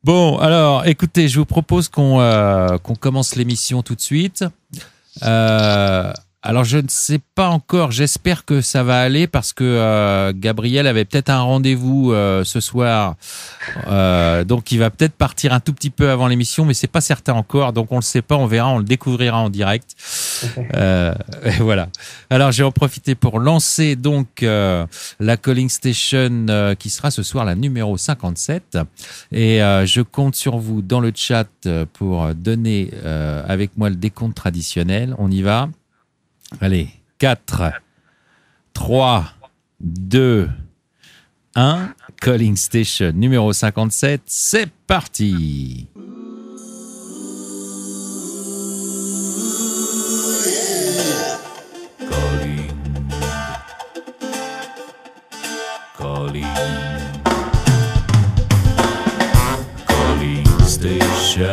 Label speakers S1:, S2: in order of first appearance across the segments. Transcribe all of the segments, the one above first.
S1: Bon, alors, écoutez, je vous propose qu'on commence l'émission tout de suite. Alors, je ne sais pas encore, j'espère que ça va aller parce que Gabriel avait peut-être un rendez-vous ce soir. Donc, il va peut-être partir un tout petit peu avant l'émission, mais c'est pas certain encore. Donc, on le sait pas, on verra, on le découvrira en direct. Et voilà. Alors, j'ai en profité pour lancer donc la Calling Station qui sera ce soir la numéro 57. Et je compte sur vous dans le chat pour donner avec moi le décompte traditionnel. On y va. Allez, 4, 3, 2, 1. Calling Station numéro 57, c'est parti. Calling. Calling. Calling Station.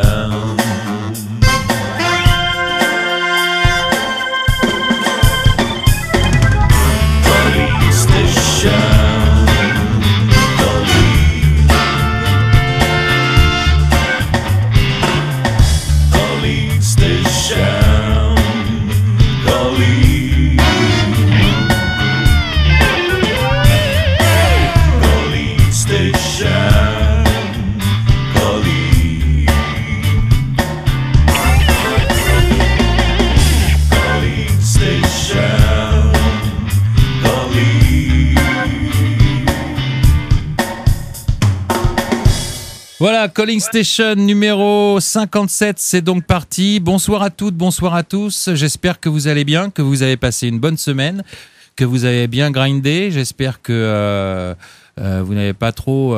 S1: Voilà, Calling Station numéro 57, c'est donc parti. Bonsoir à toutes, bonsoir à tous. J'espère que vous allez bien, que vous avez passé une bonne semaine, que vous avez bien grindé. J'espère que vous n'avez pas trop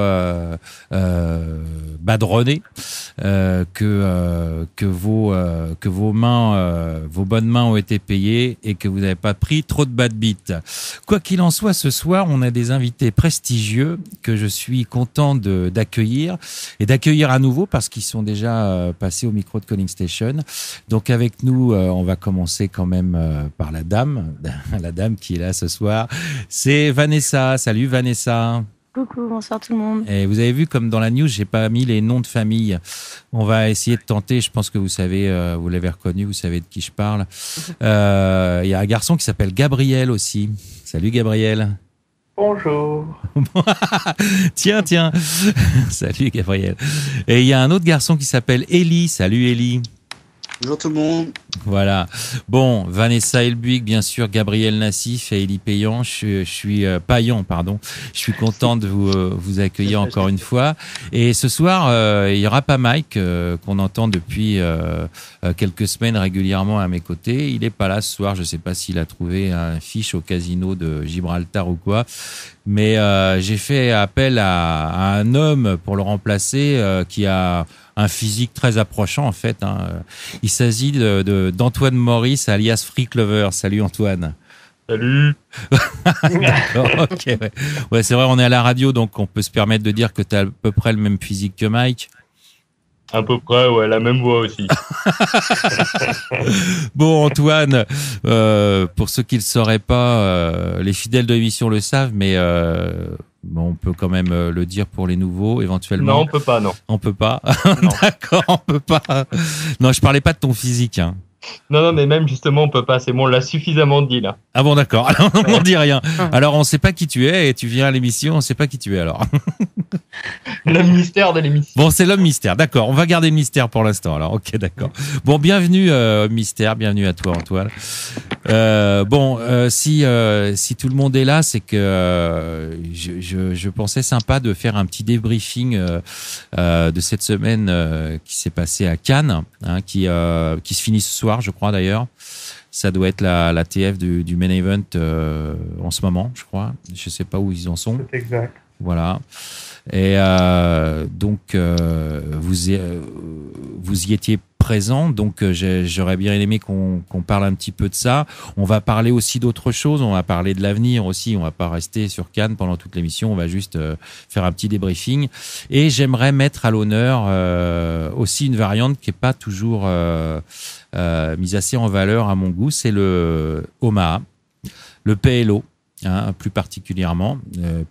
S1: badronné, que vos bonnes mains ont été payées et que vous n'avez pas pris trop de bad beats. Quoi qu'il en soit, ce soir, on a des invités prestigieux que je suis content d'accueillir et d'accueillir à nouveau parce qu'ils sont déjà passés au micro de Calling Station. Donc avec nous, on va commencer quand même par la dame qui est là ce soir. C'est Vanessa. Salut Vanessa.
S2: Coucou, bonsoir tout le monde.
S1: Et vous avez vu, comme dans la news, j'ai pas mis les noms de famille. On va essayer de tenter. Je pense que vous savez, vous l'avez reconnu, vous savez de qui je parle. Il y a un garçon qui s'appelle Gabriel aussi. Salut Gabriel.
S3: Bonjour.
S1: Tiens. Salut Gabriel. Et il y a un autre garçon qui s'appelle Eli. Salut Eli.
S4: Bonjour tout le monde.
S1: Voilà. Bon, Vanessa Elbuig, bien sûr, Gabriel Nassif et Élie Payan. Je suis Payan, pardon. Je suis content de vous accueillir encore une fois. Et ce soir, il y aura pas Mike qu'on entend depuis quelques semaines régulièrement à mes côtés. Il est pas là ce soir. Je sais pas s'il a trouvé un fiche au casino de Gibraltar ou quoi. Mais j'ai fait appel à un homme pour le remplacer qui a un physique très approchant en fait. Il s'agit d'Antoine Maurice alias Free Clover. Salut Antoine.
S3: Salut.
S1: D'accord, ok. Ouais, c'est vrai, on est à la radio, donc on peut se permettre de dire que tu as à peu près le même physique que Mike.
S3: À peu près, ouais, la même voix aussi.
S1: Bon, Antoine, pour ceux qui ne le sauraient pas, les fidèles de l'émission le savent, mais bon, on peut quand même le dire pour les nouveaux, éventuellement.
S3: Non, on peut pas, non.
S1: On peut pas.
S3: Non.
S1: D'accord, on peut pas. Non, je parlais pas de ton physique. Hein.
S3: Non, mais même justement, on peut pas. C'est bon, on l'a suffisamment dit là.
S1: Ah bon, d'accord. Alors, on dit rien. Alors, on sait pas qui tu es et tu viens à l'émission, on sait pas qui tu es alors.
S3: L'homme mystère de l'émission.
S1: Bon, c'est l'homme mystère. D'accord. On va garder le mystère pour l'instant. Alors, ok, d'accord. Bon, bienvenue mystère, bienvenue à toi Antoine. Si tout le monde est là, c'est que je pensais sympa de faire un petit débriefing de cette semaine qui s'est passée à Cannes, hein, qui se finit ce soir, je crois d'ailleurs. Ça doit être la TF du main event en ce moment, je crois. Je sais pas où ils en sont.
S3: C'est exact.
S1: Voilà. Et donc vous y étiez présent, donc j'aurais bien aimé qu'on parle un petit peu de ça. On va parler aussi d'autres choses, on va parler de l'avenir aussi, on va pas rester sur Cannes pendant toute l'émission, on va juste faire un petit débriefing. Et j'aimerais mettre à l'honneur aussi une variante qui est pas toujours mise assez en valeur à mon goût, c'est le Omaha, le PLO, hein, plus particulièrement,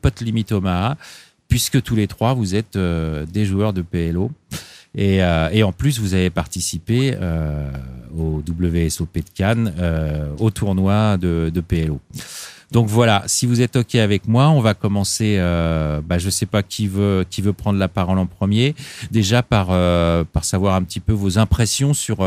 S1: Pot Limit Omaha. puisque tous les trois, vous êtes des joueurs de PLO. Et en plus, vous avez participé au WSOP de Cannes, au tournoi de PLO. Donc voilà, si vous êtes OK avec moi, on va commencer. Je sais pas qui veut prendre la parole en premier. Déjà par savoir un petit peu vos impressions sur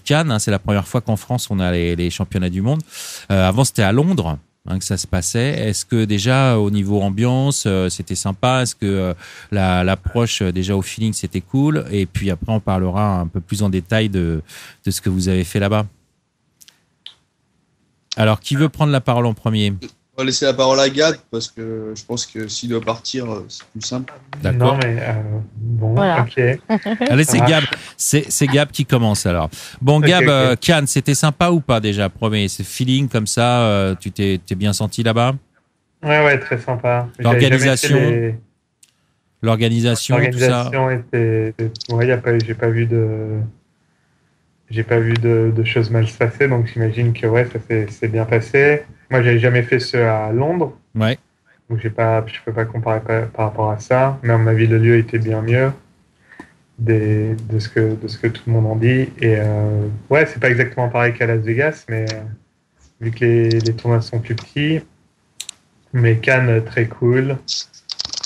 S1: Cannes. Hein. C'est la première fois qu'en France on a les championnats du monde. Avant c'était à Londres. Que ça se passait. Est-ce que déjà au niveau ambiance c'était sympa? Est-ce que l'approche déjà au feeling c'était cool? Et puis après on parlera un peu plus en détail de ce que vous avez fait là-bas. Alors qui veut prendre la parole en premier?
S4: On va laisser la parole à Gad parce que je pense que s'il doit partir c'est plus simple.
S5: D'accord. Non mais
S2: voilà.
S5: Ok.
S1: Allez, c'est Gab qui commence alors. Bon Gab, okay. Cannes, c'était sympa ou pas déjà? Premier, c'est feeling comme ça, tu t'es bien senti là-bas?
S5: Ouais, très sympa.
S1: L'organisation, tout ça.
S5: Était, j'ai pas vu de choses mal se passer, donc j'imagine que ça s'est bien passé. Moi, j'avais jamais fait ce à Londres.
S1: Ouais.
S5: Donc je peux pas comparer par rapport à ça, mais à mon avis le lieu était bien mieux de ce que tout le monde en dit. Et c'est pas exactement pareil qu'à Las Vegas, mais vu que les tournois sont plus petits, mais Cannes très cool.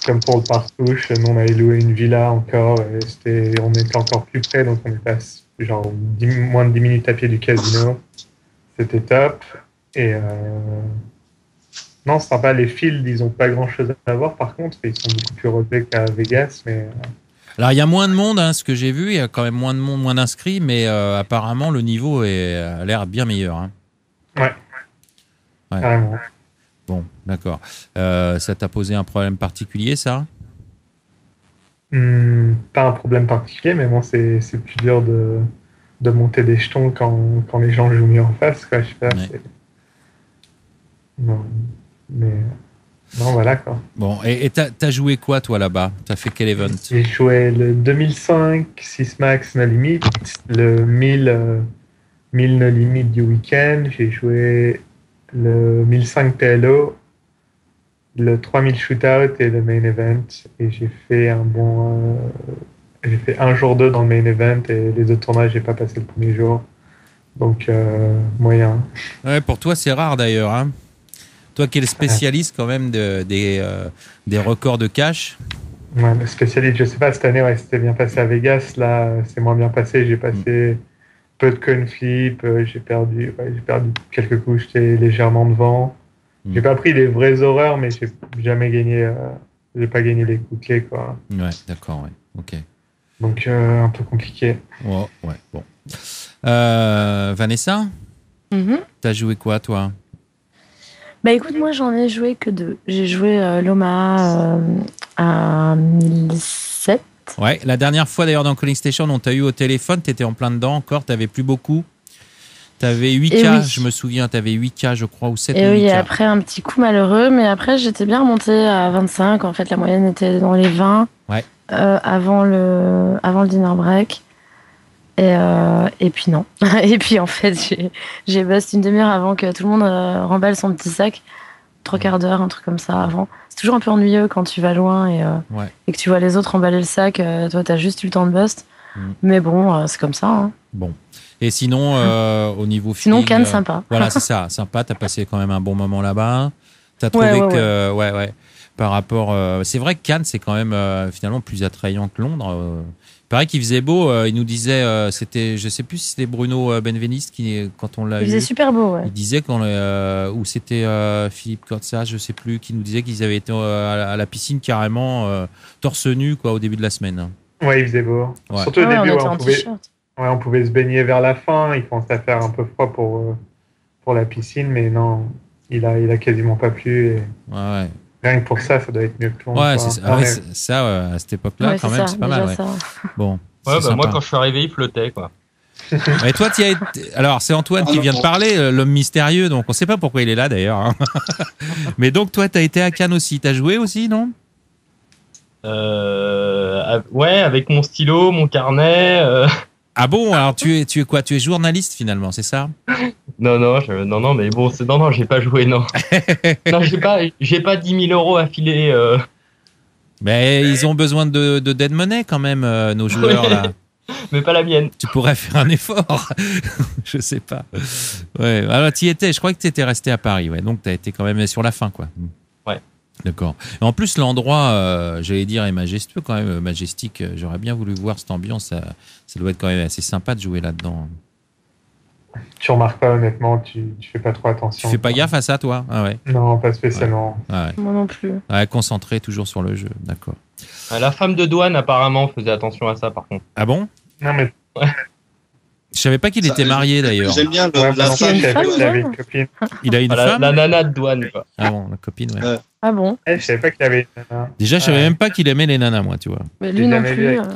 S5: Comme pour le Partouche, nous on avait loué une villa encore, et on était encore plus près, donc on était genre moins de 10 minutes à pied du casino. C'était top. Et non, c'est sympa. Les fields, ils ont pas grand chose à voir par contre. Ils sont beaucoup plus relevés qu'à Vegas. Mais
S1: alors, il y a moins de monde, ce que j'ai vu. Il y a quand même moins de monde, moins d'inscrits. Mais apparemment, le niveau a l'air bien meilleur. Hein.
S5: Ouais. Carrément.
S1: Bon, d'accord. Ça t'a posé un problème particulier, ça?
S5: Pas un problème particulier, mais bon, c'est plus dur de monter des jetons quand les gens jouent mieux en face. Quoi. Je sais pas, Non, mais non, voilà quoi.
S1: Bon, et t'as joué quoi toi là-bas? T'as fait quel event?
S5: J'ai joué le 2005 6 max no limit, le 1000 no limit du week-end. J'ai joué le 1005 PLO, le 3000 shootout et le main event. Et j'ai fait j'ai fait un jour 2 dans le main event et les autres tournois j'ai pas passé le premier jour. Donc moyen.
S1: Ouais, pour toi c'est rare d'ailleurs, hein. Toi qui es le spécialiste quand même des records de cash.
S5: Ouais, le spécialiste, je sais pas, cette année, c'était bien passé à Vegas. Là, c'est moins bien passé. J'ai passé peu de coin flip. J'ai perdu quelques coups. J'étais légèrement devant. J'ai pas pris des vraies horreurs, mais j'ai jamais gagné. J'ai pas gagné les coups clés, quoi.
S1: Ouais, d'accord, ouais. Ok.
S5: Donc, un peu compliqué.
S1: Ouais, bon. Vanessa, t'as joué quoi, toi?
S2: Bah écoute, moi j'en ai joué que 2. J'ai joué l'Omaha à 1007.
S1: Ouais, la dernière fois d'ailleurs dans Calling Station, on t'a eu au téléphone, t'étais en plein dedans encore, t'avais plus beaucoup. T'avais 8K, je me souviens, t'avais 8K je crois, ou 7
S2: et
S1: 8K.
S2: Oui, après un petit coup malheureux, mais après j'étais bien remontée à 25. En fait, la moyenne était dans les 20 avant le dinner break. Et puis non. Et puis en fait, j'ai bust une demi-heure avant que tout le monde remballe son petit sac. 3/4 d'heure, un truc comme ça avant. C'est toujours un peu ennuyeux quand tu vas loin et que tu vois les autres remballer le sac. Toi, t'as juste eu le temps de bust. Mais bon, c'est comme ça. Hein.
S1: Bon. Et sinon, au niveau
S2: feeling... Sinon, Cannes, sympa.
S1: Voilà, c'est ça. Sympa, t'as passé quand même un bon moment là-bas. T'as trouvé que... Ouais. Par rapport... c'est vrai que Cannes, c'est quand même finalement plus attrayant que Londres. Pareil qu'il faisait beau, il nous disait, c'était, je sais plus si c'était Bruno Benveniste qui, quand on l'a eu.
S2: Il faisait super beau, ouais.
S1: Il disait ou c'était Philippe Corzat, je sais plus, qui nous disait qu'ils avaient été à la piscine carrément torse nu, quoi, au début de la semaine.
S5: Ouais, il faisait beau.
S1: Ouais.
S5: Surtout au début,
S2: on
S5: pouvait se baigner vers la fin. Il commençait à faire un peu froid pour la piscine, mais non, il a quasiment pas plu. Et...
S1: Ouais.
S5: Rien que pour ça, ça doit être mieux que tout.
S1: Ouais, c'est ça, à cette époque-là, quand même, c'est pas mal. Ouais. Bon.
S3: Ouais, bah moi, quand je suis arrivé, il flottait, quoi.
S1: Et toi, alors, c'est Antoine qui vient de parler, l'homme mystérieux, donc on sait pas pourquoi il est là, d'ailleurs. Hein. Mais donc, toi, t'as été à Cannes aussi. T'as joué aussi, non?
S3: Ouais, avec mon stylo, mon carnet.
S1: Ah bon? Alors, tu es quoi? Tu es journaliste, finalement, c'est ça?
S3: Non, mais bon, j'ai pas joué, non. Non, j'ai pas 10 000 € à filer.
S1: Mais ils ont besoin de dead money quand même, nos joueurs là.
S3: Mais pas la mienne.
S1: Tu pourrais faire un effort. Je sais pas. Ouais. Alors tu y étais. Je crois que tu étais resté à Paris. Ouais. Donc tu as été quand même sur la fin, quoi.
S3: Ouais.
S1: D'accord. Et en plus l'endroit, j'allais dire, est majestueux quand même, majestique. J'aurais bien voulu voir cette ambiance. Ça doit être quand même assez sympa de jouer là-dedans.
S5: Tu remarques pas, honnêtement, tu fais pas trop attention.
S1: Tu fais pas gaffe à ça, toi? Ah ouais.
S5: Non, pas spécialement.
S1: Ouais.
S2: Moi non plus.
S1: Ouais, concentré toujours sur le jeu. D'accord.
S3: La femme de douane, apparemment, faisait attention à ça, par contre.
S1: Ah bon?
S5: Non, mais
S1: Je savais pas qu'il était marié d'ailleurs.
S4: J'aime bien
S5: la
S4: femme.
S5: femme,
S2: une femme,
S5: il avait
S2: ouais.
S5: une copine.
S1: Il a une
S3: Enfin,
S1: femme?
S3: la nana de douane, quoi.
S1: Ah bon, la copine, ouais.
S2: Ah bon?
S5: Je savais pas qu'il avait une nana.
S1: Déjà, je savais même pas qu'il aimait les nanas, moi, tu vois.
S2: Mais
S5: J'ai
S2: lui non
S5: jamais
S2: plus.
S5: vu.
S4: Ouais.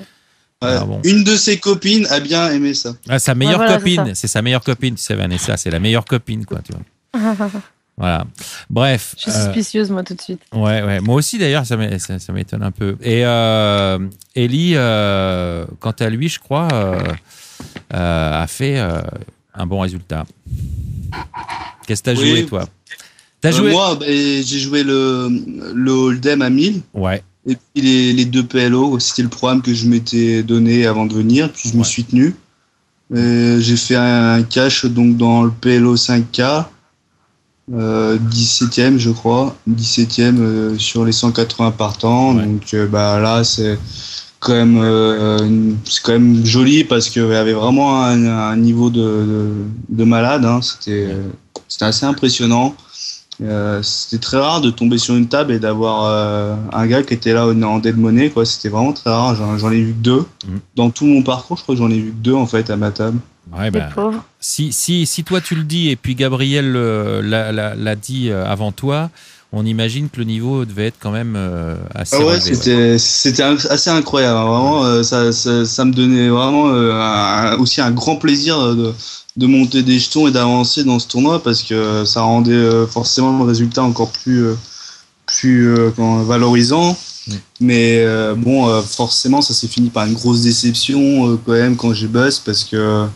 S1: Ah bon.
S4: Une de ses copines a bien aimé ça.
S1: Ah, sa meilleure
S2: voilà,
S1: copine.
S2: c'est
S1: C'est sa meilleure copine, tu sais, Vanessa. C'est la meilleure copine, quoi, tu vois. Voilà. Bref.
S2: Je suis suspicieuse, moi, tout de suite.
S1: Ouais. Moi aussi, d'ailleurs, ça m'étonne un peu. Et Ellie, quant à lui, je crois, a fait un bon résultat. Qu'est-ce que t'as
S4: Oui.
S1: joué, toi? T'as joué?
S4: Moi, j'ai joué le Hold'em à 1000.
S1: Ouais.
S4: Et puis les deux PLO, c'était le programme que je m'étais donné avant de venir, puis je me suis tenu. J'ai fait un cash donc dans le PLO 5K, 17ème je crois, 17ème sur les 180 partants.
S1: Ouais.
S4: Donc là c'est quand même joli parce qu'il y avait vraiment un niveau de malade. Hein. C'était assez impressionnant. C'était très rare de tomber sur une table et d'avoir un gars qui était là en dead money, quoi. C'était vraiment très rare. J'en ai vu que 2 dans tout mon parcours. Je crois que j'en ai vu que 2 en fait à ma table.
S1: Ouais,
S2: Les pauvres.
S1: Si toi tu le dis et puis Gabriel l'a dit avant toi, on imagine que le niveau devait être quand même assez relevé.
S4: C'était assez incroyable. Vraiment, ça me donnait vraiment aussi un grand plaisir de monter des jetons et d'avancer dans ce tournoi parce que ça rendait forcément le résultat encore plus valorisant. Mais forcément ça s'est fini par une grosse déception quand même quand j'ai buzz parce que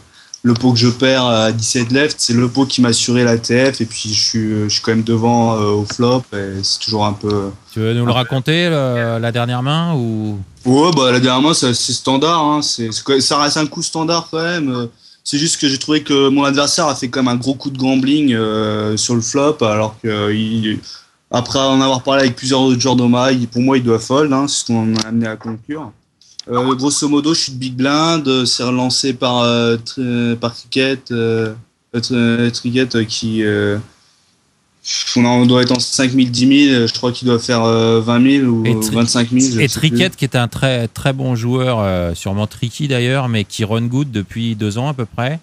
S4: le pot que je perds à 17 left, c'est le pot qui m'a assuré la TF et puis je suis quand même devant au flop et c'est toujours un peu...
S1: Tu veux nous le raconter la dernière main ou...
S4: Ouais, la dernière main c'est standard, hein. Ça reste un coup standard quand même. C'est juste que j'ai trouvé que mon adversaire a fait quand même un gros coup de gambling sur le flop alors que après en avoir parlé avec plusieurs autres joueurs d'Oma, pour moi il doit fold, hein, c'est ce qu'on m'a amené à conclure. Grosso modo, je suis de big blind, c'est relancé par Cricket, qui on doit être en 5 000, 10 000, je crois qu'il doit faire 20 000 ou 25 000.
S1: Et Cricket qui est un très très bon joueur, sûrement tricky d'ailleurs, mais qui run good depuis 2 ans à peu près.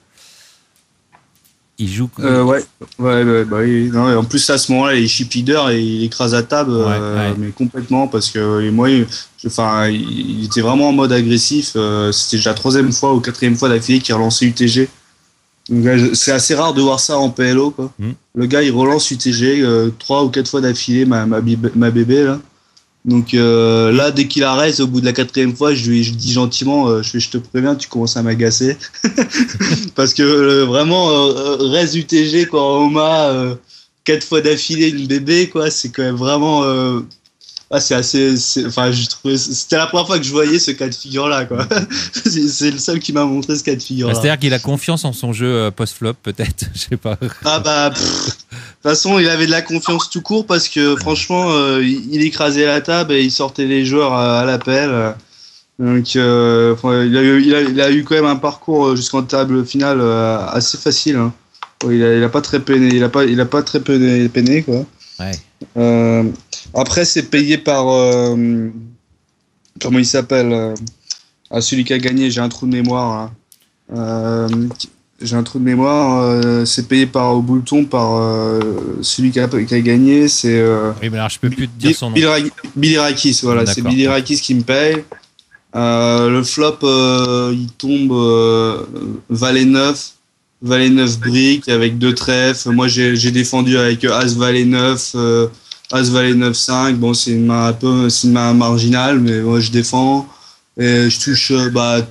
S1: Il joue.
S4: Oui. Non, et en plus à ce moment-là, il est chip leader et il écrase à table, mais complètement parce que moi, il était vraiment en mode agressif. C'était déjà la 3e fois ou 4e fois d'affilée qu'il relançait UTG. Donc, c'est assez rare de voir ça en PLO, quoi. Le gars, il relance UTG 3 ou 4 fois d'affilée, ma bébé là. Donc là, dès qu'il arrête, au bout de la 4e fois, je dis gentiment, je te préviens, tu commences à m'agacer. Parce que vraiment, reste UTG, quoi, en Oma, 4 fois d'affilée, une bébé, quoi, c'est quand même vraiment... c'était la première fois que je voyais ce cas de figure-là, quoi. C'est le seul qui m'a montré ce cas de figure-là.
S1: C'est-à-dire qu'il a confiance en son jeu post-flop, peut-être, je sais pas.
S4: De toute façon, il avait de la confiance tout court parce que franchement, il écrasait la table et il sortait les joueurs à l'appel. Donc, il a eu quand même un parcours jusqu'en table finale assez facile. Hein. Il a pas très peiné, il a pas très peiné, quoi.
S1: Ouais.
S4: Après, c'est payé par comment il s'appelle celui qui a gagné. J'ai un trou de mémoire. Là. C'est payé au bouton par celui qui a gagné. C'est
S1: oui, mais alors je peux plus te dire son nom.
S4: Billy Rakis, voilà.
S1: D'accord.
S4: C'est Billy Rakis qui me paye. Le flop, il tombe valet 9 briques avec 2 trèfles. Moi, j'ai défendu avec As valet 9, As valet 9 5. Bon, c'est une main marginale, mais moi je défends. Et je touche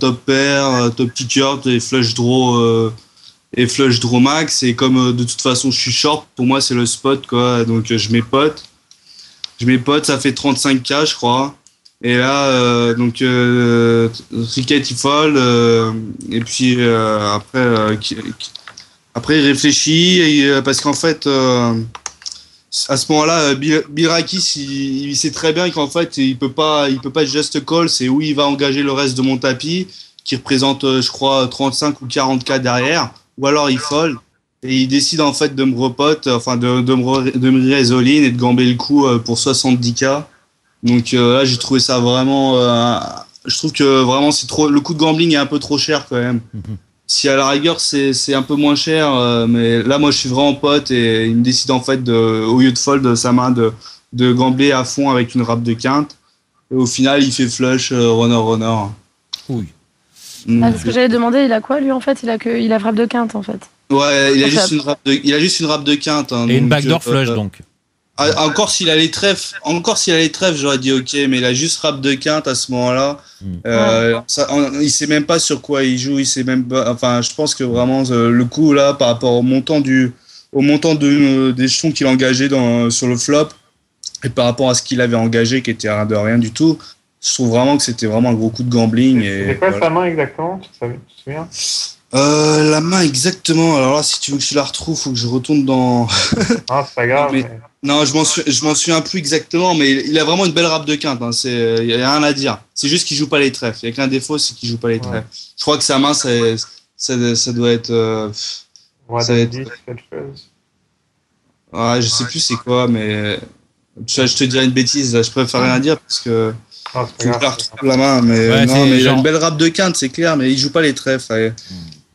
S4: top pair, top kicker et flush draw max. Et comme de toute façon je suis short, pour moi c'est le spot, quoi. Donc je mets pote, ça fait 35K je crois. Et là, donc Rickett il fold, et puis après il réfléchit parce qu'en fait à ce moment-là, Birakis il sait très bien qu'en fait il peut pas just call, c'est où il va engager le reste de mon tapis qui représente je crois 35 ou 40K derrière, ou alors il fold et il décide en fait de me repote, enfin de me raise all-in et de gamber le coup pour 70K. Donc là j'ai trouvé ça vraiment je trouve que vraiment c'est trop, le coup de gambling est un peu trop cher quand même. Si à la rigueur c'est un peu moins cher, mais là moi je suis vraiment pote et il me décide en fait au lieu de fold sa main de gambler à fond avec une rap de quinte, et au final il fait flush runner.
S1: Oui.
S2: C'est ce que j'allais demander, il a quoi lui en fait? Il a frappe de quinte en fait.
S4: Ouais, il a juste une rap de quinte hein,
S1: et donc, une backdoor flush donc.
S4: Encore s'il a les trèfles, j'aurais dit ok, mais il a juste rap de quinte à ce moment-là. Il sait même pas sur quoi il joue, il sait même pas. Enfin, je pense que vraiment le coup là, par rapport au montant des jetons qu'il a engagé sur le flop, et par rapport à ce qu'il avait engagé, qui était rien du tout, je trouve vraiment que c'était vraiment un gros coup de gambling.
S5: C'était quoi sa main exactement? Tu te souviens?
S4: La main exactement. Alors là, si tu veux que je la retrouve, faut que je retourne dans.
S5: Ah, c'est pas grave.
S4: Non, je m'en souviens plus exactement, mais il a vraiment une belle rap de quinte. Hein. Il y a rien à dire. C'est juste qu'il joue pas les trèfles. Il y a qu'un défaut, c'est qu'il joue pas les trèfles. Je crois que sa main, ça doit être.
S5: Ça doit être quelque chose.
S4: Ouais, je sais plus c'est quoi, mais je te dirais une bêtise. Là. Je préfère rien dire parce que.
S5: Non,
S4: faut que je la retrouve la main, mais il a une belle rap de quinte, c'est clair, mais il joue pas les trèfles.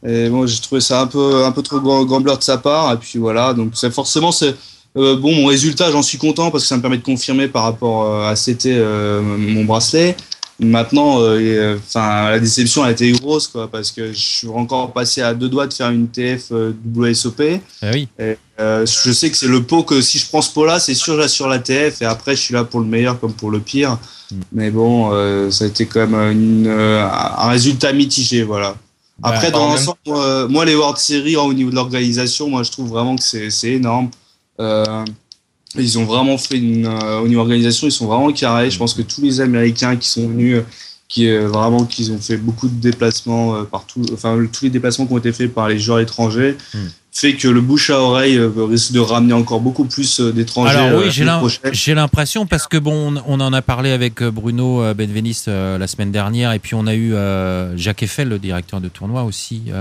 S4: Et bon, j'ai trouvé ça un peu trop gambler de sa part, et puis voilà. Donc forcément c'est. Bon, mon résultat, j'en suis content parce que ça me permet de confirmer par rapport à CT mon bracelet. Maintenant, la déception a été grosse, quoi, parce que je suis encore passé à 2 doigts de faire une TF WSOP.
S1: Ah oui.
S4: Et, je sais que c'est le pot que si je prends ce pot-là, c'est sûr j'assure la TF et après je suis là pour le meilleur comme pour le pire. Mais bon, ça a été quand même un résultat mitigé, voilà. Après, dans l'ensemble, moi, les World Series, au niveau de l'organisation, moi, je trouve vraiment que c'est énorme. Ils ont vraiment fait au niveau organisation, ils sont vraiment carrés. Je pense que tous les Américains qui sont venus, qu'ils ont fait beaucoup de déplacements partout, enfin tous les déplacements qui ont été faits par les joueurs étrangers, fait que le bouche à oreille risque de ramener encore beaucoup plus d'étrangers.
S1: Alors oui, j'ai l'impression parce que bon, on en a parlé avec Bruno Benveniste la semaine dernière, et puis on a eu Jacques Eiffel, le directeur de tournoi aussi.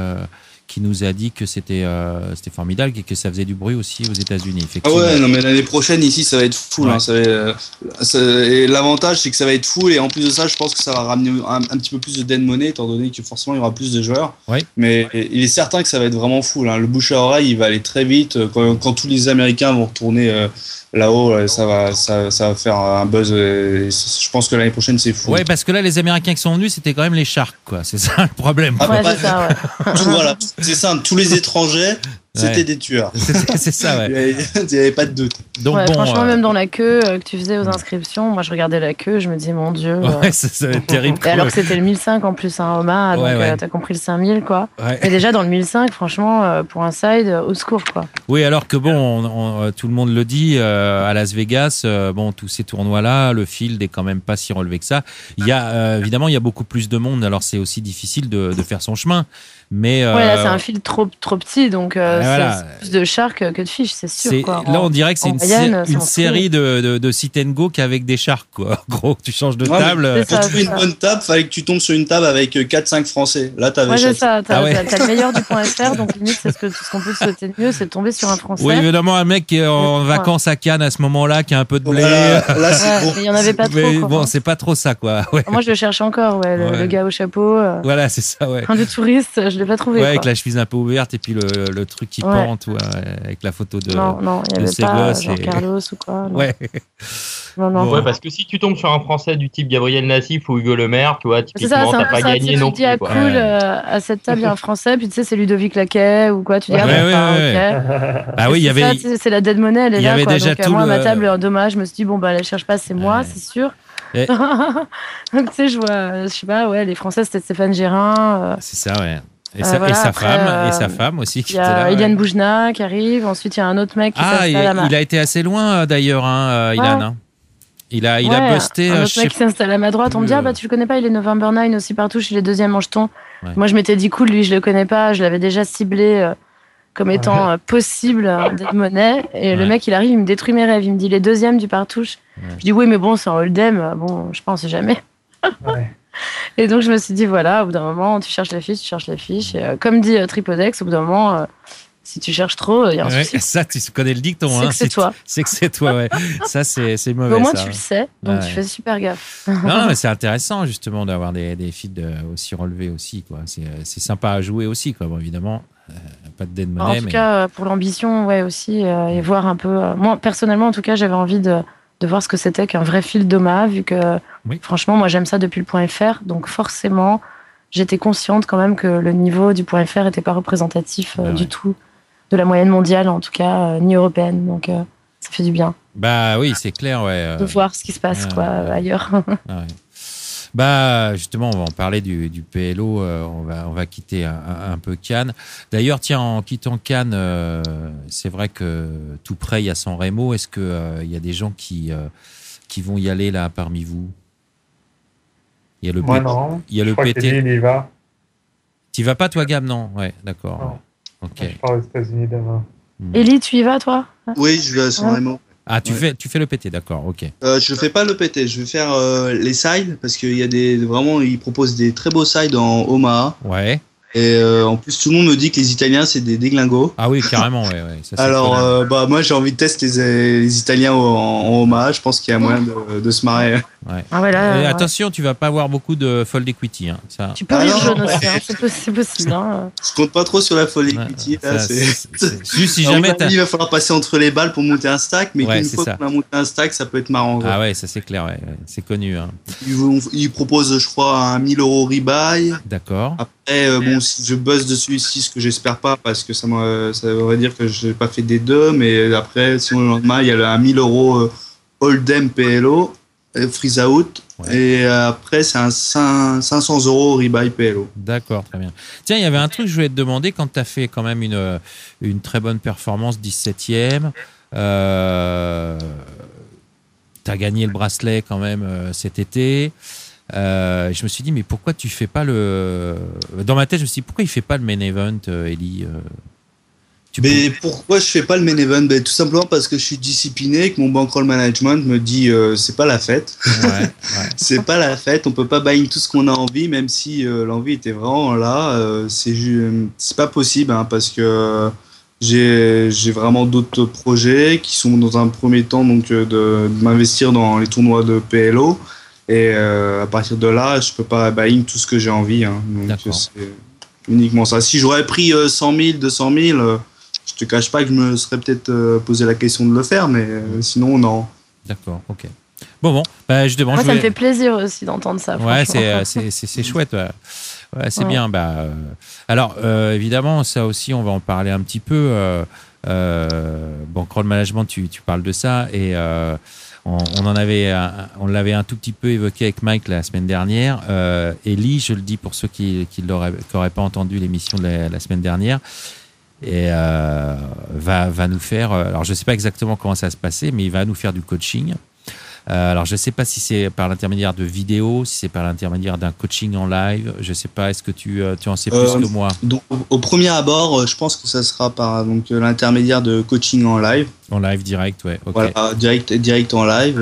S1: Qui nous a dit que c'était formidable et que ça faisait du bruit aussi aux États-Unis.
S4: Ah ouais, non mais l'année prochaine ici ça va être full. Ouais. Et l'avantage c'est que ça va être full, et en plus de ça, je pense que ça va ramener un petit peu plus de dead money étant donné que forcément il y aura plus de joueurs.
S1: Ouais.
S4: Mais il est certain que ça va être vraiment full. Hein. Le bouche à oreille, il va aller très vite. Quand tous les Américains vont retourner là-haut, ça va faire un buzz. Je pense que l'année prochaine c'est full.
S1: Ouais, parce que là les Américains qui sont venus, c'était quand même les Sharks, quoi. C'est ça le problème.
S2: Ouais, c'est ça. Ouais.
S4: Voilà. C'est ça, tous les étrangers, c'était des tueurs.
S1: C'est ça, ouais.
S4: Il n'y avait pas de doute.
S2: Donc, ouais, bon, franchement, même dans la queue que tu faisais aux inscriptions, moi je regardais la queue, je me dis, mon Dieu.
S1: Ouais, ça va être terrible.
S2: Et alors que c'était le 1005 en plus, hein, Omaha, donc t'as compris le 5000, quoi.
S1: Ouais.
S2: Et déjà dans le 1005, franchement, pour un side, au secours, quoi.
S1: Oui, alors que bon, tout le monde le dit, à Las Vegas, bon, tous ces tournois-là, le field est quand même pas si relevé que ça. Il y a, évidemment, il y a beaucoup plus de monde, alors c'est aussi difficile de faire son chemin. Mais
S2: ouais, là c'est un fil trop petit, donc c'est plus de sharks que de fish, c'est sûr. Quoi.
S1: Là, on dirait que c'est une série de sit and go qu'avec des sharks, quoi. Gros, tu changes de table.
S4: Pour trouver une bonne table, fallait que tu tombes sur une table avec 4-5 Français. Là, t'avais.
S2: Ouais, c'est ça. T'as le meilleur du point .fr, donc limite, c'est ce qu'on peut souhaiter de mieux, c'est de tomber sur un Français.
S1: Oui, évidemment, un mec qui est en vacances à Cannes à ce moment-là, qui a un peu de blé.
S4: Là, c'est bon.
S2: Mais il y en avait pas trop.
S1: Mais bon, c'est pas trop ça, quoi. Ouais.
S2: Moi, je le cherche encore, le gars au chapeau.
S1: Voilà, c'est ça, ouais.
S2: Un de touriste, je l'ai pas trouvé.
S1: Ouais, avec la chemise un peu ouverte et puis le truc qui pente, avec la photo de.
S2: Non, il y avait pas Jean-Carlos ou quoi.
S1: Ouais.
S2: Non.
S3: Ouais, parce que si tu tombes sur un Français du type Gabriel Nassif ou Hugo Lemaire, tu vois, typiquement, t'as pas gagné non plus.
S2: Tu dis, cool, à cette table, il y a un Français, puis tu sais, c'est Ludovic Laquet ou quoi, tu dis,
S1: ok. Ah oui, il y avait.
S2: C'est la dead money, elle est là, quoi.
S1: Déjà
S2: donc, moi, ma table, dommage, je me suis dit, bon, bah, elle cherche pas, c'est moi, c'est sûr. Donc, tu sais, je vois, je sais pas, les Français, c'était Stéphane Gérin.
S1: C'est ça, ouais. Et sa femme aussi qui était là.
S2: Il y a Eliane Boujna qui arrive. Ensuite, il y a un autre mec qui s'appelle
S1: il a été assez loin d'ailleurs, Ilan. Il a busté.
S2: Un autre mec qui s'est installé à ma droite, on me dit tu le connais pas, il est November 9 aussi par touche, il est deuxième en jeton. Ouais. Moi je m'étais dit cool, lui je le connais pas, je l'avais déjà ciblé comme étant possible d'être monnaie. Et le mec il arrive, il me détruit mes rêves, il me dit il est deuxième du par touche. Ouais. Je dis oui mais bon c'est un hold'em, bon je pense jamais. Et donc je me suis dit voilà, au bout d'un moment tu cherches la fiche. Et, comme dit Tripodex, au bout d'un moment si tu cherches trop, il y a un souci.
S1: Ça, tu connais le dicton.
S2: C'est que c'est toi.
S1: C'est que c'est toi, ouais. Ça, c'est mauvais.
S2: Au moins,
S1: ça,
S2: tu le sais, donc tu fais super gaffe.
S1: Non, mais c'est intéressant, justement, d'avoir des feeds aussi relevés aussi, quoi. C'est sympa à jouer aussi, quoi. Bon, évidemment, pas de dead money.
S2: En tout cas, pour l'ambition, aussi, et voir un peu. Moi, personnellement, en tout cas, j'avais envie de voir ce que c'était qu'un vrai fil d'OMA, vu que, franchement, moi, j'aime ça depuis le .fr, donc forcément, j'étais consciente quand même que le niveau du .fr n'était pas représentatif du tout de la moyenne mondiale, en tout cas, ni européenne. Donc, ça fait du bien.
S1: Bah oui, c'est clair, ouais.
S2: De voir ce qui se passe ailleurs.
S1: Bah justement, on va en parler du PLO. On va quitter un peu Cannes. D'ailleurs, tiens, en quittant Cannes, c'est vrai que tout près, il y a San Remo. Est-ce que il y a des gens qui vont y aller là parmi vous? Il y a le
S5: non.
S1: Il y a le PT.
S5: Il y va.
S1: Tu y vas pas, toi, Gab? Non. Ouais, d'accord.
S5: Non.
S1: Okay.
S5: Je pars aux États-Unis demain.
S2: Élie, tu y vas, toi?
S4: Oui, je vais à San Remo.
S1: Ah, tu fais le PT, d'accord, ok.
S4: Je fais pas le PT, je vais faire les sides parce qu'il y a vraiment, ils proposent des très beaux sides en Omaha.
S1: Ouais.
S4: Et en plus, tout le monde me dit que les Italiens, c'est des déglingos.
S1: Ah oui, carrément, ouais. Ça,
S4: alors, moi, j'ai envie de tester les Italiens en Omaha. Je pense qu'il y a moyen de se marrer.
S1: Ouais. Ah ouais, là, attention, tu vas pas avoir beaucoup de fold equity. Hein, ça.
S2: Tu peux rire jaune aussi, c'est possible. Hein.
S4: Je compte pas trop sur la fold equity. Là,
S1: si jamais
S4: il va falloir passer entre les balles pour monter un stack, mais une fois qu'on a monté un stack, ça peut être marrant.
S1: Ah ouais, ça c'est clair, c'est connu. Hein.
S4: Ils proposent, je crois, un 1000 € rebuy.
S1: D'accord.
S4: Après, bon, si je buzz dessus ici, ce que j'espère pas, parce que ça voudrait dire que j'ai pas fait des deux, mais après, si on le lendemain, il y a un 1000 € Hold'em PLO, freeze out, et après, c'est un 500 € rebuy PLO.
S1: D'accord, très bien. Tiens, il y avait un truc que je voulais te demander, quand tu as fait quand même une très bonne performance, 17e, tu as gagné le bracelet quand même cet été. Je me suis dit, mais pourquoi tu fais pas Dans ma tête, je me suis dit, pourquoi il fait pas le main event, Élie?
S4: Pourquoi je fais pas le main event? Tout simplement parce que je suis discipliné, que mon bankroll management me dit c'est pas la fête. C'est pas la fête, on peut pas buy tout ce qu'on a envie, même si l'envie était vraiment là. C'est pas possible, hein, parce que j'ai vraiment d'autres projets qui sont dans un premier temps donc de m'investir dans les tournois de PLO. Et à partir de là, je peux pas buy tout ce que j'ai envie. Hein. Donc c'est uniquement ça. Si j'aurais pris 100 000, 200 000, je te cache pas que je me serais peut-être posé la question de le faire, mais sinon, non.
S1: D'accord, ok. Bon, je demande.
S2: Moi, ça me fait plaisir aussi d'entendre ça.
S1: Ouais, c'est chouette. Ouais, c'est bien. Alors, évidemment, ça aussi, on va en parler un petit peu. Bankroll management, tu parles de ça et. On l'avait un tout petit peu évoqué avec Mike la semaine dernière. Élie, je le dis pour ceux qui n'auraient pas entendu l'émission de la semaine dernière, et va nous faire. Alors, je ne sais pas exactement comment ça va se passer, mais il va nous faire du coaching. Alors, je ne sais pas si c'est par l'intermédiaire de vidéos, si c'est par l'intermédiaire d'un coaching en live. Je ne sais pas, est-ce que tu en sais plus que moi?
S4: Donc, au premier abord, je pense que ça sera par l'intermédiaire de coaching en live.
S1: En live direct, ouais. Okay.
S4: Voilà, direct en live.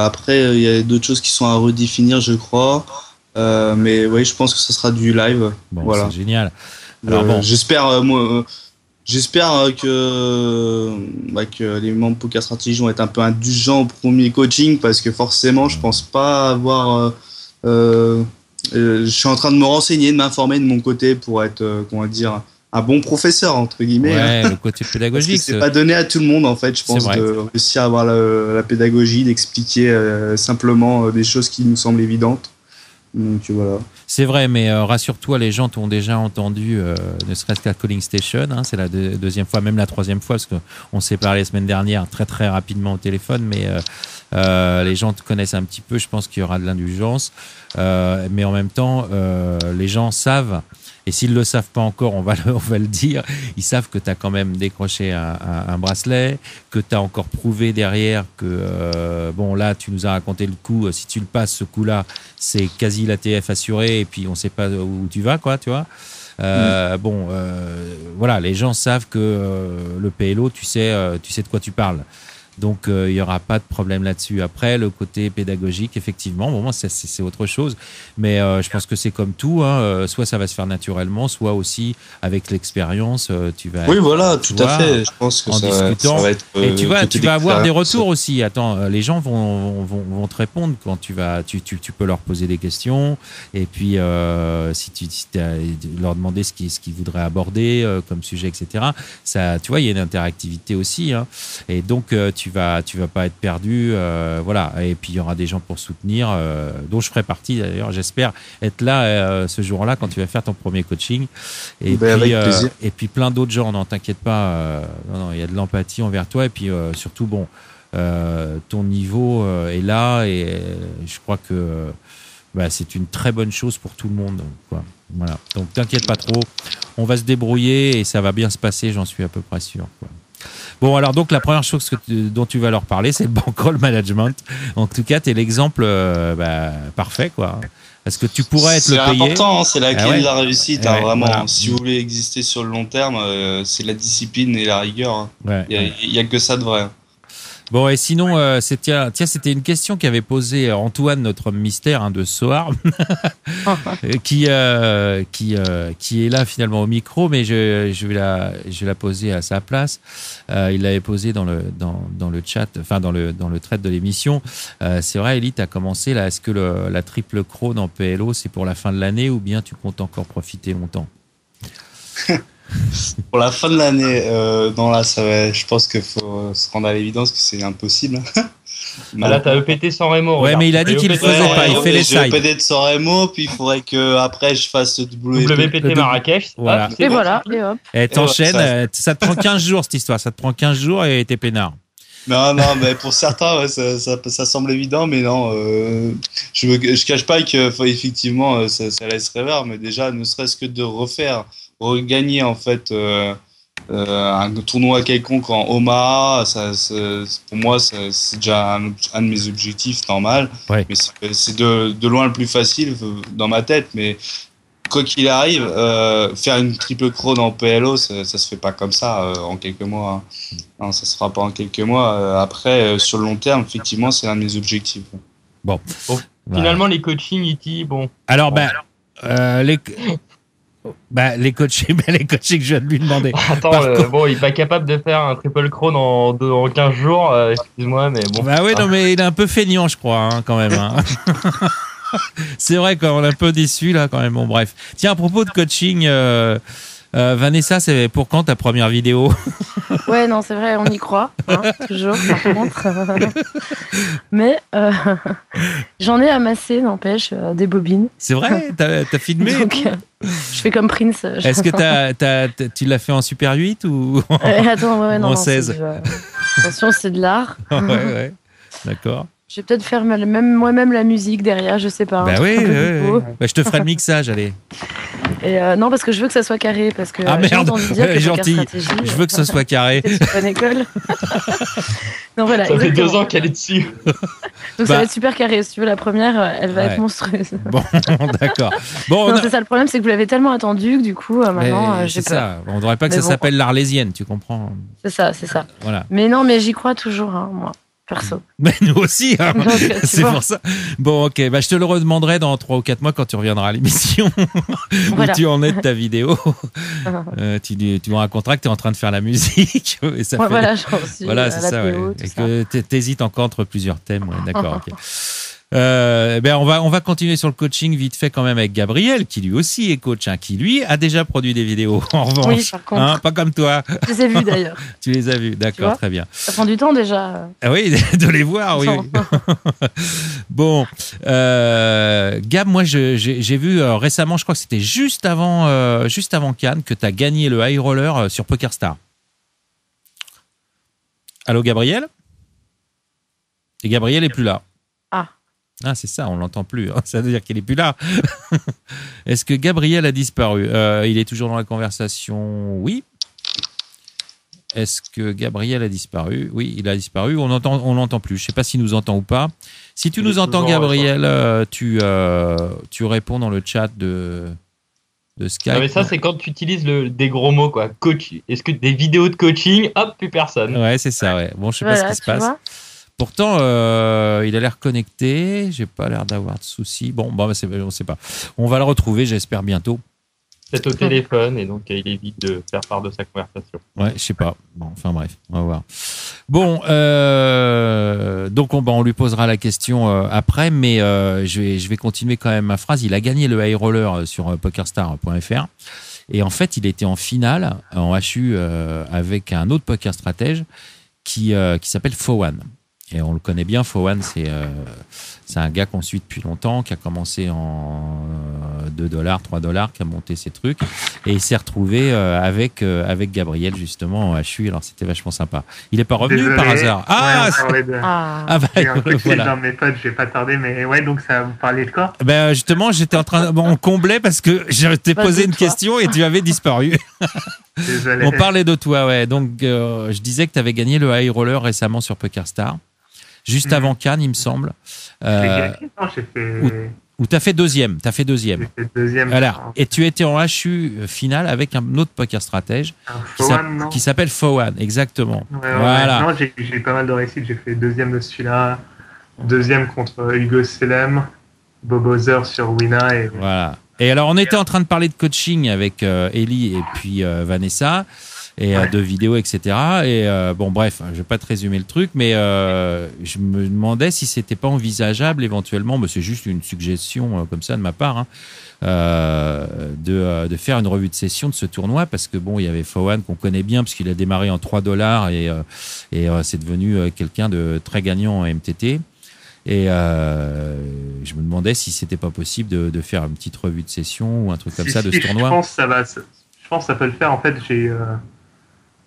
S4: Après, il y a d'autres choses qui sont à redéfinir, je crois. Mais oui, je pense que ça sera du live.
S1: Bon,
S4: voilà.
S1: C'est génial. Alors,
S4: J'espère que les membres de Poker Strategy vont être un peu indulgents au premier coaching, parce que forcément, je pense pas avoir. Je suis en train de me renseigner, de m'informer de mon côté pour être, un bon professeur, entre guillemets.
S1: Ouais, le côté pédagogique.
S4: Parce que c'est pas donné à tout le monde, en fait, je pense, de réussir à avoir la pédagogie, d'expliquer simplement des choses qui nous semblent évidentes. Donc voilà.
S1: C'est vrai, mais rassure-toi, les gens t'ont déjà entendu, ne serait-ce qu'à Calling Station. Hein, c'est la deuxième fois, même la troisième fois, parce qu'on s'est parlé la semaine dernière très très rapidement au téléphone. Mais Les gens te connaissent un petit peu, je pense qu'il y aura de l'indulgence. Mais en même temps, les gens savent, et s'ils ne le savent pas encore, on va le dire, ils savent que tu as quand même décroché un bracelet, que tu as encore prouvé derrière que, bon là, tu nous as raconté le coup, si tu le passes ce coup-là, c'est quasi l'ATF assuré, et puis on ne sait pas où tu vas, quoi, tu vois. Voilà, les gens savent que le PLO, tu sais de quoi tu parles. Donc, il n'y aura pas de problème là-dessus. Après, le côté pédagogique, effectivement, bon, c'est autre chose. Mais je pense que c'est comme tout. Hein, soit ça va se faire naturellement, soit aussi avec l'expérience, tu vas...
S4: Oui, voilà, tout à fait. Je pense que ça va être...
S1: Et tu vas avoir des retours aussi. Attends, les gens vont te répondre quand tu peux leur poser des questions. Et puis, si tu leur demander ce qu'ils voudraient aborder comme sujet, etc. Ça, tu vois, il y a une interactivité aussi. Hein. Et donc, tu vas pas être perdu, voilà. Et puis il y aura des gens pour soutenir, dont je ferai partie d'ailleurs. J'espère être là ce jour-là quand tu vas faire ton premier coaching. Et puis plein d'autres gens. Non, t'inquiète pas. Non, il y a de l'empathie envers toi. Et puis surtout, bon, ton niveau est là, et je crois que c'est une très bonne chose pour tout le monde, quoi. Voilà. Donc t'inquiète pas trop. On va se débrouiller et ça va bien se passer. J'en suis à peu près sûr, quoi. Bon, alors donc la première chose dont tu vas leur parler, c'est le bankroll management. En tout cas, tu es l'exemple parfait, quoi. Parce que tu pourrais être le payé.
S4: C'est important, c'est la clé de la réussite, vraiment. Voilà. Si vous voulez exister sur le long terme, c'est la discipline et la rigueur. Il y a que ça de vrai.
S1: Bon, et sinon, c'était une question qu'avait posée Antoine, notre mystère de ce soir, qui est là finalement au micro, mais je vais la poser à sa place. Il l'avait posée dans le chat, enfin dans le thread de l'émission. C'est vrai, Elie, tu as commencé là. Est-ce que la triple Crown en PLO, c'est pour la fin de l'année, ou bien tu comptes encore profiter longtemps?
S4: Pour la fin de l'année, je pense qu'il faut se rendre à l'évidence que c'est impossible.
S3: Là, t'as EPT sans Remo.
S1: Ouais, mais il a dit qu'il le faisait pas. Il fait les sides.
S4: J'ai EPT sans Remo, puis il faudrait que après je fasse
S3: WPT Marrakech.
S1: Voilà.
S2: Et voilà. Et hop.
S1: Et t'enchaînes. Ça te prend 15 jours cette histoire. Ça te prend 15 jours et t'es peinard.
S4: Non, mais pour certains, ça semble évident, mais non. Je cache pas que effectivement, ça laisse rêveur, mais déjà, ne serait-ce que de regagner en fait un tournoi quelconque en Omaha, pour moi c'est déjà un de mes objectifs normal.
S1: Ouais.
S4: Mais c'est de loin le plus facile dans ma tête, mais quoi qu'il arrive, faire une triple Crown en PLO, ça se fait pas comme ça en quelques mois. Non, ça se fera pas en quelques mois. Après, sur le long terme, effectivement, c'est un de mes objectifs.
S1: Bon.
S3: Finalement, les coachings, Iti, bon.
S1: Alors, les coachings que je viens de lui demander.
S3: Bon, il est pas capable de faire un triple Crown en 15 jours, excuse-moi, mais bon.
S1: Bah oui, non, mais il est un peu feignant, je crois, hein, quand même. Hein. C'est vrai, qu'on est un peu déçu, là, quand même. Bon, bref. Tiens, à propos de coaching, Vanessa, c'est pour quand ta première vidéo?
S2: Ouais, non, c'est vrai, on y croit, hein, toujours, par contre. Mais j'en ai amassé, n'empêche, des bobines.
S1: C'est vrai? T'as filmé?
S2: Donc, je fais comme Prince.
S1: Est-ce que tu l'as fait en Super 8 ou
S2: en
S1: 16?
S2: Attention, c'est de l'art.
S1: Ouais, d'accord.
S2: Je vais peut-être faire moi-même la musique derrière, je sais pas.
S1: Bah oui. Je te ferai le mixage, allez.
S2: Et non, parce que je veux que ça soit carré, parce que
S1: merde,
S2: dire que
S1: gentil. Je veux que ça soit carré.
S2: C'est une bonne école. Non, voilà,
S3: ça fait 2 ans qu'elle est dessus.
S2: Donc ça va être super carré. Si tu veux, la première, elle va être monstrueuse.
S1: Bon, d'accord. Bon,
S2: c'est ça le problème, c'est que vous l'avez tellement attendu que du coup, maintenant, j'ai peur.
S1: Ça. On ne devrait pas que ça s'appelle l'Arlésienne, tu comprends?
S2: C'est ça.
S1: Voilà.
S2: Mais non, mais j'y crois toujours, hein, moi. Perso.
S1: Mais nous aussi, hein.
S2: Donc,
S1: c'est pour ça. Bon, ok, je te le redemanderai dans 3 ou 4 mois quand tu reviendras à l'émission. Voilà. Où tu en es de ta vidéo. Tu me raconteras que tu es en train de faire la musique. Et ça fait...
S2: Voilà, j'en suis.
S1: Voilà, c'est ça. Et que tu hésites encore entre plusieurs thèmes. Ouais, d'accord, ok. On va continuer sur le coaching vite fait quand même avec Gabriel, qui lui aussi est coach, qui lui a déjà produit des vidéos en revanche.
S2: Oui, par contre.
S1: Pas comme toi.
S2: Je les ai vues d'ailleurs.
S1: Tu les as vues, d'accord, très bien.
S2: Ça prend du temps déjà.
S1: Ah oui, de les voir, oui. Bon, Gab, moi j'ai vu récemment, je crois que c'était juste avant Cannes, que tu as gagné le high roller sur PokerStar. Allô, Gabriel? Et Gabriel n'est plus là.
S2: Ah.
S1: Ah, c'est ça, on l'entend plus. Ça veut dire qu'il est plus là. Est-ce que Gabriel a disparu? Il est toujours dans la conversation. Oui. Est-ce que Gabriel a disparu? Oui, il a disparu. On l'entend plus. Je ne sais pas s'il nous entend ou pas. Si tu nous entends, Gabriel, tu réponds dans le chat de Skype.
S3: Non, mais ça, c'est quand tu utilises des gros mots, quoi. Coach. Est-ce que des vidéos de coaching, hop, plus personne.
S1: Ouais, c'est ça, ouais. Bon, je sais pas ce qui se passe.
S2: Vois.
S1: Pourtant, il a l'air connecté. J'ai pas l'air d'avoir de soucis. Bon, on sait pas. On va le retrouver, j'espère, bientôt.
S3: C'est au téléphone et donc il évite de faire part de sa conversation.
S1: Ouais, je sais pas. Bon, enfin bref, on va voir. Bon, donc on lui posera la question après, mais je vais continuer quand même ma phrase. Il a gagné le high roller sur pokerstar.fr et en fait, il était en finale en HU avec un autre poker stratège qui s'appelle Fowan. Et on le connaît bien, Fowan, c'est un gars qu'on suit depuis longtemps, qui a commencé en $2, $3, qui a monté ses trucs. Et il s'est retrouvé avec Gabriel, justement, en HU. Alors, c'était vachement sympa. Il n'est pas revenu par hasard.
S5: Voilà. Dans mes potes, je vais pas tarder, mais ouais, donc ça vous parlait de quoi?
S1: Ben, justement, j'étais en train. On comblait parce que je t'ai posé une question et tu avais disparu.
S5: Désolé.
S1: On parlait de toi, ouais. Donc, je disais que tu avais gagné le high roller récemment sur PokerStar. Juste avant Cannes, il me semble.
S5: J'ai fait...
S1: Ou tu as fait deuxième.
S5: J'ai fait deuxième.
S1: Voilà. Et tu étais en HU finale avec un autre poker stratège qui s'appelle Fowan, exactement.
S5: Ouais,
S1: voilà.
S5: Non, j'ai eu pas mal de réussites. J'ai fait deuxième de celui-là, deuxième contre Hugo Selem, Bob Ozer sur Wina.
S1: Voilà. Et alors, on était en train de parler de coaching avec Ellie et puis Vanessa. Et de vidéos, etc. Et bon, bref, je vais pas te résumer le truc, mais je me demandais si c'était pas envisageable éventuellement, mais c'est juste une suggestion comme ça de ma part, de faire une revue de session de ce tournoi, parce que bon, il y avait Fowan qu'on connaît bien, parce qu'il a démarré en $3 et c'est devenu quelqu'un de très gagnant en MTT. Et je me demandais si c'était pas possible de faire une petite revue de session ou un truc comme ça de ce tournoi.
S5: Je pense que ça peut le faire. En fait,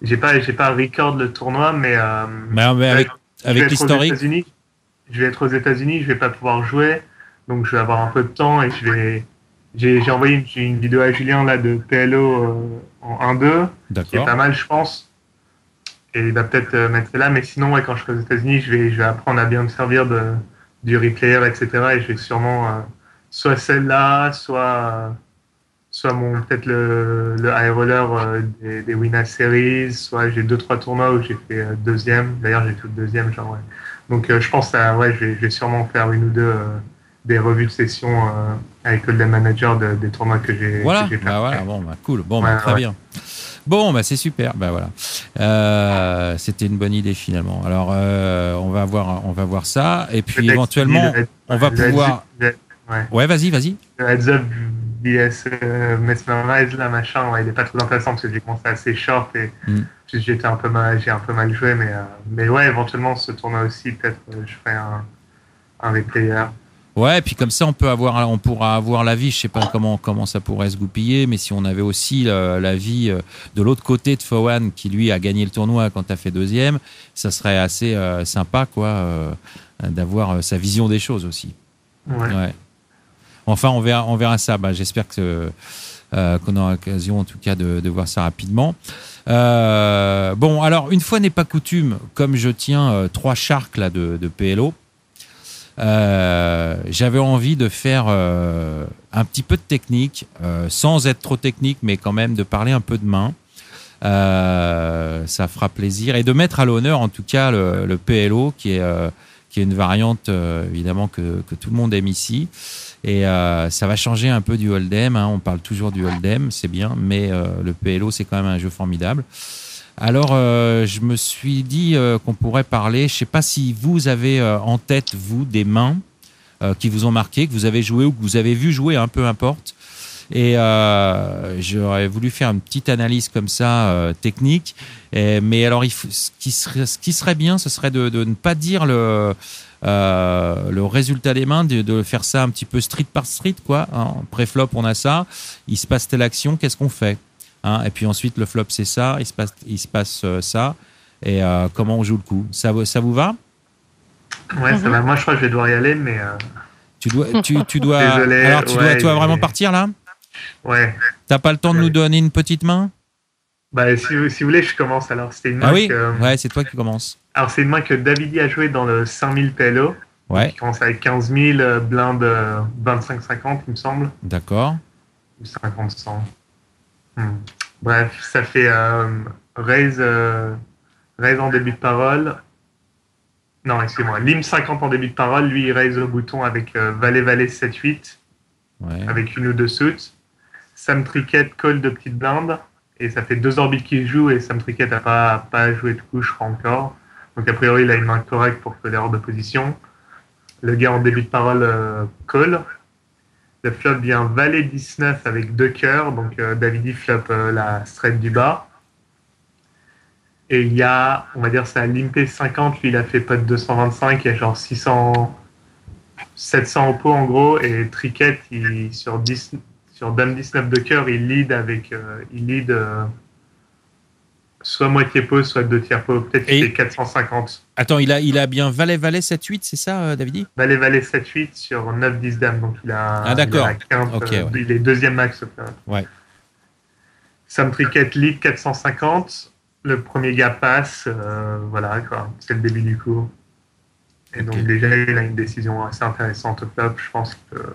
S5: j'ai pas record le tournoi, mais
S1: avec l'historique.
S5: Je vais être aux États-Unis, je vais pas pouvoir jouer, donc je vais avoir un peu de temps et j'ai envoyé une vidéo à Julien là de PLO en 1-2, qui est pas mal, je pense. Et il va peut-être mettre là, mais sinon, quand je serai aux États-Unis, je vais apprendre à bien me servir du replayer, etc. Et je vais sûrement soit celle-là, soit peut-être le high roller des Wina Series, soit j'ai 2-3 tournois où j'ai fait deuxième. D'ailleurs, j'ai fait le deuxième, genre, ouais. Donc, je pense je vais sûrement faire une ou deux des revues de session avec le manager des tournois que j'ai fait.
S1: Voilà, bon, cool. Bon, très bien. Bon, c'est super. Voilà. C'était une bonne idée finalement. Alors, on va voir ça. Et puis, éventuellement, on va pouvoir... Ouais, vas-y.
S5: Le heads up BS Mesmerize, là, machin, il est pas trop intéressant parce que j'ai commencé assez short et j'ai un peu mal joué, mais ouais, éventuellement, ce tournoi aussi, peut-être, je ferai un replayer.
S1: Ouais, et puis comme ça, on pourra avoir l'avis. Je sais pas comment ça pourrait se goupiller, mais si on avait aussi l'avis de l'autre côté de Fowan, qui lui a gagné le tournoi quand tu as fait deuxième, ça serait assez sympa, quoi, d'avoir sa vision des choses aussi. Ouais. Enfin, on verra ça. J'espère qu'on aura l'occasion, en tout cas, de voir ça rapidement. Bon, alors, une fois n'est pas coutume, comme je tiens 3 sharks là de PLO, j'avais envie de faire un petit peu de technique, sans être trop technique, mais quand même de parler un peu de main. Ça fera plaisir. Et de mettre à l'honneur, en tout cas, le PLO, qui est une variante, évidemment, que tout le monde aime ici. Et ça va changer un peu du Hold'em. On parle toujours du Hold'em, c'est bien, mais le PLO, c'est quand même un jeu formidable. Alors, je me suis dit qu'on pourrait parler, je ne sais pas si vous avez en tête, vous, des mains qui vous ont marqué, que vous avez joué ou que vous avez vu jouer, peu importe. Et j'aurais voulu faire une petite analyse comme ça, technique. Mais alors, ce qui serait bien, ce serait de ne pas dire le résultat des mains, de faire ça un petit peu street par street, quoi. Pré-flop, on a ça. Il se passe telle action, qu'est-ce qu'on fait? Et puis ensuite, le flop, c'est ça. Il se passe ça. Et comment on joue le coup? Ça vous va?
S5: Ouais, ça va. Moi, je crois que je vais devoir y aller, mais.
S1: Tu dois.
S5: Désolé.
S1: Alors, tu dois vraiment partir là?
S5: Ouais.
S1: T'as pas le temps de nous donner une petite main?
S5: Bah, si vous voulez, je commence. Alors, c'était une main.
S1: Ah oui. Ouais, c'est toi qui commences.
S5: Alors, c'est une main que Davidi a joué dans le 5000 PLO.
S1: Ouais.
S5: Qui commence avec 15 000, blinde 25-50, il me semble.
S1: D'accord.
S5: Ou 50-100. Bref, ça fait raise en début de parole. Non, excusez-moi. Lim 50 en début de parole. Lui, il raise au bouton avec valet 7-8.
S1: Ouais.
S5: Avec une ou deux suits. Sam Trickett call de petite blinde. Et ça fait 2 orbites qu'il joue. Et Sam Trickett n'a pas joué de couche, je crois encore. Donc, a priori, il a une main correcte pour coller hors de position. Le gars en début de parole call. Le flop vient valet 19 avec 2 cœurs. Donc, Davidi flop la straight du bas. Et il y a, on va dire, ça a limpé 50. Lui, il a fait pot de 225. Il y a genre 700 au pot en gros. Et Trickett, sur dame 19 de cœur, il lead avec. Soit moitié pot, soit 2 tiers pot. Peut-être qu'il fait 450.
S1: Attends, il a bien valet 7-8, c'est ça, Davidi?
S5: Valet 7-8 sur 9-10 dames. Donc il a.
S1: Ah, d'accord.
S5: Okay, ouais. Il est deuxième max.
S1: Ouais.
S5: Sam Trickett lead 450. Le premier gars passe. Voilà, quoi. C'est le début du cours. Et donc, déjà, il a une décision assez intéressante au flop. Je pense que.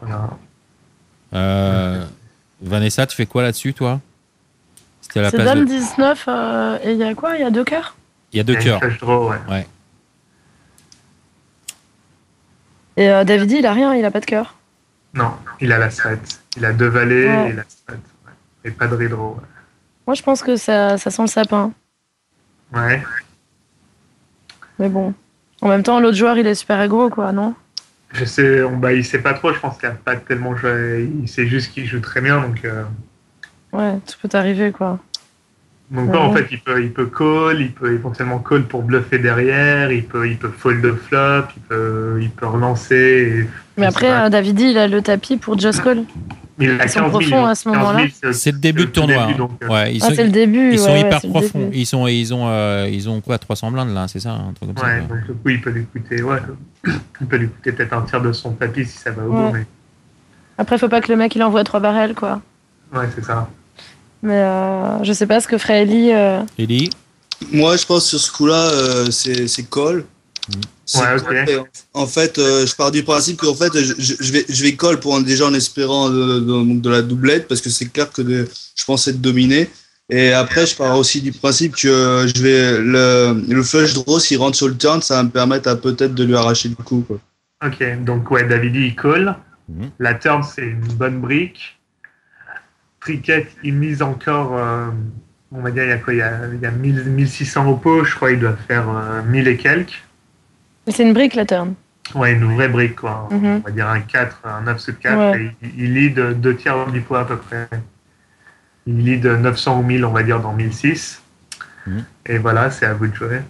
S5: Voilà.
S1: Vanessa, tu fais quoi là-dessus, toi?
S2: C'est dame 19 et il y a quoi? Il y a 2 cœurs?
S1: Il y a 2 cœurs.
S5: Ouais.
S2: Et Davidi, il a rien, il a pas de cœur.
S5: Non, il a la straight. Il a 2 valets et la straight. Ouais. Et pas de redraw. Ouais.
S2: Moi, je pense que ça sent le sapin.
S5: Ouais.
S2: Mais bon. En même temps, l'autre joueur, il est super aggro, quoi, non?
S5: Je sais, il sait pas trop. Je pense qu'il a pas tellement joué. Il sait juste qu'il joue très bien, donc.
S2: Ouais, tout peut arriver, quoi.
S5: Donc en fait, il peut call, il peut éventuellement call pour bluffer derrière, il peut fold de flop, il peut relancer.
S2: Mais après, Davidi, il a le tapis pour just call.
S5: Il a 15 000
S2: profond à ce moment-là.
S1: C'est le début de tournoi.
S2: Ouais, c'est le début.
S1: Ils sont hyper profonds. Ils ont quoi, 300 blindes là, c'est ça, un truc comme ça.
S5: Donc du coup, il peut lui coûter, il peut lui coûter peut-être un tiers de son tapis si ça va au bout. Mais...
S2: Après, faut pas que le mec il envoie 3 barrels, quoi.
S5: Ouais, c'est ça.
S2: Mais je sais pas ce que ferait Ellie.
S1: Ellie?
S4: Moi, je pense sur ce coup-là, c'est call. En fait, je pars du principe qu'en fait, je vais call déjà en espérant de la doublette parce que c'est clair que je pense être dominé. Et après, je pars aussi du principe que je vais le flush draw s'il rentre sur le turn, ça va me permettre peut-être de lui arracher le coup, quoi.
S5: Ok, donc Davidi il call. La turn c'est une bonne brique. Trickett il mise encore. On va dire il y a quoi? Il y a 1600 au pot. Je crois il doit faire 1000 et quelques.
S2: C'est une brique la turn.
S5: Ouais, une vraie brique, quoi. On va dire un 4, un 9 sous 4. Ouais. Et il lead 2 tiers du pot à peu près. Il lead 900 ou 1000, on va dire, dans 1006. Et voilà, c'est à vous de jouer.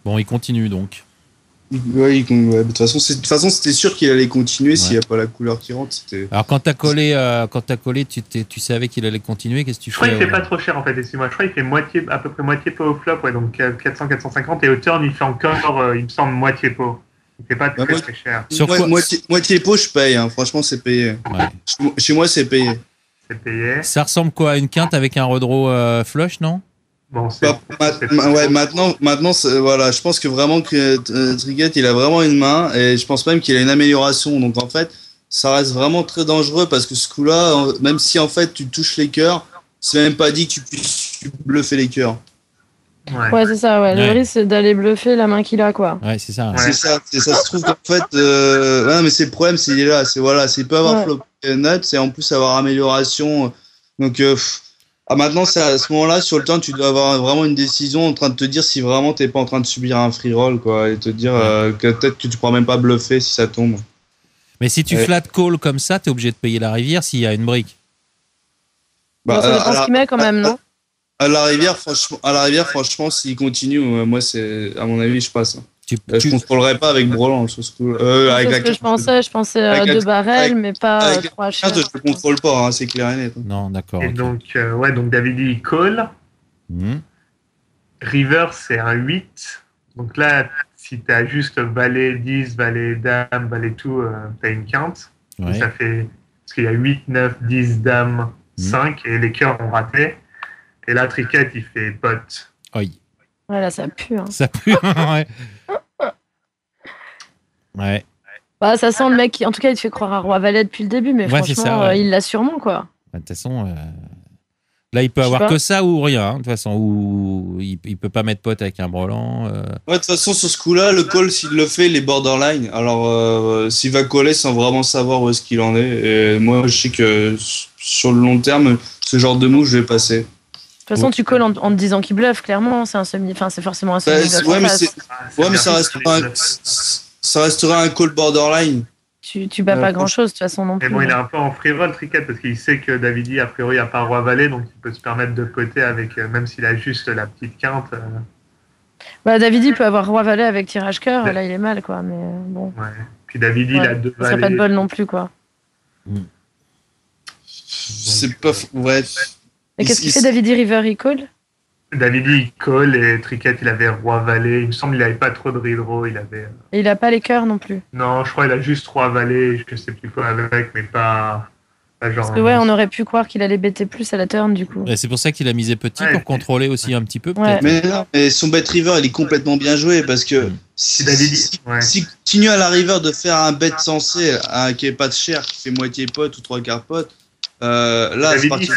S1: Bon, il continue donc.
S4: Ouais, de toute façon, c'était sûr qu'il allait continuer s'il n'y a pas la couleur qui rentre.
S1: Alors, quand t'as collé, tu savais qu'il allait continuer. Qu'est-ce que tu fais?
S5: Je crois qu'il fait pas trop cher en fait. Excuse-moi, je crois qu'il fait à peu près moitié pot au flop, donc 400-450. Et au turn, il fait encore, il me semble, moitié pot. Il fait pas très cher.
S1: Sur
S4: moitié pot, je paye. Hein. Franchement, c'est payé. Ouais. Chez moi, c'est payé.
S5: C'est payé.
S1: Ça ressemble quoi à une quinte avec un redraw flush, non?
S5: Bon,
S4: maintenant, voilà, je pense que vraiment que Trickett, il a vraiment une main et je pense même qu'il a une amélioration. Donc en fait, ça reste vraiment très dangereux parce que ce coup-là, même si en fait tu touches les cœurs, c'est même pas dit que tu puisses bluffer les cœurs.
S2: Ouais, c'est ça. Ouais. Le risque, c'est d'aller bluffer la main qu'il a, quoi.
S1: Ouais, c'est ça.
S4: Ouais. Ça se trouve qu'en fait, mais c'est le problème, c'est là, c'est peut avoir flop nuts et en plus avoir amélioration. Donc maintenant, c'est à ce moment-là, sur le turn, tu dois avoir vraiment une décision en train de te dire si vraiment t'es pas en train de subir un free roll, quoi, et te dire que peut-être que tu pourras même pas bluffer si ça tombe.
S1: Mais si tu flat call comme ça, t'es obligé de payer la rivière s'il y a une brique.
S2: Ça dépend ce qu'il met quand même, non?
S4: À la rivière, franchement, s'il continue, moi, c'est à mon avis, je passe. Je contrôlerai pas avec Broland sur ce coup.
S2: C'est ce que je pensais à 2 barrels, mais pas 3 chers.
S4: Je ne contrôle pas, c'est clair et net.
S1: Non, d'accord.
S5: Et donc, donc Davidi, il call. River, c'est un 8. Donc là, si tu as juste valet 10, valet dame, valet tout, tu as une quinte. Ouais. Ça fait... Parce qu'il y a 8, 9, 10, dame, 5, et les cœurs ont raté. Et là, Triquette, il fait pote.
S1: Oui.
S2: Voilà, ça pue. Hein.
S1: Ça pue, ouais. Ouais.
S2: Bah, ça sent le mec qui, en tout cas, il te fait croire à Roi Valet depuis le début, mais franchement, ça, il l'a sûrement, quoi.
S1: De toute façon, là, il peut avoir que ça ou rien, hein, de toute façon, ou il peut pas mettre pote avec un brelan.
S4: Ouais, de toute façon, sur ce coup-là, le call, s'il le fait, il est borderline. Alors, s'il va coller sans vraiment savoir où est-ce qu'il en est, et moi, je sais que sur le long terme, ce genre de move, je vais passer.
S2: De toute façon, tu calls en te disant qu'il bluffe, clairement, c'est un semi, enfin, c'est forcément un semi.
S4: Ouais, mais ça restera un call borderline.
S2: Tu bats pas grand-chose, de toute façon, non plus.
S5: Mais bon, il est un peu en free roll, Triquette, parce qu'il sait que Davidi, a priori, n'a pas Roi Valet, donc il peut se permettre de poter avec, même s'il a juste la petite quinte.
S2: Bah, Davidi peut avoir Roi Valet avec tirage cœur, là, il est mal, quoi, mais bon.
S5: Ouais. Puis Davidi, il a 2 valets.
S2: Ça serait pas de bol non plus, quoi.
S4: C'est pas... Ouais.
S2: Et qu'est-ce qu'il fait, Davidi River, il call?
S5: Davidi, il call, et Triquette, il avait Roi Valet. Il me semble qu'il n'avait pas trop de redraw, il avait...
S2: Et il a pas les cœurs non plus.
S5: Non, je crois qu'il a juste 3 valets, je sais plus quoi avec, mais pas genre...
S2: Parce que ouais, on aurait pu croire qu'il allait bêter plus à la turn, du coup.
S1: Et c'est pour ça qu'il a misé petit, pour contrôler aussi un petit peu,
S2: peut-être.
S4: Mais non, mais son bet river, il est complètement bien joué, parce que s'il continue à la river de faire un bet sensé, qui est pas de cher, qui fait moitié pote ou 3/4 pote, là, c'est parti.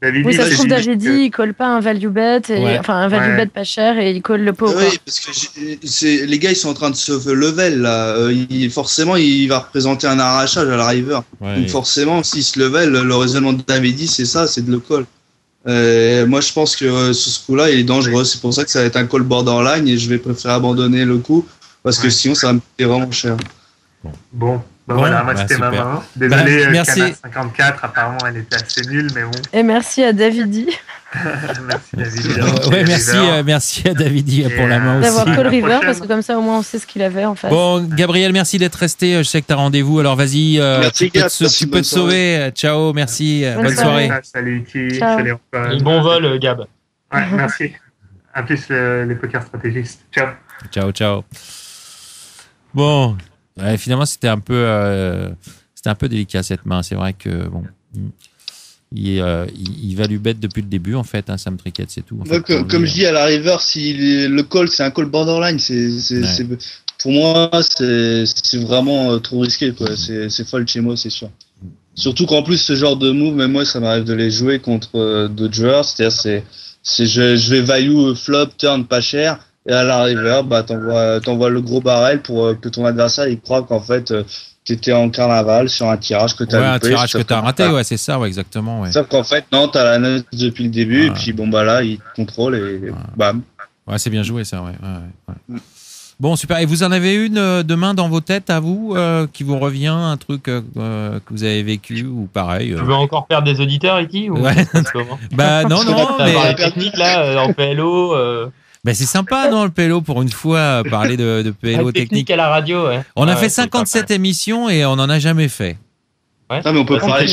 S2: Oui, ça se trouve, Davidi, il colle pas un value bet, enfin un value bet pas cher, et il colle le pot.
S4: Oui, parce que les gars, ils sont en train de se level là. Forcément, il va représenter un arrachage à la river. Ouais, donc forcément, s'il se level, le raisonnement de Davidi, c'est ça, c'est de le call. Moi, je pense que sur ce coup-là, il est dangereux. C'est pour ça que ça va être un call borderline, et je vais préférer abandonner le coup, parce que sinon, ça va me coûter vraiment cher.
S5: Bon. Voilà, moi c'était ma main. Désolé, merci. Cana 54, apparemment elle était assez nulle, mais bon.
S2: Et merci à Davidi.
S5: Merci Davidi.
S1: Merci à Davidi pour la main aussi.
S2: D'avoir call river, parce que comme ça au moins on sait ce qu'il avait en fait.
S1: Bon, Gabriel, merci d'être resté. Je sais que tu as rendez-vous, alors vas-y, tu peux te sauver. Ciao, merci. Bonne soirée.
S5: Salut,
S3: salut. Et bon vol, Gab.
S5: Ouais, merci. À plus les poker stratégistes.
S1: Ciao. Bon. Ouais, finalement, c'était un peu délicat cette main. C'est vrai que bon, il va lui bête depuis le début en fait. Sam Triquette, c'est tout. En fait,
S4: comme je dis à la river, si le call c'est un call borderline, pour moi c'est vraiment trop risqué quoi. C'est folle chez moi, c'est sûr. Surtout qu'en plus ce genre de move, même moi ça m'arrive de les jouer contre d'autres joueurs. C'est-à-dire je vais value flop turn pas cher. Et à la river, t'envoies le gros barrel pour que ton adversaire il croit qu'en fait t'étais en carnaval sur un tirage que t'as loupé.
S1: Un tirage que t'as raté, c'est ça, exactement. Ouais.
S4: Sauf qu'en fait, non, t'as la note depuis le début, et puis là, il te contrôle et bam.
S1: Ouais, c'est bien joué ça, ouais. Bon, super. Et vous en avez une demain dans vos têtes à vous qui vous revient, un truc que vous avez vécu ou pareil
S3: Tu veux encore faire des auditeurs, Iki ou
S1: Ouais. Non, mais
S3: la technique là en PLO.
S1: Ben c'est sympa, non, le PLO, pour une fois, parler de PLO technique
S3: à la radio, ouais.
S1: On a fait 57 émissions et on n'en a jamais fait.
S3: Ouais.
S4: Non, mais on peut parler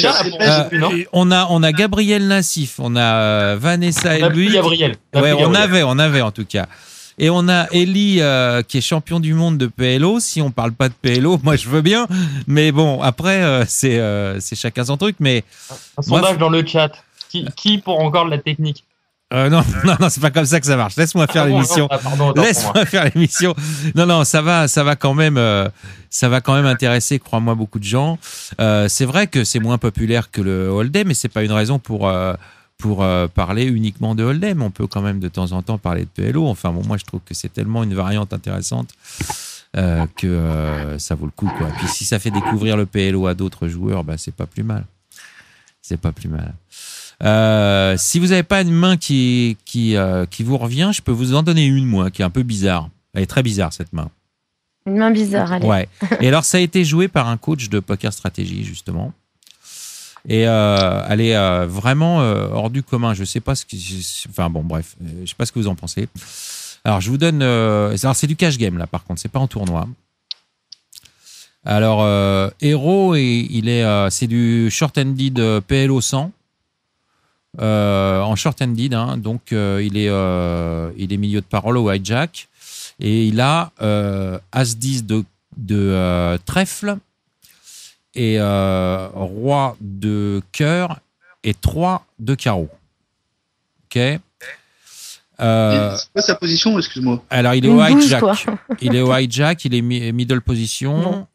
S1: on a Gabriel Nassif, on a Vanessa Elbuy.
S3: Gabriel.
S1: Ouais, on avait en tout cas. Et on a Ellie qui est champion du monde de PLO. Si on parle pas de PLO, moi je veux bien. Mais bon, après, c'est chacun son truc. Mais
S3: un sondage dans le chat. Qui pour encore de la technique?
S1: Non, c'est pas comme ça que ça marche. Laisse-moi faire l'émission. Laisse-moi faire l'émission. Non, ça va quand même intéresser, crois-moi, beaucoup de gens. C'est vrai que c'est moins populaire que le Hold'em, mais c'est pas une raison pour parler uniquement de Hold'em. On peut quand même de temps en temps parler de PLO. Enfin bon, moi je trouve que c'est tellement une variante intéressante que ça vaut le coup, quoi. Puis si ça fait découvrir le PLO à d'autres joueurs, c'est pas plus mal. Si vous n'avez pas une main qui vous revient, je peux vous en donner une, moi, qui est un peu bizarre. Elle est très bizarre, cette main.
S2: Une main bizarre, allez.
S1: Ouais. Et alors, ça a été joué par un coach de poker stratégie, justement. Et elle est vraiment hors du commun. Je sais pas ce que... Enfin, bon, bref. Je sais pas ce que vous en pensez. Alors, je vous donne... Alors, c'est du cash game, là, par contre. C'est pas en tournoi. Alors, Hero, c'est du short-handed PLO 100. en short-handed, hein, donc il est milieu de parole au hijack, et il a As-10 de trèfle, et roi de cœur, et 3 de carreau. Ok.
S4: C'est quoi sa position, excuse-moi?
S1: Alors, il est au hijack. Il est au hijack, il est middle position.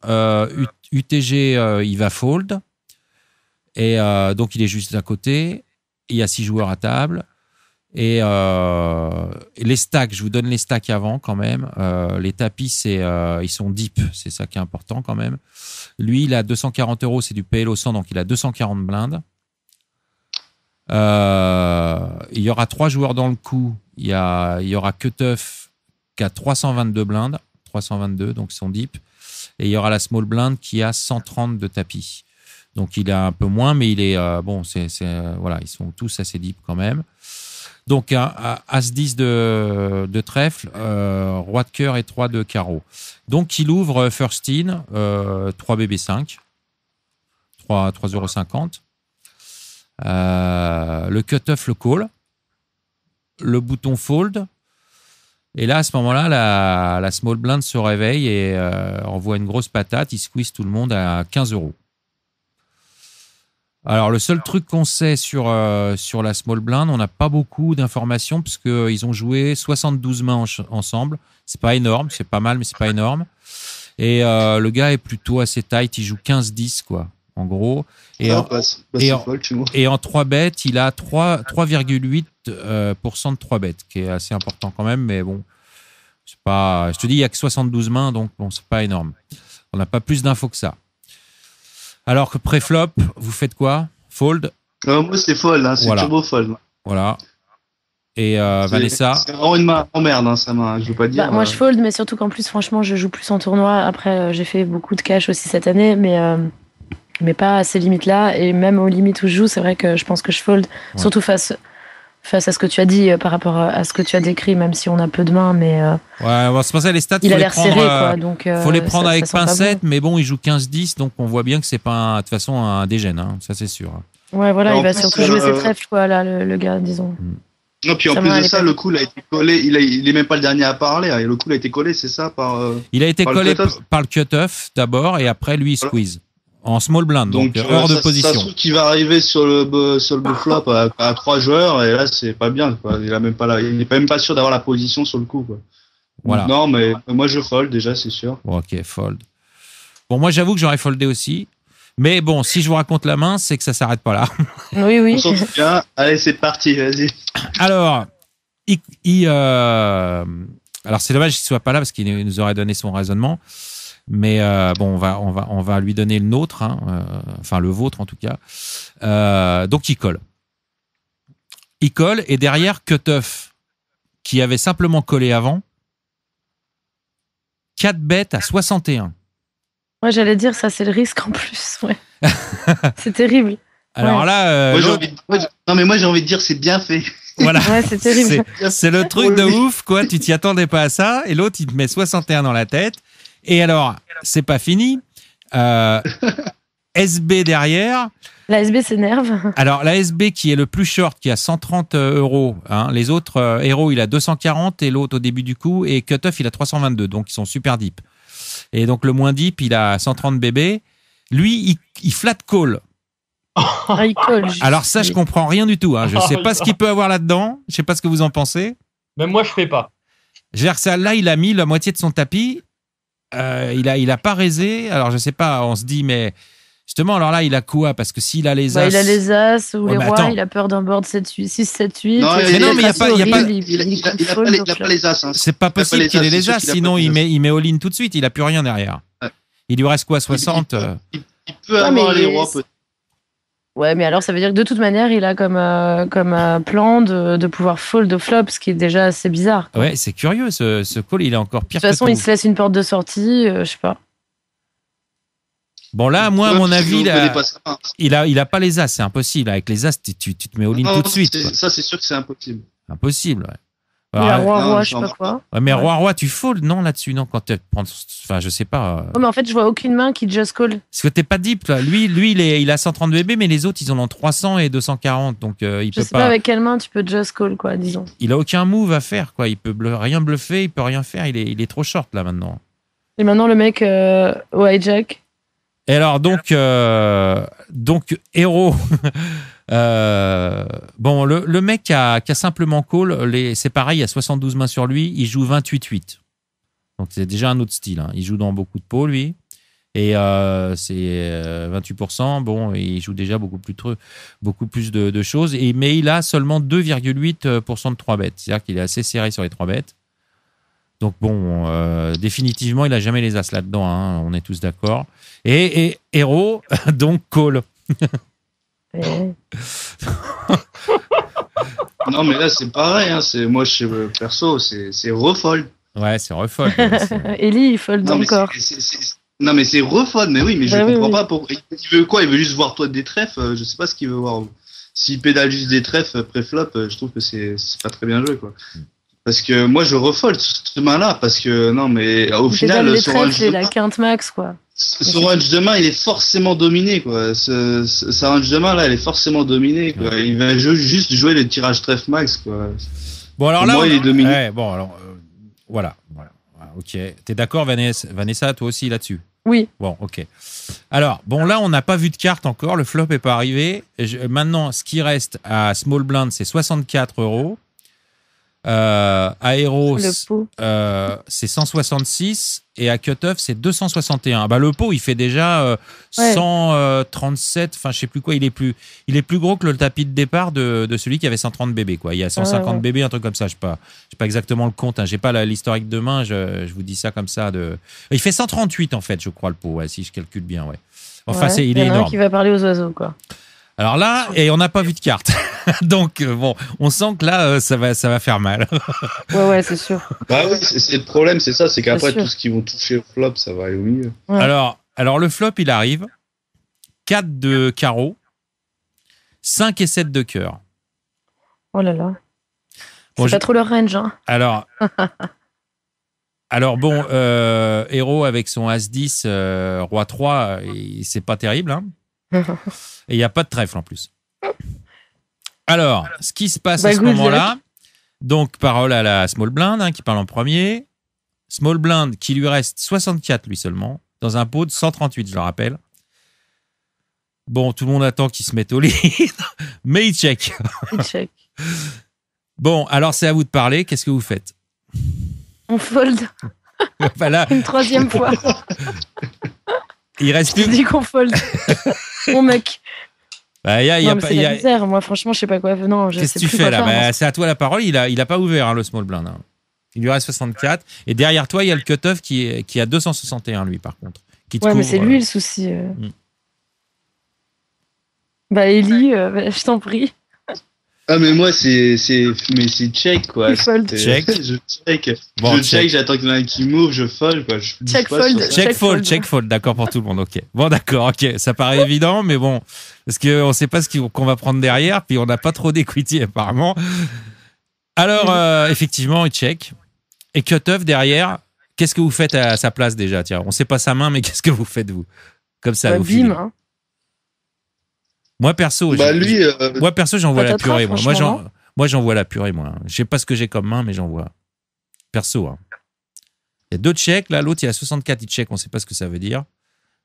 S1: UTG, il va fold. Et donc, il est juste à côté. Il y a 6 joueurs à table. Et les stacks, je vous donne les stacks avant quand même. Les tapis, ils sont deep. C'est ça qui est important quand même. Lui, il a 240 €, c'est du PLO 100, donc il a 240 blindes. Il y aura 3 joueurs dans le coup. Il y aura Cutoff qui a 322 blindes, 322, donc ils sont deep. Et il y aura la small blind qui a 130 de tapis. Donc il a un peu moins, mais il est voilà, ils sont tous assez deep quand même. Donc As-10 de trèfle, roi de cœur et 3 de carreau. Donc il ouvre first in, 3 BB5, 3,50 €. Le cut-off, le call, le bouton fold, et là à ce moment-là la small blind se réveille et envoie une grosse patate, il squeeze tout le monde à 15 €. Alors le seul truc qu'on sait sur la small blind, on n'a pas beaucoup d'informations parce que ils ont joué 72 mains ensemble, c'est pas énorme, c'est pas mal mais c'est pas énorme, et le gars est plutôt assez tight, il joue 15-10 quoi. En gros, et en 3 bêtes, il a 3,8% de 3 bêtes, qui est assez important quand même, mais bon, c'est pas. Je te dis, il y a que 72 mains, donc bon, c'est pas énorme. On n'a pas plus d'infos que ça. Alors que pré-flop, vous faites quoi? Fold?
S4: Moi, c'est fold, hein, c'est turbo fold.
S1: Voilà. Et Vanessa?
S4: C'est vraiment une main en merde, hein, ça main, je veux pas dire.
S2: Moi, je fold, mais surtout qu'en plus, franchement, je joue plus en tournoi. Après, j'ai fait beaucoup de cash aussi cette année, mais pas à ces limites-là. Et même aux limites où je joue, c'est vrai que je pense que je fold, surtout face à ce que tu as dit par rapport à ce que tu as décrit, même si on a peu de mains. Mais
S1: c'est pour ça les stats,
S2: il a l'air serré, quoi. Donc,
S1: faut les prendre avec pincette, bon. Mais bon, il joue 15-10, donc on voit bien que c'est pas de toute façon un dégène, hein, ça c'est sûr.
S2: Ouais, voilà, il va surtout jouer ses trèfles, quoi, là, le gars, disons.
S4: Non, puis en plus de ça, le coup, il a été collé. Il est même pas le dernier à parler. Hein, et le coup, il a été collé, c'est ça par.
S1: Il a été collé par le cut-off d'abord, et après lui il squeeze. En small blind, donc hors de position.
S4: Ça se trouve qu'il va arriver sur le flop à 3 joueurs, et là, c'est pas bien, quoi. Il est même pas sûr d'avoir la position sur le coup, quoi.
S1: Voilà.
S4: Non, mais moi, je fold, déjà, c'est sûr.
S1: Ok, fold. Bon, moi, j'avoue que j'aurais foldé aussi. Mais bon, si je vous raconte la main, c'est que ça s'arrête pas là.
S2: Oui.
S4: On s'en souvient. Allez, c'est parti, vas-y.
S1: Alors, alors c'est dommage qu'il soit pas là parce qu'il nous aurait donné son raisonnement. Mais bon, on va lui donner le nôtre, hein, enfin le vôtre en tout cas. Donc il colle. Il colle et derrière Cutoff, qui avait simplement collé avant, 4 bêtes à 61.
S2: Moi j'allais dire ça, c'est le risque en plus. Ouais. C'est terrible.
S1: Alors là,
S4: moi j'ai envie de dire c'est bien fait.
S1: Voilà.
S2: Ouais, c'est terrible.
S1: C'est le truc de ouf, quoi. Tu t'y attendais pas à ça, et l'autre il te met 61 dans la tête. Et alors, c'est pas fini. SB derrière.
S2: La SB s'énerve.
S1: Alors, la SB qui est le plus short, qui a 130 €. Hein. Les autres héros, il a 240 et l'autre au début du coup. Et Cutoff, il a 322. Donc, ils sont super deep. Et donc, le moins deep, il a 130 BB. Lui, il flat call.
S2: Il colle.
S1: Alors ça, je comprends rien du tout. Hein. Je sais pas ce qu'il peut avoir là-dedans. Je sais pas ce que vous en pensez.
S3: Même moi, je fais pas.
S1: Là, il a mis la moitié de son tapis. Il a pas raisé. Alors je sais pas, on se dit mais justement alors là il a quoi, parce que s'il a les as,
S2: il a les as ou les rois, il a peur d'un board 6 7 8.
S4: Non,
S1: mais il y a pas
S4: les as. Hein.
S1: C'est pas possible qu'il ait les as, sinon il met all in tout de suite, il a plus rien derrière. Ouais. Il lui reste quoi, 60?
S4: Il peut avoir les rois peut-être.
S2: Ouais, mais alors ça veut dire que de toute manière, il a comme plan de pouvoir fold au flop, ce qui est déjà assez bizarre. Quoi.
S1: Ouais, c'est curieux, ce call, il est encore pire.
S2: De toute façon, il se laisse une porte de sortie, je sais pas.
S1: Bon, là, moi, à mon avis, il a pas les as, c'est impossible. Avec les as, tu te mets all in tout de suite.
S4: Ça, c'est sûr que c'est impossible.
S1: Impossible, ouais.
S2: a roi, je sais pas quoi.
S1: Ouais, mais roi, tu fold, non, là-dessus, non, quand tu prends. Enfin, je sais pas.
S2: Oh, mais en fait, je vois aucune main qui just call.
S1: Parce que t'es pas deep, toi. Lui, il a 130 BB, mais les autres, ils en ont 300 et 240. Donc, il peut pas.
S2: Je sais pas avec quelle main tu peux just call, quoi, disons.
S1: Il a aucun move à faire, quoi. Il peut rien bluffer, il peut rien faire. Il est trop short, là, maintenant.
S2: Et maintenant, le mec au hijack.
S1: Et alors, donc héros. Bon, le mec qui a simplement call, c'est pareil, il y a 72 mains sur lui, il joue 28-8. Donc c'est déjà un autre style. Hein. Il joue dans beaucoup de pots, lui. Et c'est 28%. Bon, il joue déjà beaucoup plus de choses. Mais il a seulement 2,8% de 3 bêtes. C'est-à-dire qu'il est assez serré sur les 3 bêtes. Donc bon, définitivement, il n'a jamais les as là-dedans. Hein, on est tous d'accord. Et héros, donc call.
S4: Non, mais là, c'est pareil. Hein. Moi, perso, c'est refold.
S1: Ouais, c'est refold.
S2: Ellie, il fold encore.
S4: Non, mais c'est refold. Mais oui, mais je comprends pas. Il veut quoi? Il veut juste voir toi des trèfles. Je sais pas ce qu'il veut voir. S'il pédale juste des trèfles pré-flop, je trouve que c'est pas très bien joué, quoi. Parce que moi, je refold ce main-là. Parce que, non, mais au final,
S2: son range c'est la quinte max, quoi.
S4: Son range de main, il est forcément dominé, quoi. Sa range de main, là, elle est forcément dominée, quoi. Il va juste jouer le tirage trèfle max, quoi.
S1: Bon, alors là,
S4: moi, il est dominé.
S1: Ouais, bon, alors, voilà. Ok. T'es d'accord, Vanessa, toi aussi, là-dessus?
S2: Oui.
S1: Bon, ok. Alors, bon, là, on n'a pas vu de carte encore. Le flop n'est pas arrivé. Maintenant, ce qui reste à Small Blind, c'est 64 €. À Héros, c'est 166 et à Cutoff, c'est 261. Bah, le pot, il fait déjà 137, enfin, je sais plus quoi. Il est plus gros que le tapis de départ de celui qui avait 130 BB, quoi. Il y a 150 BB, un truc comme ça. Je sais pas exactement le compte. Hein. J'ai pas l'historique de main. Je vous dis ça comme ça. Il fait 138, en fait, je crois, le pot, si je calcule bien, ouais. Enfin, il est énorme.
S2: Qui va parler aux oiseaux, quoi.
S1: Alors là, et on n'a pas vu de carte. Donc, bon, on sent que là, ça va faire mal.
S2: Ouais, c'est sûr.
S4: Bah oui, c'est le problème, c'est ça, c'est qu'après, tout ce qui vont toucher au flop, ça va aller au milieu.
S1: Ouais. Alors, le flop, il arrive. 4 de carreau, 5 et 7 de cœur.
S2: Oh là là. C'est pas trop leur range, hein.
S1: Alors bon, héros avec son As-10, Roi 3, c'est pas terrible, hein. Et il n'y a pas de trèfle en plus. Alors, ce qui se passe à ce moment-là, donc parole à la Small Blind, hein, qui parle en premier. Small Blind qui lui reste 64 lui seulement, dans un pot de 138, je le rappelle. Bon, tout le monde attend qu'il se mette au lead, mais il check. Bon, alors c'est à vous de parler, qu'est-ce que vous faites?
S2: On fold.
S1: Voilà.
S2: Une troisième fois.
S1: Il reste plus.
S2: Je dis qu'on fold. Mon mec.
S1: Bah,
S2: c'est la misère. Moi, franchement, je sais pas quoi. Non,
S1: qu'est-ce que tu fais là? C'est à toi la parole. Il a pas ouvert, hein, le small blind. Hein. Il lui reste 64. Et derrière toi, il y a le cutoff qui a 261, lui, par contre.
S2: Mais c'est lui le souci. Bah, Ellie, je t'en prie.
S4: Ah, mais moi, c'est check, quoi.
S2: Tu fold.
S1: Check.
S4: Je check. Bon, check, j'attends qu'il y en ait un qui move, je fold, quoi.
S1: Check fold, d'accord pour tout le monde, ok. Bon, d'accord, ok. Ça paraît évident, mais bon, parce qu'on ne sait pas ce qu'on va prendre derrière, puis on n'a pas trop d'equity, apparemment. Alors, effectivement, il check. Et cutoff derrière, qu'est-ce que vous faites à sa place déjà? Tiens, on ne sait pas sa main, mais qu'est-ce que vous faites, vous? Comme ça, vous
S2: bim, hein.
S1: Moi, perso, j'en vois la purée. Moi, j'en vois la purée, moi. Je sais pas ce que j'ai comme main, mais j'en vois. Perso, hein. Il y a 2 checks, là, l'autre, il y a 64, il check, on sait pas ce que ça veut dire.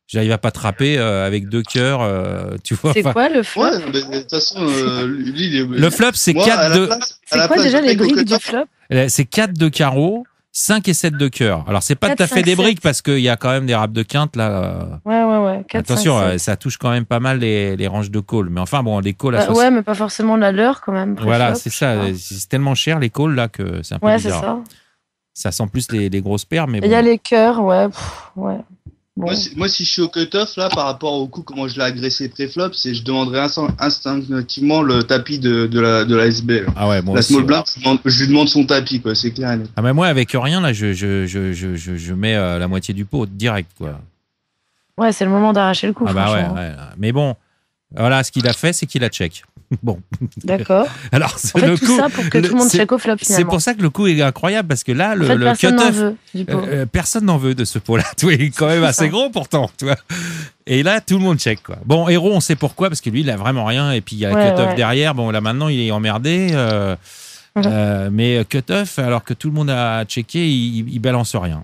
S1: J'arrive à pas trapper avec 2 cœurs, tu vois.
S2: C'est quoi le flop?
S4: Ouais, mais de toute façon,
S1: le flop, c'est 4 de...
S2: C'est quoi déjà les briques du flop?
S1: C'est 4 de carreau, 5 et 7 de cœur. Alors, c'est pas tout à fait des briques parce qu'il y a quand même des raps de quinte, là.
S2: Ouais. 4,
S1: attention,
S2: 5,
S1: ça touche quand même pas mal les ranges de call. Mais enfin, bon, les calls à 60...
S2: Ouais, mais pas forcément la leur, quand même.
S1: Voilà, c'est ça. C'est tellement cher, les calls, là, que c'est un peu bizarre.
S2: C'est ça.
S1: Ça sent plus les grosses paires, mais bon.
S2: Il y a les cœurs, ouais. Bon.
S4: Moi, si je suis au cutoff, là, par rapport au coup, comment je l'ai agressé pré-flop, je demanderais instinctivement le tapis de la SB. Là.
S1: Ah ouais, moi
S4: la
S1: aussi,
S4: small blind, je lui demande son tapis, quoi, c'est clair.
S1: Ah, mais moi, avec rien, là, je mets la moitié du pot direct, quoi.
S2: Ouais, c'est le moment d'arracher le coup,
S1: ouais. Mais bon, voilà, ce qu'il a fait, c'est qu'il a check. Bon.
S2: D'accord.
S1: Alors,
S2: en fait, tout ça pour que tout le monde check au flop, finalement.
S1: C'est pour ça que le coup est incroyable, parce que là, le
S2: personne n'en
S1: cut-off,
S2: veut, du pot.
S1: Personne n'en veut de ce pot-là. Tu vois, il est quand même assez gros pourtant, tu vois. Et là, tout le monde check, quoi. Bon, Héros, on sait pourquoi, parce que lui, il a vraiment rien, et puis il y a le cut-off derrière. Bon, là, maintenant, il est emmerdé. Mais cut-off, alors que tout le monde a checké, il balance rien.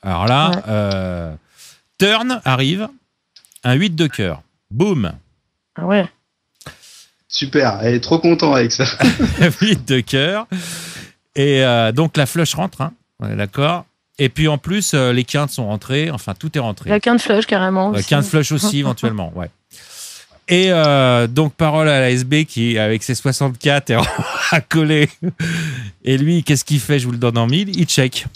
S1: Alors là, turn arrive, un 8 de cœur. Boum.
S2: Ah ouais.
S4: Super, elle est trop contente avec ça.
S1: 8 de cœur. Et donc la flush rentre, hein, on est d'accord. Et puis en plus, les quintes sont rentrées, enfin tout est rentré.
S2: La quinte flush carrément.
S1: Quinte flush aussi éventuellement, ouais. Et donc parole à la SB qui, avec ses 64, est à coller. Et lui, qu'est-ce qu'il fait? Je vous le donne en 1000, il check.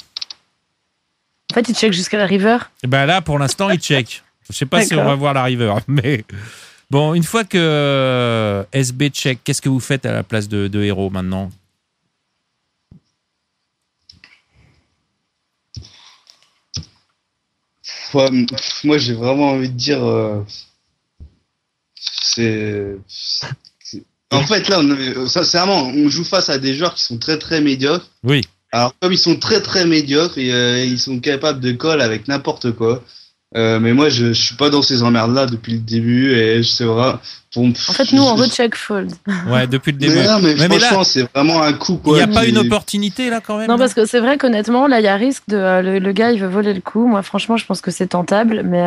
S2: En fait, il check jusqu'à la river.
S1: Et ben là, pour l'instant, il check. Je sais pas si on va voir la river, mais... Bon, une fois que SB check, qu'est-ce que vous faites à la place de Héros maintenant?
S4: Moi, j'ai vraiment envie de dire... En fait, là, sincèrement, on joue face à des joueurs qui sont très, très médiocres.
S1: Oui.
S4: Alors, comme ils sont très, très médiocres, ils sont capables de call avec n'importe quoi. Mais moi, je suis pas dans ces emmerdes-là depuis le début et c'est vrai.
S2: En fait, nous, on recheck fold.
S1: Ouais, depuis le début.
S4: Mais franchement, là, c'est vraiment un coup, quoi.
S1: Il n'y a pas une opportunité, là, quand même?
S2: Non, parce que c'est vrai qu'honnêtement, là, il y a risque de... le gars, il veut voler le coup. Moi, franchement, je pense que c'est tentable, mais...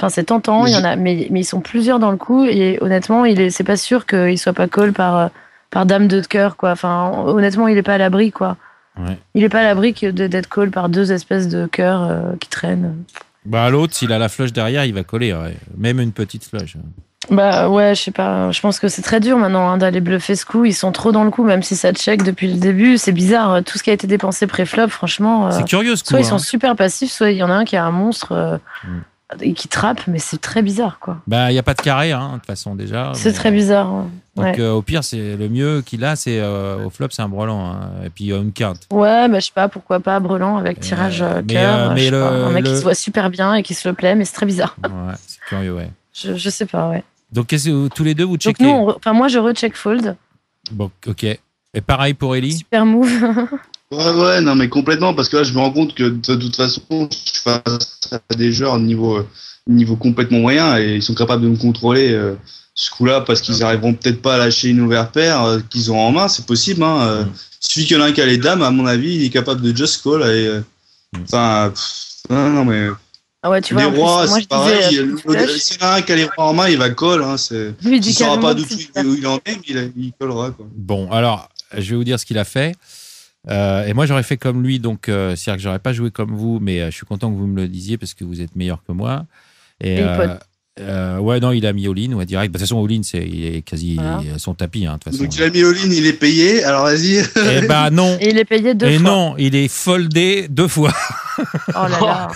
S2: Enfin, c'est tentant, il y en a, mais ils sont plusieurs dans le coup, et honnêtement, c'est pas sûr qu'il soit pas call par dame de cœur, quoi. Enfin, honnêtement, il est pas à l'abri, quoi.
S1: Ouais.
S2: Il est pas à l'abri d'être call par deux espèces de cœurs qui traînent.
S1: Bah, l'autre, s'il a la flush derrière, il va coller, ouais. Même une petite flush.
S2: Bah ouais, je sais pas. Je pense que c'est très dur maintenant hein, d'aller bluffer ce coup. Ils sont trop dans le coup, même si ça check depuis le début. C'est bizarre. Tout ce qui a été dépensé pré-flop, franchement.
S1: C'est curieux ce coup.
S2: Soit ils sont super passifs, soit il y en a un qui a un monstre et qui trappe, mais c'est très bizarre, quoi.
S1: Bah, il n'y a pas de carré, hein, de toute façon, déjà.
S2: C'est très bizarre.
S1: Donc, au pire, c'est le mieux qu'il a, c'est au flop, c'est un brelan. Hein, et puis une quinte.
S2: Ouais, bah, je sais pas, pourquoi pas brelan avec tirage cœur. Un mec qui se voit super bien et qui se le plaît, mais c'est très bizarre.
S1: Ouais, c'est curieux, ouais.
S2: Je sais pas, ouais.
S1: Donc, tous les deux, vous checkez?
S2: Donc, moi, je recheck fold.
S1: Bon, ok. Et pareil pour Ellie?
S2: Super move.
S4: Ouais, non, mais complètement, parce que là, je me rends compte que de toute façon, je suis face à des joueurs niveau complètement moyen et ils sont capables de me contrôler ce coup-là parce qu'ils n'arriveront peut-être pas à lâcher une ouvert-paire qu'ils ont en main, c'est possible. Hein, celui qui en a un qui a les dames, à mon avis, il est capable de just call. Enfin, non, mais.
S2: Ah ouais, tu vois,
S4: les rois,
S2: moi,
S4: c'est pareil. S'il y en a un qui a les rois en main, il va call. Hein, il ne saura pas du tout où il en est, mais il collera. Quoi.
S1: Bon, alors, je vais vous dire ce qu'il a fait. Et moi, j'aurais fait comme lui, donc c'est-à-dire que j'aurais pas joué comme vous, mais je suis content que vous me le disiez parce que vous êtes meilleur que moi. Et ouais, non, il a mis all-in, ouais, direct. De toute façon, all-in, il est quasi son tapis, hein, de toute façon.
S4: Donc il a mis all-in, il est payé. Alors vas-y.
S1: Eh ben non.
S2: Et il est payé 2 fois.
S1: Et non, il est foldé 2 fois.
S2: Oh là là.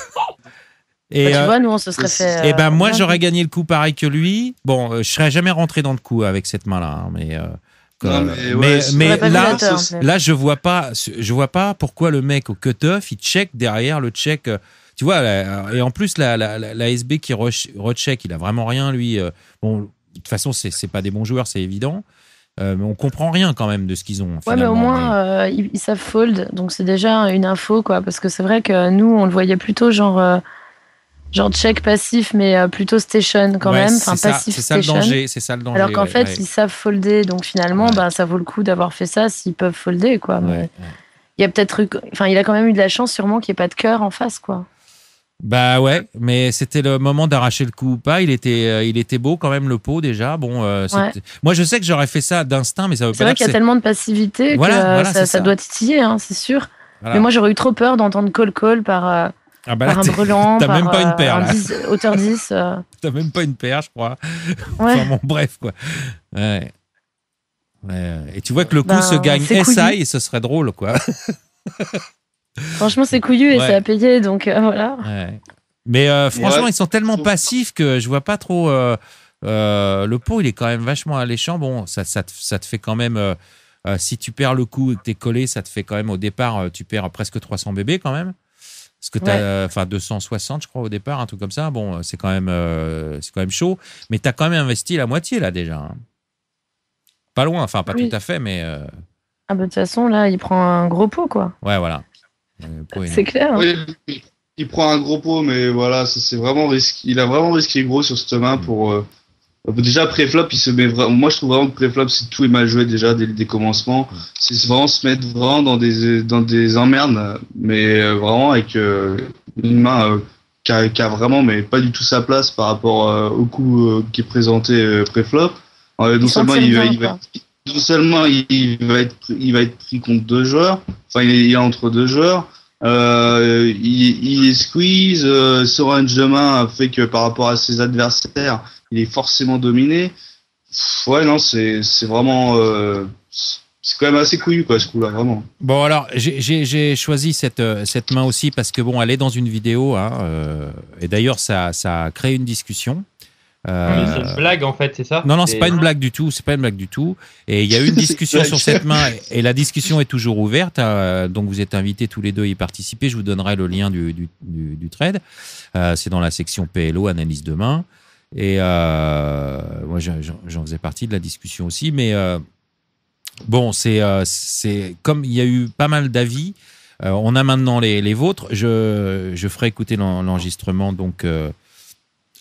S2: Et tu vois, nous, on se serait fait.
S1: Et ben moi, j'aurais gagné le coup pareil que lui. Bon, je serais jamais rentré dans le coup avec cette main-là, hein, mais. Mais là, je vois pas pourquoi le mec au cut-off, il check derrière le check. Tu vois, et en plus, la SB qui recheck, il a vraiment rien, lui. Bon, de toute façon, c'est pas des bons joueurs, c'est évident. Mais on comprend rien quand même de ce qu'ils ont.
S2: Ouais, mais au moins, ils savent fold. Donc, c'est déjà une info, quoi. Parce que c'est vrai que nous, on le voyait plutôt genre check passif, mais plutôt station quand même. Enfin, passif station.
S1: C'est ça le danger.
S2: Alors qu'en fait, ils savent folder. Donc, finalement, ça vaut le coup d'avoir fait ça s'ils peuvent folder, quoi. Mais il y a peut-être il a quand même eu de la chance, sûrement, qu'il n'y ait pas de cœur en face, quoi.
S1: Bah ouais, mais c'était le moment d'arracher le coup ou pas. Il était beau quand même, le pot déjà. Bon, moi je sais que j'aurais fait ça d'instinct, mais ça veut pas dire
S2: que c'est vrai qu'il y a tellement de passivité que ça doit titiller, hein, c'est sûr. Voilà. Mais moi j'aurais eu trop peur d'entendre call par un brelan,
S1: t'as même pas une paire, là.
S2: Hauteur 10.
S1: T'as même pas une paire, je crois. Ouais. Enfin bon, bref quoi. Ouais. Et tu vois que le coup se gagne SI et ce serait drôle, quoi.
S2: Franchement, c'est couillu et c'est à payer, donc voilà.
S1: Ouais. Mais franchement, ils sont tellement passifs que je vois pas trop. Le pot, il est quand même vachement alléchant. Bon, ça te fait quand même. Si tu perds le coup et que t'es collé, ça te fait quand même au départ, tu perds presque 300 bébés quand même. Parce que t'as 260, je crois, au départ, un truc comme ça. Bon, c'est quand même chaud. Mais t'as quand même investi la moitié là déjà. Hein. Pas loin, enfin pas tout à fait, mais...
S2: Ah bah de toute façon, là, il prend un gros pot, quoi.
S1: Ouais, voilà.
S2: C'est clair. Hein.
S4: Oui, il prend un gros pot, mais voilà, c'est vraiment risqué. Il a vraiment risqué gros sur cette main pour... déjà, pré-flop, il se met vraiment... Moi, je trouve vraiment que pré-flop, c'est tout est mal joué déjà dès les commencements. C'est vraiment se mettre vraiment dans des emmerdes, mais vraiment avec une main qui a vraiment mais pas du tout sa place par rapport au coup qui est présenté pré-flop. Non seulement il va être pris contre deux joueurs, enfin il est entre deux joueurs. Il est squeeze, ce range de main fait que par rapport à ses adversaires, il est forcément dominé. Ouais, non, c'est vraiment, c'est quand même assez couillu, quoi, ce coup-là, vraiment.
S1: Bon, alors, j'ai choisi cette main aussi parce que bon, elle est dans une vidéo, hein, et d'ailleurs, ça a créé une discussion.
S3: Mais c'est une blague en fait, c'est ça?
S1: Non, c'est pas une blague du tout. C'est pas une blague du tout. Et il y a eu une discussion sur cette main, et la discussion est toujours ouverte. Donc vous êtes invités tous les deux à y participer. Je vous donnerai le lien du thread. C'est dans la section PLO, analyse de main. Et moi, j'en faisais partie de la discussion aussi. Mais bon, c'est comme il y a eu pas mal d'avis. On a maintenant les vôtres. Je ferai écouter l'enregistrement donc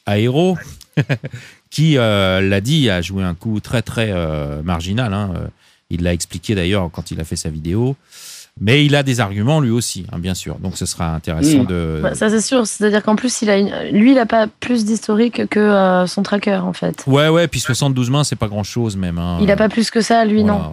S1: à Héros. Qui l'a dit, a joué un coup très très marginal. Hein. Il l'a expliqué d'ailleurs quand il a fait sa vidéo. Mais il a des arguments lui aussi, hein, bien sûr. Donc ce sera intéressant de...
S2: Bah, ça c'est sûr, c'est-à-dire qu'en plus, lui, il n'a pas plus d'historique que son tracker en fait.
S1: Ouais, puis 72 mains, c'est pas grand-chose même. Hein.
S2: Il n'a pas plus que ça, lui,
S1: voilà,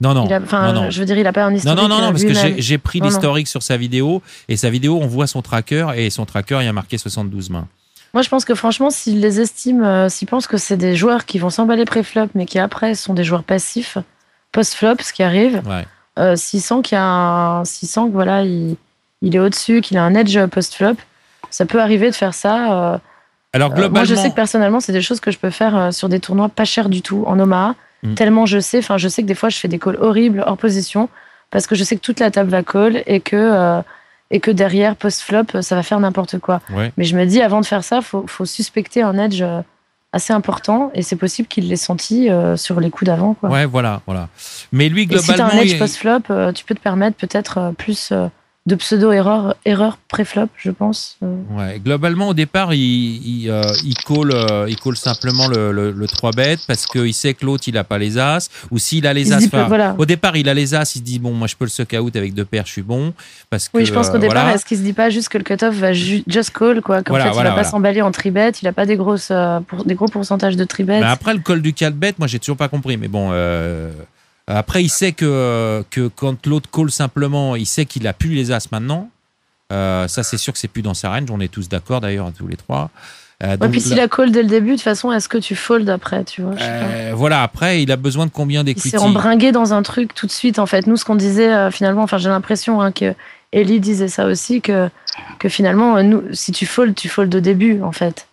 S2: non.
S1: Ouais. Non.
S2: Je veux dire, il n'a pas un historique.
S1: Non, parce que j'ai pris l'historique sur sa vidéo, et sa vidéo, on voit son tracker, et son tracker, il y a marqué 72 mains.
S2: Moi, je pense que franchement, s'ils les estiment, s'ils pensent que c'est des joueurs qui vont s'emballer pré-flop, mais qui après sont des joueurs passifs, post-flop, ce qui arrive, s'ils sentent que voilà, il est au-dessus, qu'il a un edge post-flop, ça peut arriver de faire ça.
S1: Alors globalement,
S2: moi, je sais que personnellement, c'est des choses que je peux faire sur des tournois pas chers du tout en Omaha. Tellement je sais que des fois, je fais des calls horribles hors position parce que je sais que toute la table va call et que derrière, post-flop, ça va faire n'importe quoi.
S1: Ouais.
S2: Mais je me dis, avant de faire ça, faut suspecter un edge assez important, et c'est possible qu'il l'ait senti sur les coups d'avant. Quoi.
S1: Ouais, voilà. Mais lui, globalement...
S2: Et si t'as un edge post-flop, tu peux te permettre peut-être plus de pseudo-erreur pré-flop, je pense.
S1: Ouais, globalement, au départ, il call simplement le 3-bet parce qu'il sait que l'autre, il n'a pas les as. Ou s'il a les as, au départ, il a les as, il se dit, bon, moi, je peux le suck-out avec deux paires, je suis bon. Parce que,
S2: oui, je pense qu'au départ, est-ce qu'il se dit pas juste que le cut-off va just call, quoi, qu'en fait, il va pas s'emballer en 3-bet, il n'a pas des gros pourcentages de 3-bet.
S1: Mais après, le call du 4-bet, moi, j'ai toujours pas compris. Mais bon... Après, il sait que quand l'autre call simplement, il sait qu'il a plus les as maintenant. Ça, c'est sûr que c'est plus dans sa range. On est tous d'accord d'ailleurs, tous les trois.
S2: Puis s'il a call dès le début, de toute façon, est-ce que tu fold après, tu vois,
S1: voilà, après, il a besoin de combien d'equity?
S2: Il s'est embringué dans un truc tout de suite, en fait. Nous, ce qu'on disait finalement, j'ai l'impression que Ellie disait ça aussi, que finalement, nous, si tu fold au début, en fait.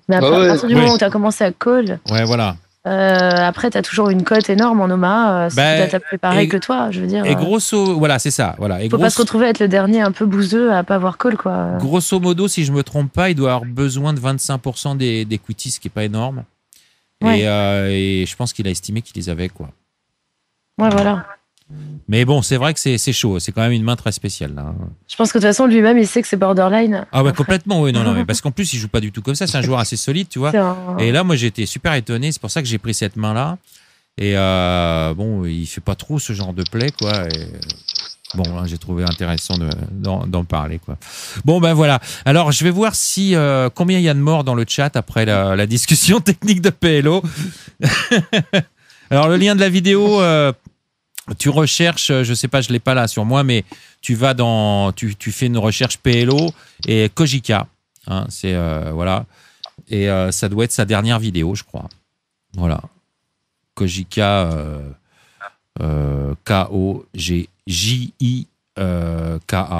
S2: Mais après, à partir du moment où tu as commencé à call.
S1: Ouais, voilà.
S2: Après, tu as toujours une cote énorme en Omaha. Si tu as préparé que toi, je veux dire.
S1: Et grosso, voilà, c'est ça. Voilà.
S2: Faut pas se retrouver à être le dernier un peu bouseux à pas avoir call, quoi.
S1: Grosso modo, si je me trompe pas, il doit avoir besoin de 25% d'equity, ce qui est pas énorme. Ouais. Et je pense qu'il a estimé qu'il les avait, quoi.
S2: Ouais, voilà.
S1: Mais bon, c'est vrai que c'est chaud. C'est quand même une main très spéciale, là.
S2: Je pense que de toute façon, lui-même, il sait que c'est borderline.
S1: Ah ouais, complètement, oui. Non, mais parce qu'en plus, il joue pas du tout comme ça. C'est un joueur assez solide, tu vois. Et là, moi, j'ai été super étonné. C'est pour ça que j'ai pris cette main-là. Et bon, il fait pas trop ce genre de play, quoi. Et bon, là, j'ai trouvé intéressant d'en parler, quoi. Bon, ben voilà. Alors, je vais voir si combien il y a de morts dans le chat après la discussion technique de PLO. Alors, le lien de la vidéo... tu recherches, je sais pas, je l'ai pas là sur moi, mais tu vas tu fais une recherche PLO et Kojika, hein, c'est voilà, et ça doit être sa dernière vidéo, je crois. Voilà, Kojika, K-O-G-J-I-K-A,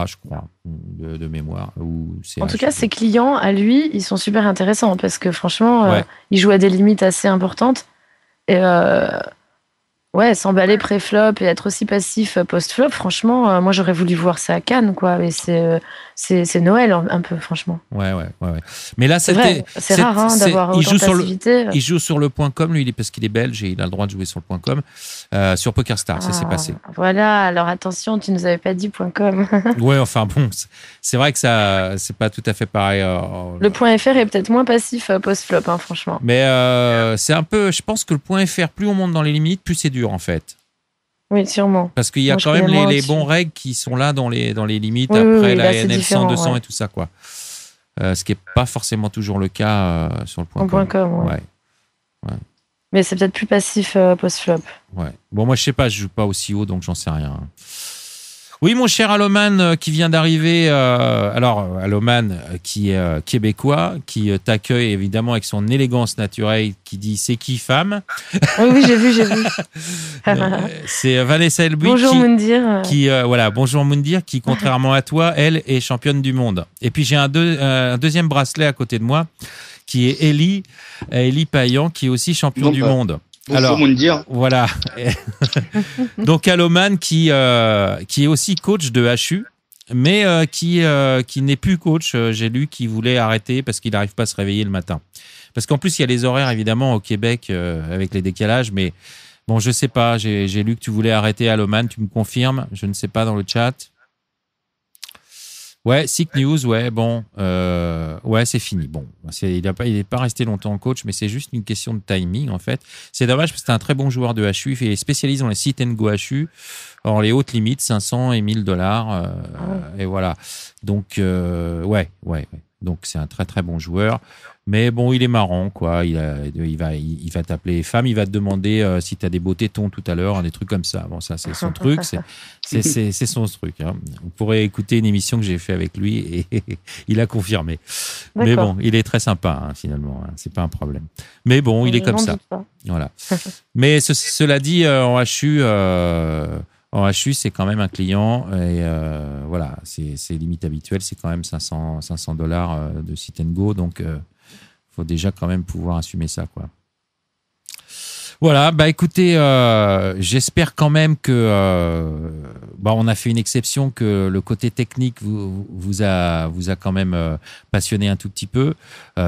S1: je crois, de mémoire.
S2: En tout cas, ses clients à lui, ils sont super intéressants parce que franchement, il joue à des limites assez importantes et Ouais, s'emballer pré-flop et être aussi passif post-flop, franchement, moi j'aurais voulu voir ça à Cannes, quoi. Mais c'est Noël un peu, franchement.
S1: Ouais. Mais là,
S2: c'est rare d'avoir autant de passivité.
S1: Il joue sur le .com, lui, parce qu'il est belge et il a le droit de jouer sur le .com. Sur PokerStars, ça s'est passé.
S2: Voilà, alors attention, tu nous avais pas dit .com.
S1: Ouais, enfin bon, c'est vrai que ça, c'est pas tout à fait pareil.
S2: Le .fr est peut-être moins passif post-flop, hein, franchement.
S1: Mais c'est un peu, je pense que le .fr, plus on monte dans les limites, plus c'est dur en fait.
S2: Oui, sûrement.
S1: Parce qu'il y a quand même les bons règles qui sont là dans les limites après la NL 100, 200 et tout ça, quoi. Ce qui n'est pas forcément toujours le cas sur le
S2: .com. Ouais. Mais c'est peut-être plus passif post-flop.
S1: Ouais. Bon, moi, je sais pas, je joue pas aussi haut, donc j'en sais rien. Oui, mon cher Aloman qui vient d'arriver. Alors, Aloman qui est québécois, qui t'accueille évidemment avec son élégance naturelle, qui dit c'est qui femme.
S2: Oui, j'ai vu.
S1: C'est Vanessa Elbuy.
S2: Bonjour Moundir.
S1: Bonjour Moundir, qui contrairement à toi, elle est championne du monde. Et puis j'ai un deuxième bracelet à côté de moi, qui est Ellie Payan, qui est aussi championne du monde.
S4: Alors,
S1: voilà. Donc Aloman qui est aussi coach de HU, mais qui n'est plus coach. J'ai lu qu'il voulait arrêter parce qu'il n'arrive pas à se réveiller le matin. Parce qu'en plus il y a les horaires évidemment au Québec avec les décalages, mais bon je sais pas. J'ai lu que tu voulais arrêter Aloman. Tu me confirmes? Je ne sais pas dans le chat. Ouais, Sick News, ouais, bon, c'est fini. Bon, il n'est pas resté longtemps coach, mais c'est juste une question de timing, en fait. C'est dommage parce que c'est un très bon joueur de HU, il est spécialisé dans les sit and go HU, en les hautes limites, 500 et $1000, et voilà. Donc, ouais. Donc, c'est un très, très bon joueur. Mais bon, il est marrant, quoi. Il va t'appeler femme, il va te demander si tu as des beaux tétons tout à l'heure, des trucs comme ça. Bon, ça, c'est son truc. C'est son truc. Hein. Vous pourrez écouter une émission que j'ai fait avec lui et il a confirmé. D'accord. Mais bon, il est très sympa, hein, finalement. Hein. C'est pas un problème. Mais bon, il est comme ça. Voilà. Mais cela dit, en HU, c'est quand même un client et voilà, c'est limite habituel, c'est quand même $500 de sit and go, donc faut déjà quand même pouvoir assumer ça, quoi. Voilà, bah écoutez, j'espère quand même que on a fait une exception, que le côté technique vous a quand même passionné un tout petit peu.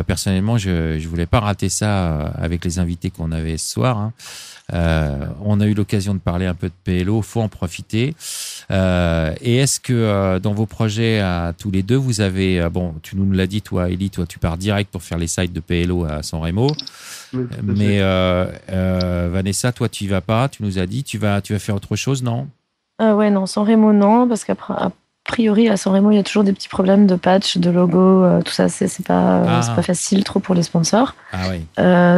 S1: Personnellement, je voulais pas rater ça avec les invités qu'on avait ce soir. Hein. On a eu l'occasion de parler un peu de PLO, faut en profiter. Et est-ce que dans vos projets à tous les deux, vous avez tu nous l'as dit, toi, Ellie, tu pars direct pour faire les sites de PLO à San Remo. Oui, mais Vanessa, toi, tu y vas pas. Tu nous as dit, tu vas faire autre chose, non?
S2: Ouais, non, San Remo, non, parce qu'après, a priori, à San Remo, il y a toujours des petits problèmes de patch, de logo, tout ça, c'est pas facile trop pour les sponsors.
S1: Ah oui.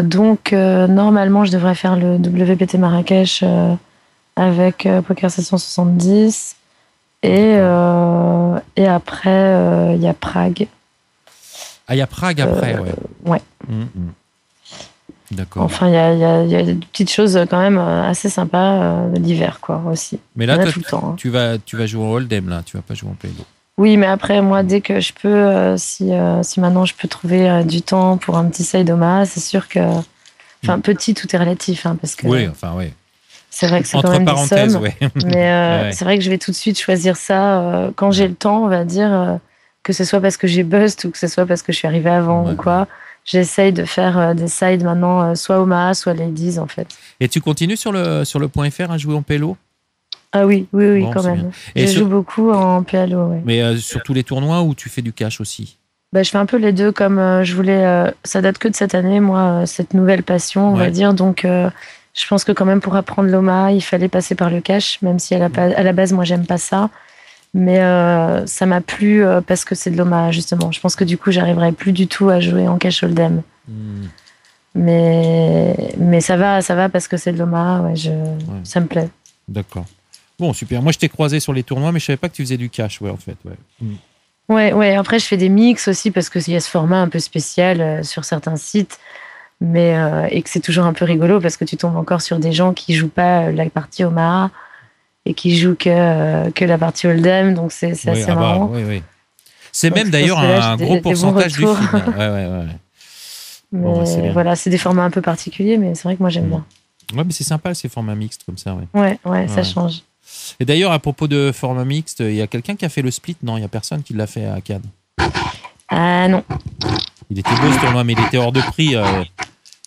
S2: Donc, normalement, je devrais faire le WPT Marrakech avec Poker 770. Et après, il y a Prague.
S1: Ah, il y a Prague après, ouais.
S2: Ouais.
S1: D'accord.
S2: Enfin, il y a des petites choses quand même assez sympas l'hiver, quoi, aussi.
S1: Mais là, toi,
S2: tout le temps, hein.
S1: tu vas jouer en Hold'em, là. Tu vas pas jouer en PLO.
S2: Oui, mais après, moi, dès que je peux, si maintenant je peux trouver du temps pour un petit side Omaha, c'est sûr que... Enfin, petit, tout est relatif, hein, parce que...
S1: Oui, enfin, oui.
S2: C'est vrai que c'est quand même des sommes, mais c'est vrai que je vais tout de suite choisir ça quand j'ai le temps, on va dire, que ce soit parce que j'ai bust ou que ce soit parce que je suis arrivée avant ou quoi. J'essaye de faire des sides maintenant, soit Omaha, soit Ladies, en fait.
S1: Et tu continues sur le .fr à jouer en PLO?
S2: Ah oui, bon, quand même. Je joue beaucoup en PLO, ouais.
S1: Mais sur tous les tournois ou tu fais du cash aussi?
S2: Je fais un peu les deux, comme je voulais... ça date que de cette année, moi, cette nouvelle passion, on va dire, donc... je pense que quand même pour apprendre l'Omaha, il fallait passer par le cash, même si à la base, moi, j'aime pas ça. Mais ça m'a plu parce que c'est de l'Omaha, justement. Je pense que du coup, j'arriverai plus du tout à jouer en cash hold'em. Mais ça va parce que c'est de l'Omaha, ça me plaît.
S1: D'accord. Bon, super. Moi, je t'ai croisé sur les tournois, mais je savais pas que tu faisais du cash, en fait.
S2: Ouais. Après, je fais des mix aussi parce qu'il y a ce format un peu spécial sur certains sites. Mais et que c'est toujours un peu rigolo parce que tu tombes encore sur des gens qui jouent pas la partie Omaha et qui jouent que la partie Hold'em, donc c'est assez marrant.
S1: Oui. C'est donc, même d'ailleurs un gros pourcentage du film. Ouais.
S2: Mais voilà, c'est des formats un peu particuliers, mais c'est vrai que moi j'aime bien.
S1: Ouais, mais c'est sympa ces formats mixtes comme ça. Ouais,
S2: ça change.
S1: Et d'ailleurs, à propos de format mixte, il y a quelqu'un qui a fait le split? Non, il n'y a personne qui l'a fait à Cannes.
S2: Ah non.
S1: Il était beau ce tournoi, mais il était hors de prix.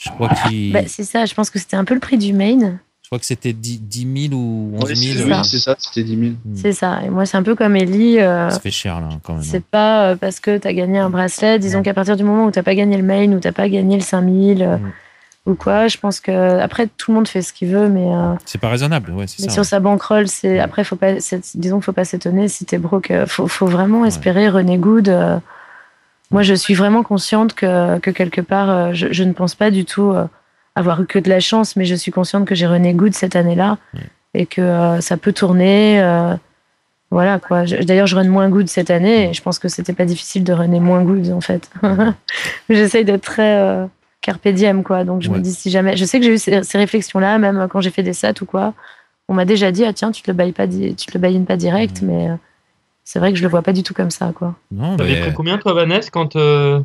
S1: Je crois qu'il.
S2: C'est ça, je pense que c'était un peu le prix du main.
S1: Je crois que c'était 10 000 ou 11 000.
S4: Oui, c'est ça, c'était 10 000.
S2: C'est ça. Et moi, c'est un peu comme Ellie.
S1: Ça fait cher, là, quand même.
S2: C'est pas parce que tu as gagné un bracelet. Disons qu'à partir du moment où tu n'as pas gagné le main, ou tu n'as pas gagné le 5000 ou quoi, je pense que après tout le monde fait ce qu'il veut, mais.
S1: C'est pas raisonnable, ouais, c'est
S2: mais
S1: ça.
S2: sur sa bankroll, c'est. Après, disons qu'il faut pas s'étonner si t'es broke. Faut vraiment espérer René Good. Moi, je suis vraiment consciente que quelque part, je ne pense pas du tout avoir eu que de la chance, mais je suis consciente que j'ai René Good cette année-là et que ça peut tourner. Voilà, quoi. D'ailleurs, je run moins Good cette année et je pense que c'était pas difficile de runner moins Good, en fait. J'essaye d'être très carpe diem, quoi. Donc, je me dis si jamais. Je sais que j'ai eu ces réflexions-là, même quand j'ai fait des sats ou quoi. On m'a déjà dit, ah tiens, tu te le buy-in pas direct, mais. C'est vrai que je le vois pas du tout comme ça, quoi.
S3: T'avais pris combien, toi, Vanessa, quand t'avais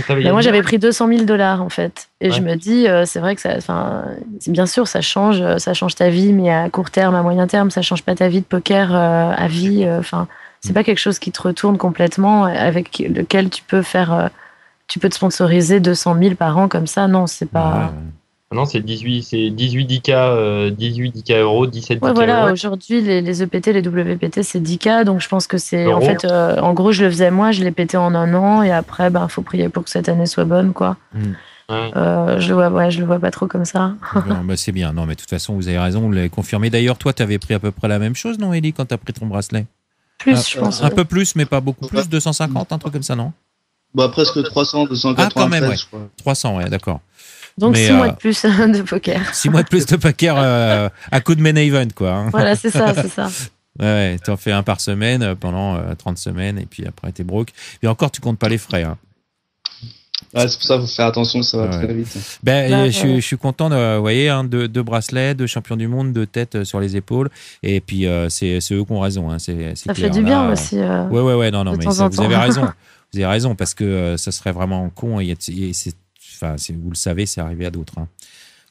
S3: gagné?
S2: Moi, j'avais pris 200 000 $, en fait. Et je me dis, c'est vrai que bien sûr, ça change ta vie, mais à court terme, à moyen terme, ça change pas ta vie de poker à vie. C'est pas quelque chose qui te retourne complètement, avec lequel tu peux te sponsoriser 200 000 par an comme ça. Non, c'est pas.
S3: Non, c'est 18 10K, 18 10K euros, 17 10K
S2: voilà,
S3: euros.
S2: aujourd'hui, les EPT, les WPT, c'est 10K. Donc, je pense que c'est. En fait, en gros, je le faisais moi, je l'ai pété en un an. Et après, faut prier pour que cette année soit bonne, quoi. Je le vois pas trop comme ça.
S1: Non, c'est bien. Non, mais de toute façon, vous avez raison, vous l'avez confirmé. D'ailleurs, toi, tu avais pris à peu près la même chose, non, Ellie, quand tu as pris ton bracelet?
S2: Plus, je pense.
S1: Un peu plus, mais pas beaucoup plus. 250, un truc comme ça, non?
S4: Presque 300, 293.
S1: Ah, quand même, ouais.
S4: Je crois.
S1: 300, ouais, d'accord.
S2: Donc 6 mois de plus de poker.
S1: 6 mois de plus de poker à coup de main event, quoi. Hein.
S2: Voilà, c'est ça.
S1: Ouais, t'en fais un par semaine pendant 30 semaines et puis après t'es broke. Et encore, tu comptes pas les frais. Hein.
S4: Ouais, c'est pour ça qu'il faut faire attention, ça va très vite.
S1: Je suis content de, vous voyez, hein, deux bracelets, 2 champions du monde, 2 têtes sur les épaules. Et puis c'est eux qui ont raison. Hein, c'est
S2: ça
S1: clair,
S2: fait du bien aussi.
S1: Ouais, non, mais vous avez raison. Vous avez raison parce que ça serait vraiment con. Vous le savez, c'est arrivé à d'autres. Hein,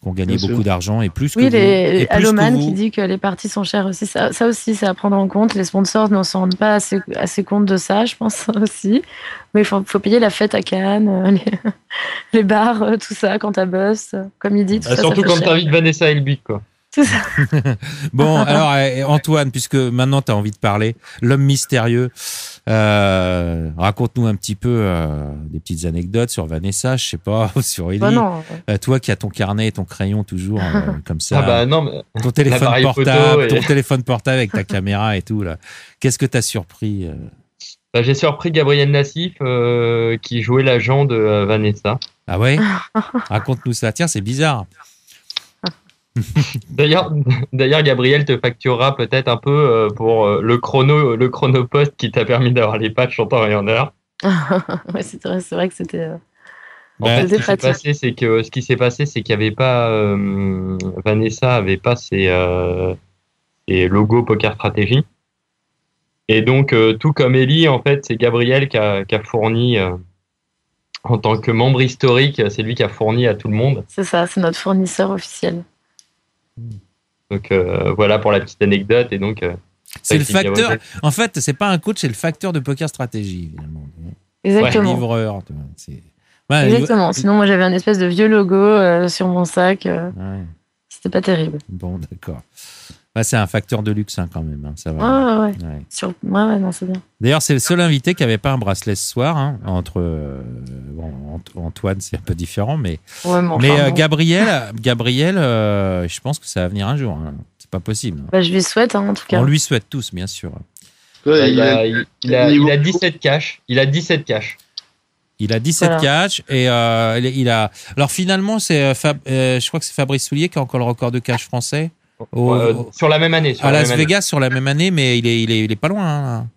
S1: qui ont gagné beaucoup d'argent et plus que vous.
S2: Oui, Alloman qui dit que les parties sont chères aussi. Ça aussi, c'est à prendre en compte. Les sponsors ne s'en rendent pas assez compte de ça, je pense aussi. Mais il faut payer la fête à Cannes, les bars, tout ça, quand t'as boss. Comme il dit, tout ça.
S3: Surtout quand t'invites Vanessa Elbic, quoi.
S2: C'est ça.
S1: Bon, alors Antoine, puisque maintenant tu as envie de parler, l'homme mystérieux, raconte-nous un petit peu des petites anecdotes sur Vanessa, je sais pas, sur Ellie. Toi qui as ton carnet et ton crayon toujours comme ça. Ton téléphone portable, téléphone portable avec ta caméra et tout là. Qu'est-ce que t'as surpris
S3: J'ai surpris Gabriel Nassif qui jouait l'agent de Vanessa.
S1: Ah ouais? Raconte-nous ça. Tiens, c'est bizarre.
S3: D'ailleurs, Gabriel te facturera peut-être un peu pour le chronopost qui t'a permis d'avoir les patchs en temps et en heure.
S2: Ouais, c'est vrai que c'était.
S3: En fait, ce qui s'est passé, c'est qu'il n'y avait pas Vanessa avait pas ses logos Poker Stratégie, et donc tout comme Ellie, en fait, c'est Gabriel qui a fourni. En tant que membre historique, c'est lui qui a fourni à tout le monde.
S2: C'est ça, c'est notre fournisseur officiel.
S3: Donc voilà pour la petite anecdote. Et donc
S1: c'est le facteur. En fait, c'est pas un coach, c'est le facteur de Poker Stratégie, évidemment.
S2: Exactement.
S1: Livreur.
S2: Exactement. Sinon, moi, j'avais un espèce de vieux logo sur mon sac. C'était pas terrible.
S1: Bon, d'accord. C'est un facteur de luxe, hein, quand même. Hein, ça va.
S2: Ouais. Non, c'est bien.
S1: D'ailleurs, c'est le seul invité qui n'avait pas un bracelet ce soir. Hein, entre Antoine, c'est un peu différent, mais Gabriel, je pense que ça va venir un jour. Hein. C'est pas possible.
S2: Je lui souhaite, hein, en tout cas.
S1: On lui souhaite tous, bien sûr.
S3: Il a 17 cash. Il a 17 cash.
S1: Il a 17 cash et il a. Alors finalement, je crois que c'est Fabrice Soulier qui a encore le record de cash français.
S3: Sur la même année.
S1: À Las Vegas, sur la même année, mais il est pas loin. Hein.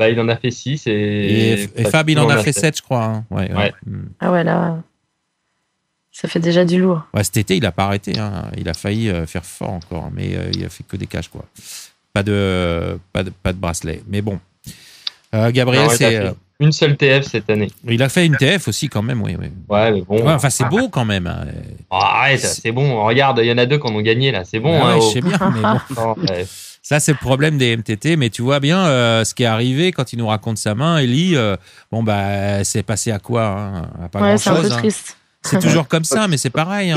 S3: Il en a fait 6
S1: et Fab, il en a fait 7, je crois. Hein. Ouais.
S2: Ah ouais, là, ça fait déjà du lourd.
S1: Ouais, cet été, il a pas arrêté. Hein. Il a failli faire fort encore, mais il a fait que des cash, quoi. Pas de bracelet. Mais bon. Gabriel,
S3: Une seule TF cette année.
S1: Il a fait une TF aussi quand même, oui.
S3: Ouais, mais bon.
S1: Ouais, enfin, c'est beau quand même.
S3: Oh, arrête, c'est bon. Regarde, il y en a 2 qui en ont gagné là. C'est bon.
S1: Ouais, je sais bien, mais bon. Non, ça, c'est le problème des MTT. Mais tu vois bien ce qui est arrivé quand il nous raconte sa main. Ellie, c'est passé à quoi à pas grand-chose.
S2: C'est un peu triste.
S1: C'est toujours comme ça, mais c'est pareil.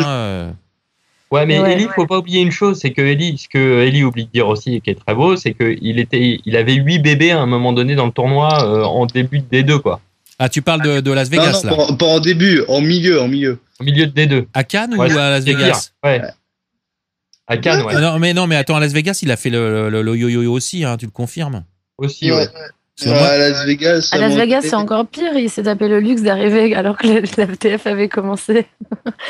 S3: Ouais, mais Ellie, faut pas oublier une chose, c'est que Ellie, ce que Ellie oublie de dire aussi et qui est très beau, c'est qu'il avait 8 bébés à un moment donné dans le tournoi en début de D2, quoi.
S1: Ah, tu parles de Las Vegas,
S4: là? Pas en début, en milieu.
S3: Au milieu de D2.
S1: À Cannes ou à Las Vegas?
S3: Ouais. À Cannes, ouais.
S1: Non, mais attends, à Las Vegas, il a fait le yo-yo aussi, tu le confirmes?
S3: Aussi, ouais.
S4: À Las Vegas,
S2: c'est encore pire. Il s'est tapé le luxe d'arriver alors que la FTF avait commencé.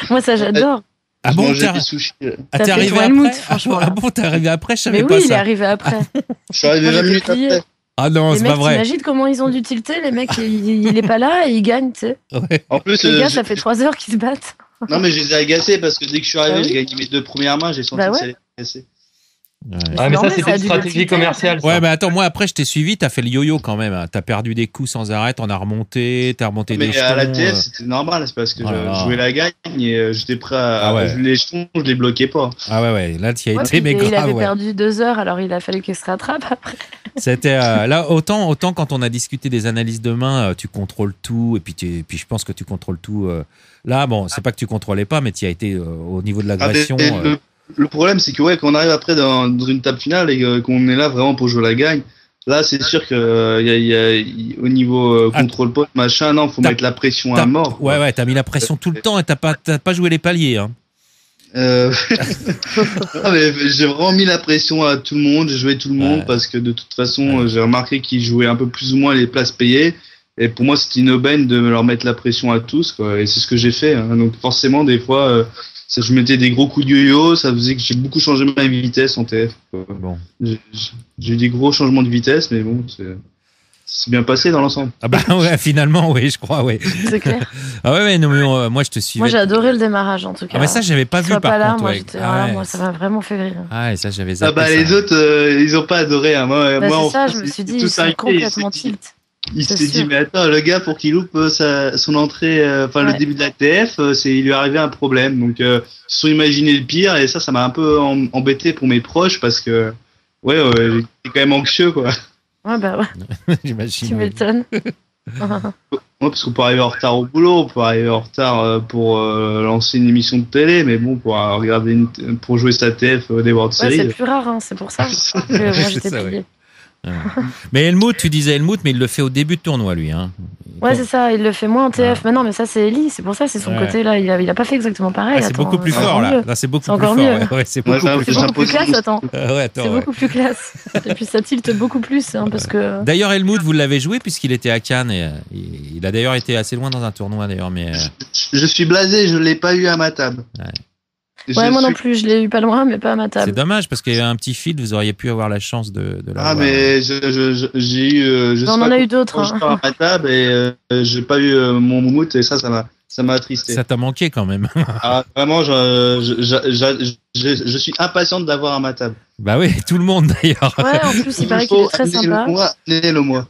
S2: Moi, ça, j'adore.
S1: Ah bon, t'es arrivé après? Ah bon, t'es arrivé après? Je savais pas ça.
S2: Mais oui, il est arrivé après.
S4: Je suis arrivé 20 minutes après.
S1: Ah non, c'est pas vrai.
S2: T'imagines comment ils ont dû tilter, les mecs, il est pas là et il gagne, tu sais.
S1: Ouais.
S4: En plus,
S2: les gars, ça fait 3 heures qu'ils se battent.
S4: Non, mais je les ai agacés parce que dès que je suis arrivé, j'ai gagné mes 2 premières mains, j'ai senti que ça allait agacé.
S3: Ouais, mais ça, c'était une stratégie commerciale.
S1: Ouais, mais attends, moi, après, je t'ai suivi, t'as fait le yo-yo quand même. T'as perdu des coups sans arrêt, t'en as remonté, t'as remonté des jetons.
S4: Mais à la TF, c'était normal, c'est parce que je jouais la gagne et j'étais prêt à jouer les jetons, je les bloquais pas.
S1: Ah ouais, là, tu y as été, mais grave.
S2: Il avait perdu 2 heures, alors il a fallu qu'il se rattrape après.
S1: C'était là, autant quand on a discuté des analyses de main, tu contrôles tout, et puis je pense que tu contrôles tout. Là, bon, c'est pas que tu contrôlais pas, mais tu y as été au niveau de l'agression.
S4: Le problème, c'est que quand on arrive après dans une table finale et qu'on est là vraiment pour jouer la gagne, là, c'est sûr que au niveau contrôle pote, machin, non, faut mettre la pression à mort.
S1: Ouais, t'as mis la pression tout le temps et t'as pas joué les paliers. Hein.
S4: Non, mais j'ai vraiment mis la pression à tout le monde, j'ai joué tout le monde parce que de toute façon, j'ai remarqué qu'ils jouaient un peu plus ou moins les places payées. Et pour moi, c'était une aubaine de leur mettre la pression à tous, quoi. Et c'est ce que j'ai fait. Hein. Donc forcément, des fois, je mettais des gros coups de yo-yo, ça faisait que j'ai beaucoup changé ma vitesse en TF.
S1: Bon.
S4: J'ai eu des gros changements de vitesse, mais bon, c'est bien passé dans l'ensemble.
S1: Ah bah ouais, finalement, oui, je crois, oui.
S2: C'est clair.
S1: Ah ouais, non, mais moi, je te suivais.
S2: Moi, j'ai adoré le démarrage, en tout cas.
S1: Ah mais ça, j'avais pas vu, par contre.
S2: Moi, ça m'a vraiment fait rire.
S1: Ah, et ça, j'avais zappé.
S4: Les autres, ils ont pas adoré. Hein. Moi,
S2: c'est ça, je me suis dit, ils sont complètement tilt.
S4: Il s'est dit, mais attends, le gars, pour qu'il loupe son entrée, le début de la TF, il lui est arrivé un problème. Donc, ils se sont imaginé le pire, et ça m'a un peu embêté pour mes proches, parce que, j'étais quand même anxieux, quoi.
S2: Ouais, bah ouais.
S1: J'imagine.
S2: Tu m'étonnes.
S4: Parce qu'on peut arriver en retard au boulot, on peut arriver en retard pour lancer une émission de télé, mais bon, pour jouer sa TF des World Series.
S2: C'est plus rare, hein, c'est pour ça que moi, j'étais plié.
S1: Mais Helmut, tu disais Helmut, mais il le fait au début de tournoi, lui. Hein.
S2: Ouais, c'est ça, il le fait moins en TF. Mais non, mais ça, c'est Ellie, c'est pour ça, c'est son côté là. Il a pas fait exactement pareil.
S1: C'est beaucoup plus fort, là. C'est beaucoup plus fort.
S2: C'est beaucoup plus classe, attends. C'est beaucoup plus classe. Et puis ça tilte beaucoup plus, parce que.
S1: D'ailleurs, Helmut, vous l'avez joué puisqu'il était à Cannes et il a d'ailleurs été assez loin dans un tournoi, d'ailleurs. Mais
S4: je suis blasé, je l'ai pas eu à ma table.
S2: Ouais, moi non plus, je l'ai eu pas loin, mais pas à ma table.
S1: C'est dommage parce qu'il y avait un petit fil, vous auriez pu avoir la chance de l'avoir.
S4: Ah, mais j'ai eu.
S2: On en a eu d'autres.
S4: À ma table et j'ai pas eu mon moumoute et ça m'a attristé.
S1: Ça t'a manqué quand même.
S4: Ah, vraiment, je suis impatient de l'avoir à ma table.
S1: Bah oui, tout le monde d'ailleurs.
S2: Ouais, en plus, il paraît qu'il est très sympa.
S4: Amenez-le-moi.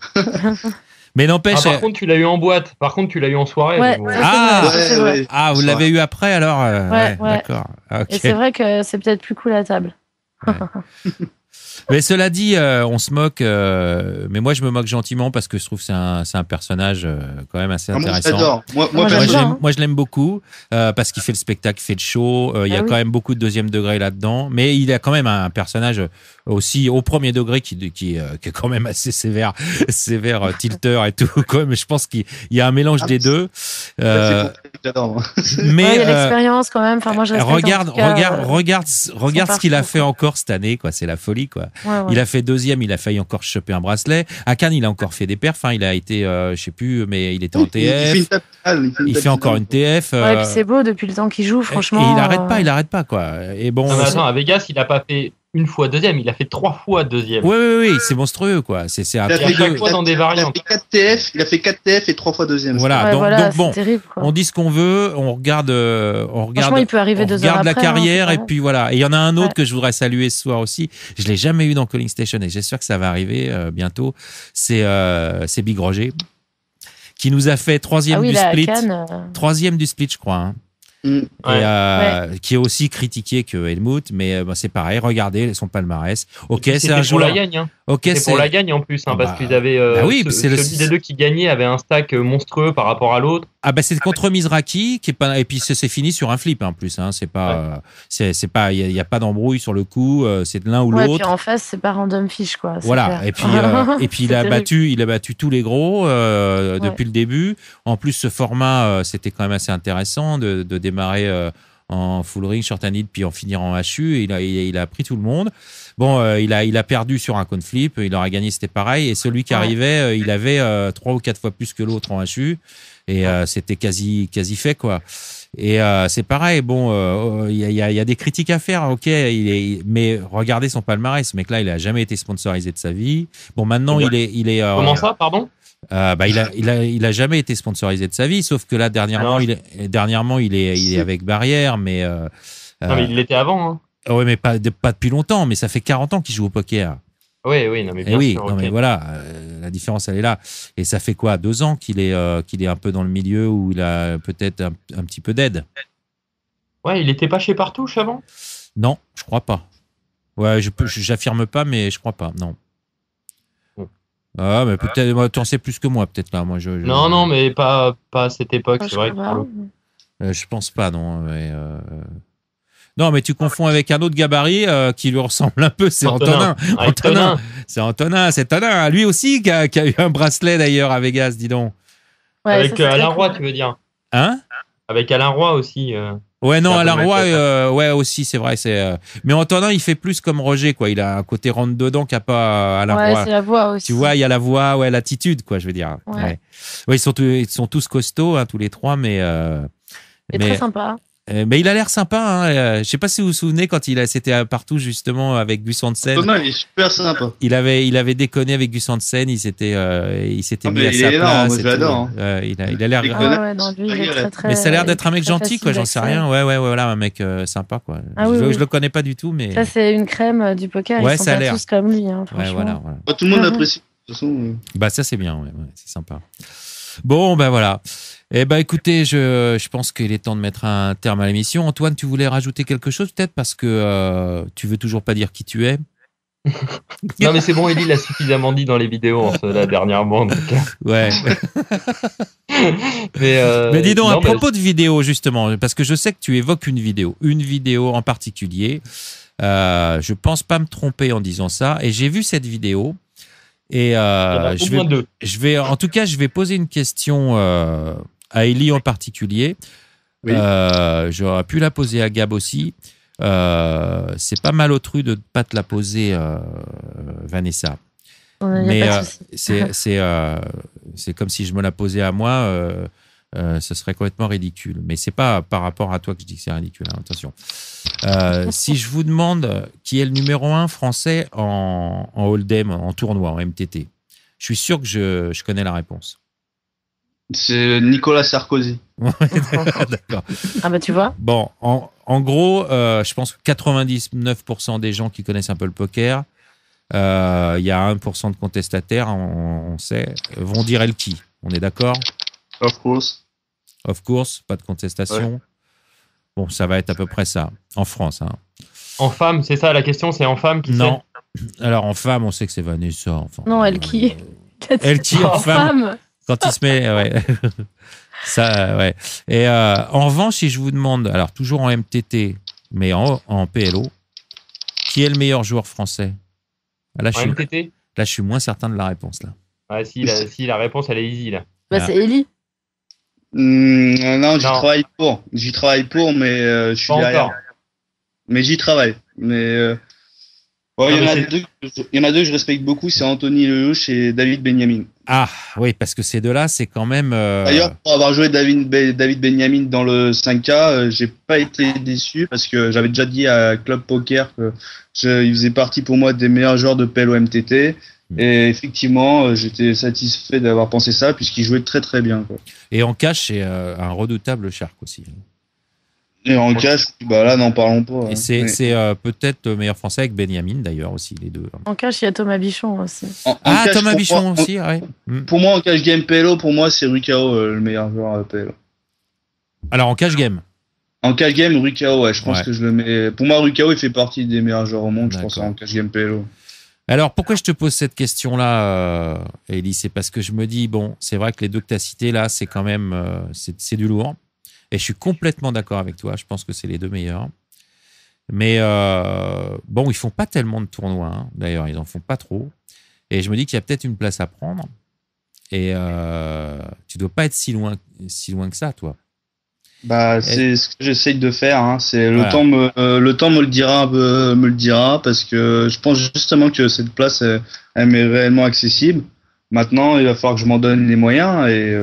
S1: Mais n'empêche.
S3: Par contre, tu l'as eu en boîte. Par contre, tu l'as eu en soirée.
S2: Ouais,
S1: vous l'avez eu après alors.
S2: Ouais.
S1: D'accord. Okay.
S2: Et c'est vrai que c'est peut-être plus cool à table.
S1: Ouais. Mais cela dit, on se moque, mais moi je me moque gentiment parce que je trouve que c'est un personnage quand même assez intéressant. Moi je l'aime beaucoup parce qu'il fait le spectacle, il fait le show. Il y a quand même beaucoup de deuxième degré là-dedans, mais il a quand même un personnage aussi au premier degré qui est quand même assez sévère tilter et tout. Quoi, mais je pense qu'il y a un mélange des deux.
S4: Mais
S2: il y a l'expérience quand même. Enfin, moi je
S1: regarde ce qu'il a fait encore cette année, quoi. C'est la folie, quoi.
S2: Ouais.
S1: Il a fait deuxième, il a failli encore choper un bracelet. À Cannes, il a encore fait des perfs. Il a été, je sais plus, mais il était en TF. Il fait encore une TF.
S2: Ouais, et puis c'est beau depuis le temps qu'il joue, franchement.
S1: Et il arrête pas, quoi. Et bon.
S3: Attends, à Vegas, il a pas fait une fois deuxième, il a fait 3 fois deuxième.
S1: Oui, c'est monstrueux, quoi. C'est
S4: il a fait 4 fois dans des variantes. Il a fait 4 TF et 3 fois deuxième.
S1: Voilà, donc bon,
S2: terrible, quoi.
S1: On dit ce qu'on veut, on regarde
S2: Franchement, il peut arriver 2 heures après,
S1: la carrière,
S2: hein,
S1: et puis voilà. Et il y en a un autre que je voudrais saluer ce soir aussi. Je l'ai jamais eu dans Calling Station et j'espère que ça va arriver bientôt. C'est Big Roger. qui nous a fait troisième du split. Troisième du split, je crois. Hein. Qui est aussi critiqué que Helmut, mais c'est pareil. Regardez son palmarès. Ok, c'est un joueur.
S3: Pour la gagne. Hein. Okay, c'est pour la gagne en plus, parce qu'ils avaient. Celui des deux qui gagnait avait un stack monstrueux par rapport à l'autre.
S1: Ah bah c'est contre Mizrachi qui est pas, et puis c'est fini sur un flip en plus. Hein. C'est pas, c'est pas, il y a pas d'embrouille sur le coup. C'est de l'un ou l'autre.
S2: Et puis en face c'est pas random fish quoi.
S1: Voilà. Et puis il a battu tous les gros depuis le début. En plus ce format c'était quand même assez intéressant de démarrer en full ring, short handed, puis en finir en HU. Il a pris tout le monde. Bon, il a perdu sur un coin flip. Il aura gagné, c'était pareil. Et celui qui arrivait, il avait 3 ou 4 fois plus que l'autre en HU. Et c'était quasi fait, quoi. Et c'est pareil. Bon, il y a des critiques à faire. Ok, mais regardez son palmarès. Ce mec-là, il a jamais été sponsorisé de sa vie. Bon, maintenant, il est.
S3: Comment ça, pardon?
S1: Il a jamais été sponsorisé de sa vie, sauf que là dernièrement il est avec Barrière, mais
S3: non, mais il l'était avant. Hein.
S1: Ouais, mais pas depuis longtemps, mais ça fait 40 ans qu'il joue au poker.
S3: Oui, non mais bien sûr.
S1: Non, mais voilà, la différence elle est là. Et ça fait quoi, 2 ans qu'il est un peu dans le milieu où il a peut-être un petit peu d'aide.
S3: Ouais, il était pas chez Partouche avant?
S1: Non, je crois pas. Ouais, j'affirme pas, mais je crois pas. Non. Ah, mais peut-être, tu en sais plus que moi, peut-être là. Moi,
S3: Non, mais pas à cette époque, c'est vrai.
S1: Je pense pas, non. Mais, non, mais tu confonds avec un autre gabarit qui lui ressemble un peu, c'est Antonin. C'est Antonin, c'est Antonin. Lui aussi qui a eu un bracelet d'ailleurs à Vegas, dis donc.
S3: Ouais, avec Alain Roy, tu veux dire?
S1: Hein?
S3: Avec Alain Roy aussi.
S1: Ouais, non, Alain Roy, ouais, aussi, c'est vrai. Mais Antonin, il fait plus comme Roger, quoi. Il a un côté rentre dedans qu'a pas Alain Roy.
S2: Ouais, c'est la voix aussi.
S1: Tu vois, il y a la voix, ouais, l'attitude, quoi, je veux dire. Ouais, ils sont tous costauds, hein, tous les trois, mais.
S2: Très sympa.
S1: Mais il a l'air sympa. Hein. Je sais pas si vous vous souvenez quand c'était partout justement avec Gus Hansen.
S4: Antonin, il est super sympa.
S1: Il avait déconné avec Gus Hansen. Il s'était mis à sa place.
S4: Je l'adore.
S1: Il a l'air. Mais ça a l'air d'être un mec gentil, quoi. J'en sais rien. Ouais, voilà, un mec sympa, quoi. Je le connais pas du tout, mais.
S2: Ça c'est une crème du poker.
S1: Ouais,
S2: ils sont
S1: ça a
S2: pas
S1: l'air.
S2: tous comme lui. Hein,
S1: ouais, voilà.
S4: Tout le monde l'apprécie. De toute façon.
S1: Bah ça c'est bien. Ouais, c'est sympa. Bon, ben voilà. Eh ben, écoutez, je pense qu'il est temps de mettre un terme à l'émission. Antoine, tu voulais rajouter quelque chose peut-être parce que tu veux toujours pas dire qui tu es.
S3: Non, mais c'est bon, Elie l'a suffisamment dit dans les vidéos là, dernièrement. Donc...
S1: Ouais. mais dis donc, à propos de vidéos, justement, parce que je sais que tu évoques une vidéo en particulier. Je pense pas me tromper en disant ça. Et j'ai vu cette vidéo. Et je vais poser une question à Elie en particulier. Oui. J'aurais pu la poser à Gab aussi. C'est pas malotru de ne pas te la poser, Vanessa. Mais c'est comme si je me la posais à moi. Ce serait complètement ridicule. Mais c'est pas par rapport à toi que je dis que c'est ridicule. Hein, attention. Si je vous demande qui est le numéro 1 français en Hold'em, en tournoi, en MTT, je suis sûr que je connais la réponse.
S4: C'est Nicolas Sarkozy.
S1: D'accord.
S2: Ah bah tu vois.
S1: Bon, en gros, je pense que 99% des gens qui connaissent un peu le poker, il y a 1% de contestataires, on sait, vont dire Elki. On est d'accord?
S4: Of course.
S1: Of course, pas de contestation. Ouais. Bon, ça va être à peu près ça, en France. Hein.
S3: En femme, c'est ça la question, c'est en femme qui
S1: Non. Alors en femme, on sait que c'est Vanessa. Enfin,
S2: non, Elki.
S1: Elki en femme. Quand il se met, ouais. Ça, ouais. Et en revanche, si je vous demande, alors toujours en MTT, mais en PLO, qui est le meilleur joueur français? Là,
S3: MTT
S1: là, je suis moins certain de la réponse. Là.
S3: Ouais, si la réponse, elle est easy. Là.
S2: Bah, c'est Elie.
S4: Non, j'y travaille pour, mais je suis derrière. Encore. Mais j'y travaille. Mais il y en a deux que je respecte beaucoup, c'est Anthony Lelouch et David Benjamin.
S1: Ah oui, parce que ces deux-là, c'est quand même.
S4: D'ailleurs, pour avoir joué David Benjamin dans le 5K, j'ai pas été déçu parce que j'avais déjà dit à Club Poker que il faisait partie pour moi des meilleurs joueurs de PLO MTT. Et effectivement, j'étais satisfait d'avoir pensé ça puisqu'il jouait très très bien. Quoi.
S1: Et en cash, c'est un redoutable shark aussi.
S4: Et en cash, là, n'en parlons pas.
S1: Et c'est peut-être le meilleur français avec Benjamin, d'ailleurs, aussi, les deux.
S2: En cash, il y a Thomas Bichon aussi.
S1: Cash, Thomas Bichon aussi, ouais.
S4: Pour moi, en cash game PLO, pour moi, c'est Rukao le meilleur joueur PLO.
S1: Alors, en cash game
S4: En cash game, Rukao, ouais, je pense que je le mets. Pour moi, Rukao, il fait partie des meilleurs joueurs au monde, je pense, en cash game PLO.
S1: Alors, pourquoi je te pose cette question-là, Elie? C'est parce que je me dis, bon, c'est vrai que les deux que tu as cités, là, c'est quand même c'est du lourd. Et je suis complètement d'accord avec toi. Je pense que c'est les deux meilleurs. Mais bon, ils font pas tellement de tournois. Hein. D'ailleurs, ils en font pas trop. Et je me dis qu'il y a peut-être une place à prendre. Et tu dois pas être si loin que ça, toi.
S4: C'est ce que j'essaye de faire. Hein. C'est le temps me le dira parce que je pense justement que cette place elle m'est réellement accessible. Maintenant, il va falloir que je m'en donne les moyens et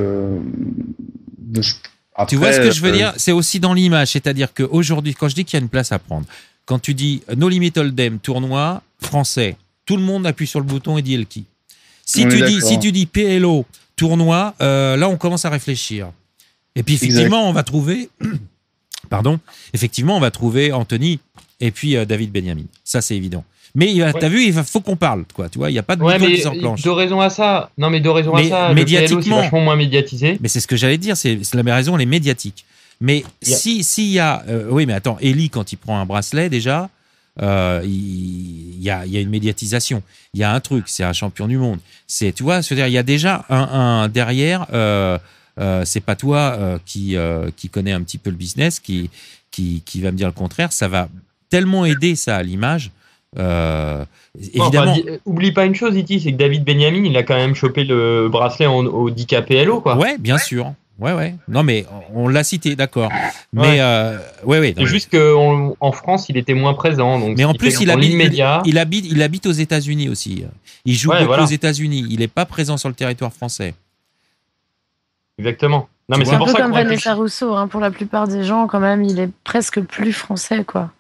S4: après,
S1: tu vois ce que je veux dire? C'est aussi dans l'image. C'est-à-dire qu'aujourd'hui, quand je dis qu'il y a une place à prendre, quand tu dis No Limit Hold'em, tournoi français, tout le monde appuie sur le bouton et dit Elki. Si tu dis PLO, tournoi, là, on commence à réfléchir. Et puis, effectivement, on va trouver Anthony et puis David Benjamin. Ça, c'est évident. Mais t'as vu, il faut qu'on parle, quoi. Tu vois, il n'y a pas de bouton qui s'enclenche.
S3: De raison à ça. Non, mais de raison à ça. Médiatiquement, c'est vachement moins médiatisé.
S1: Mais c'est ce que j'allais dire. C'est la raison, elle est médiatique. Mais s'il y a, oui, mais attends, Elie, quand il prend un bracelet, déjà, il y a une médiatisation. Il y a un truc. C'est un champion du monde. Tu vois, c'est-à-dire, il y a déjà un derrière. C'est pas toi qui connais un petit peu le business qui va me dire le contraire. Ça va tellement aider ça à l'image. Évidemment.
S3: Oublie pas une chose, Iti, c'est que David Benjamin, il a quand même chopé le bracelet au 10K PLO, quoi.
S1: Ouais, bien sûr. Ouais. Non, mais on l'a cité, d'accord. Mais
S3: c'est juste qu'en France, il était moins présent. Donc
S1: mais en plus, il habite aux États-Unis aussi. Il joue beaucoup aux États-Unis. Il n'est pas présent sur le territoire français.
S3: Exactement. Non, mais
S2: c'est pour ça comme Vanessa Rousseau, hein, pour la plupart des gens, quand même, il est presque plus français, quoi.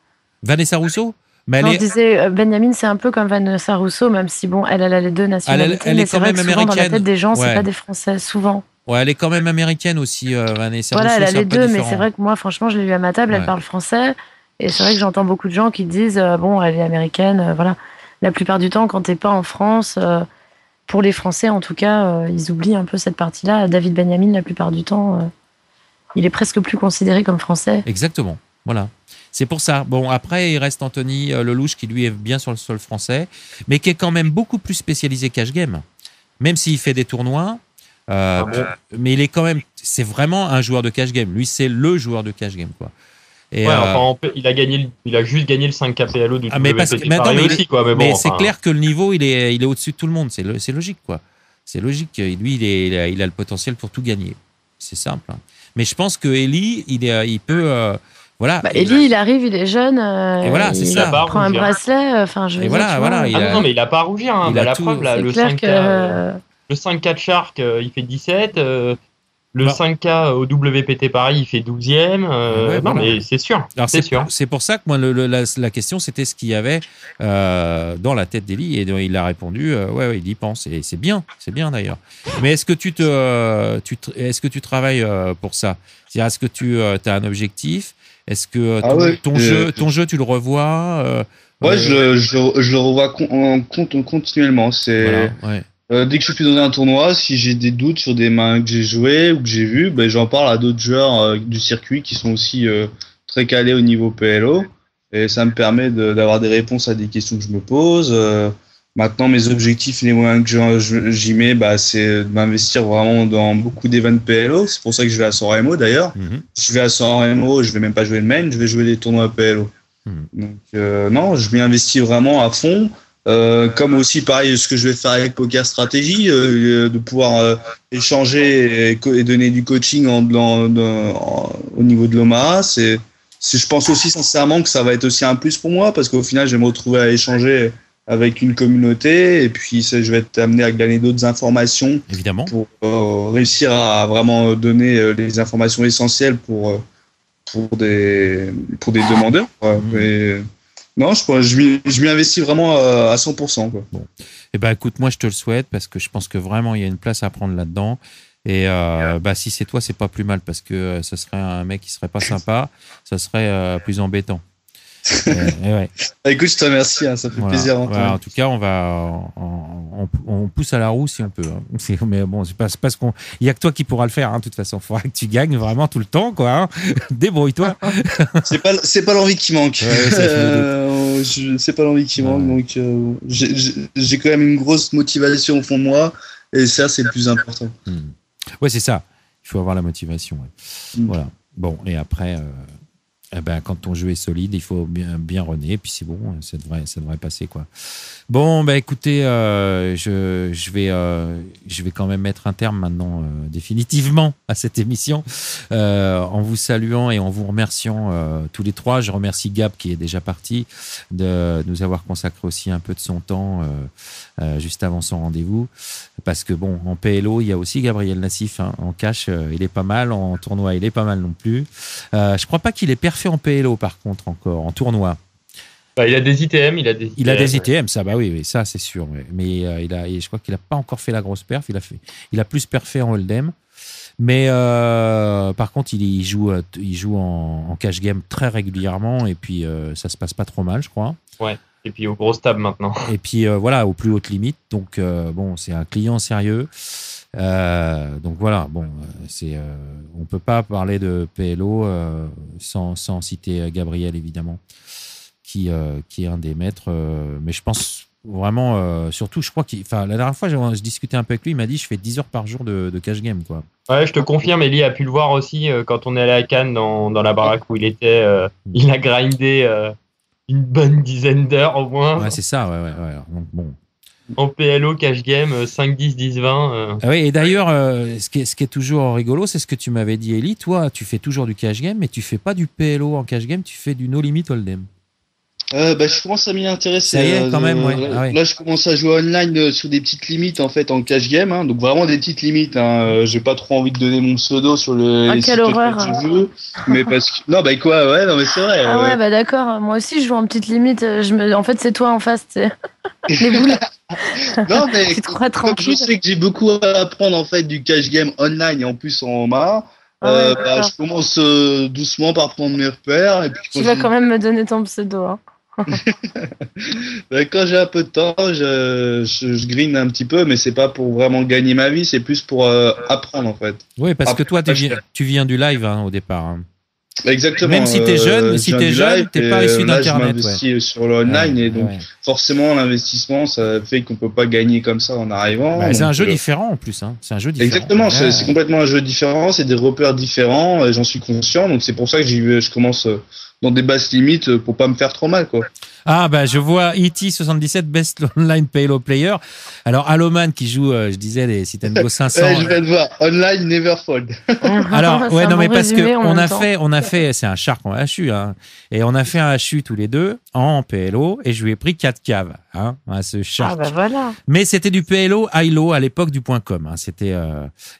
S1: Vanessa Rousseau? Mais
S2: je disais, Benjamin, c'est un peu comme Vanessa Rousseau, même si bon, elle a les deux nationalités, mais c'est vrai que souvent, dans la tête des gens, c'est pas des Français, souvent.
S1: Ouais, elle est quand même américaine aussi, Vanessa Rousseau.
S2: Voilà, elle a les deux, mais c'est vrai que moi, franchement, je l'ai eu à ma table, elle parle français, et c'est vrai que j'entends beaucoup de gens qui disent, bon, elle est américaine, voilà. La plupart du temps, quand t'es pas en France, pour les Français, en tout cas, ils oublient un peu cette partie-là. David Benjamin, la plupart du temps, il est presque plus considéré comme français.
S1: Exactement, voilà. C'est pour ça. Bon, après, il reste Anthony Lelouch qui, lui, est bien sur le sol français, mais qui est quand même beaucoup plus spécialisé cash game. Même s'il fait des tournois, mais il est quand même... C'est vraiment un joueur de cash game. Lui, c'est le joueur de cash game, quoi.
S3: Et il a juste gagné le 5K PLO du WPT Paris aussi, quoi.
S1: Mais c'est clair que le niveau, il est au-dessus de tout le monde. C'est logique, quoi. C'est logique. Lui, il a le potentiel pour tout gagner. C'est simple. Hein. Mais je pense que Elie, il peut... voilà.
S2: Elie, il arrive, il est jeune.
S1: Et voilà, c'est ça.
S2: Il prend un bracelet. Enfin, je veux dire,
S3: non, mais il a pas à rougir. Hein. La preuve, là, le 5K de Shark, il fait 17. Le 5K au WPT Paris, il fait 12e. Non, mais c'est sûr.
S1: Alors, c'est pour ça que moi, la question, c'était ce qu'il y avait dans la tête d'Elie. Et il a répondu, il y pense. Et c'est bien d'ailleurs. Mais est-ce que tu travailles pour ça? C'est-à-dire, est-ce que tu as un objectif? Est-ce que ton jeu, tu le revois
S4: je le revois continuellement. C'est... Voilà, dès que je suis dans un tournoi, si j'ai des doutes sur des mains que j'ai jouées ou que j'ai vues, j'en parle à d'autres joueurs du circuit qui sont aussi très calés au niveau PLO. Et ça me permet d'avoir des réponses à des questions que je me pose. Maintenant, mes objectifs et les moyens que j'y mets, c'est de m'investir vraiment dans beaucoup d'événements PLO. C'est pour ça que je vais à San Remo d'ailleurs. Je vais à San Remo, je vais même pas jouer le main, je vais jouer des tournois PLO. Donc non, je m'y investis vraiment à fond. Comme aussi pareil ce que je vais faire avec Poker Stratégie, de pouvoir échanger et donner du coaching au niveau de l'OMA. Je pense aussi sincèrement que ça va être aussi un plus pour moi parce qu'au final je vais me retrouver à échanger avec une communauté et puis je vais être amené à gagner d'autres informations.
S1: Évidemment.
S4: Pour réussir à vraiment donner les informations essentielles pour des demandeurs. Mais, non, je m'y investis vraiment à 100%. Quoi.
S1: Bon. Eh ben, écoute, moi, je te le souhaite parce que je pense que vraiment, il y a une place à prendre là-dedans. Et si c'est toi, c'est pas plus mal parce que ce serait un mec qui serait pas sympa, ça serait plus embêtant. Ouais.
S4: Écoute, je te remercie, ça fait plaisir.
S1: En tout cas, on pousse à la roue si on peut. Mais bon, c'est pas parce qu'on. Il y a que toi qui pourras le faire. De toute façon, il faudra que tu gagnes vraiment tout le temps, quoi. Débrouille-toi.
S4: C'est pas l'envie qui manque. C'est pas l'envie qui manque. Donc, j'ai quand même une grosse motivation au fond de moi, et ça, c'est le plus important.
S1: Ouais, c'est ça. Il faut avoir la motivation. Ouais. Voilà. Bon, et après. Quand ton jeu est solide, il faut bien runner, et puis c'est bon, ça devrait passer, quoi. Bon, écoutez, je vais quand même mettre un terme maintenant, définitivement, à cette émission, en vous saluant et en vous remerciant tous les trois. Je remercie Gab qui est déjà parti de nous avoir consacré aussi un peu de son temps juste avant son rendez-vous, parce que bon, en PLO, il y a aussi Gabriel Nassif, en cash, il est pas mal, en tournoi, il est pas mal non plus. Je crois pas qu'il est parfait en PLO, par contre, encore en tournoi.
S3: Il a des ITM,
S1: il a des ITM, ça, oui, ça c'est sûr. Mais je crois qu'il a pas encore fait la grosse perf. Il a plus perfé en hold'em. Mais par contre, il joue en cash game très régulièrement, et puis ça se passe pas trop mal, je crois.
S3: Ouais. Et puis aux grosses tables maintenant.
S1: Et puis aux plus hautes limites. Donc c'est un client sérieux. Donc voilà, on peut pas parler de PLO sans citer Gabriel, évidemment, qui est un des maîtres. Mais je pense vraiment, surtout, je crois la dernière fois, je discutais un peu avec lui, il m'a dit je fais 10 heures par jour de cash game, quoi.
S3: Ouais, je te confirme, Eli a pu le voir aussi quand on est allé à Cannes dans la baraque où il était. Il a grindé une bonne dizaine d'heures au moins.
S1: Ouais, c'est ça, ouais. Donc bon.
S3: En PLO, cash game, 5, 10, 10, 20.
S1: Ah oui, et d'ailleurs, ce qui est toujours rigolo, c'est ce que tu m'avais dit, Eli. Toi, tu fais toujours du cash game, mais tu fais pas du PLO en cash game, tu fais du no limit hold'em.
S4: Je commence à m'y intéresser.
S1: Ça y est, quand même, ouais.
S4: Là, je commence à jouer online sur des petites limites, en fait, en cash game. Donc vraiment des petites limites. J'ai pas trop envie de donner mon pseudo sur les
S2: quelle horreur.
S4: jeu, mais parce que non, mais c'est vrai.
S2: Ah ouais, d'accord. Moi aussi, je joue en petite limite. En fait, c'est toi en face, c'est les boules.
S4: Non, mais
S2: comme
S4: je sais que j'ai beaucoup à apprendre en fait du cash game online et en plus en OMA. Je commence doucement par prendre mes repères. Et puis
S2: tu vas quand même me donner ton pseudo. Hein.
S4: Quand j'ai un peu de temps, je grine un petit peu, mais c'est pas pour vraiment gagner ma vie, c'est plus pour apprendre en fait.
S1: Oui, parce que toi, tu viens du live au départ.
S4: Exactement.
S1: Même si t'es jeune, t'es pas issu d'Internet.
S4: Je m'investis sur le online et donc forcément l'investissement, ça fait qu'on peut pas gagner comme ça en arrivant.
S1: C'est un jeu différent en plus. C'est un jeu différent.
S4: Exactement, c'est complètement un jeu différent, c'est des repères différents. J'en suis conscient, donc c'est pour ça que je commence dans des basses limites pour pas me faire trop mal, quoi.
S1: Ah je vois E.T.77 Best Online PLO Player. Alors Alloman qui joue, je disais, les Sit and Go 500.
S4: Je vais te voir. Online never fold.
S1: Alors parce que on a fait, c'est un shark en HU, et on a fait un HU tous les deux en PLO et je lui ai pris 4 caves, à ce shark.
S2: Voilà.
S1: Mais c'était du PLO ILO à l'époque du .com. C'était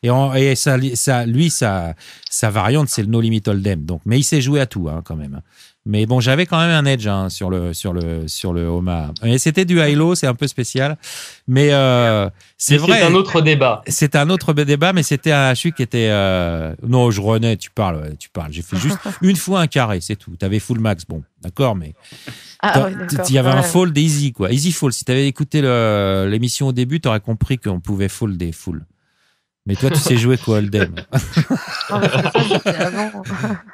S1: et sa variante, c'est le No Limit Hold'em. Donc, mais il s'est joué à tout, quand même. Mais bon, j'avais quand même un edge sur le Oma. Et c'était du high-low, c'est un peu spécial. Mais c'est vrai.
S3: C'est un autre débat.
S1: C'était un autre débat, mais c'était un HU qui était... Non, je renais, tu parles. J'ai fait juste une fois un carré, c'est tout. T'avais full max, bon, d'accord, mais... Il y avait un fold easy, quoi. Easy fold. Si t'avais écouté l'émission au début, t'aurais compris qu'on pouvait fold des full. Mais toi, tu sais jouer quoi, Hold'em.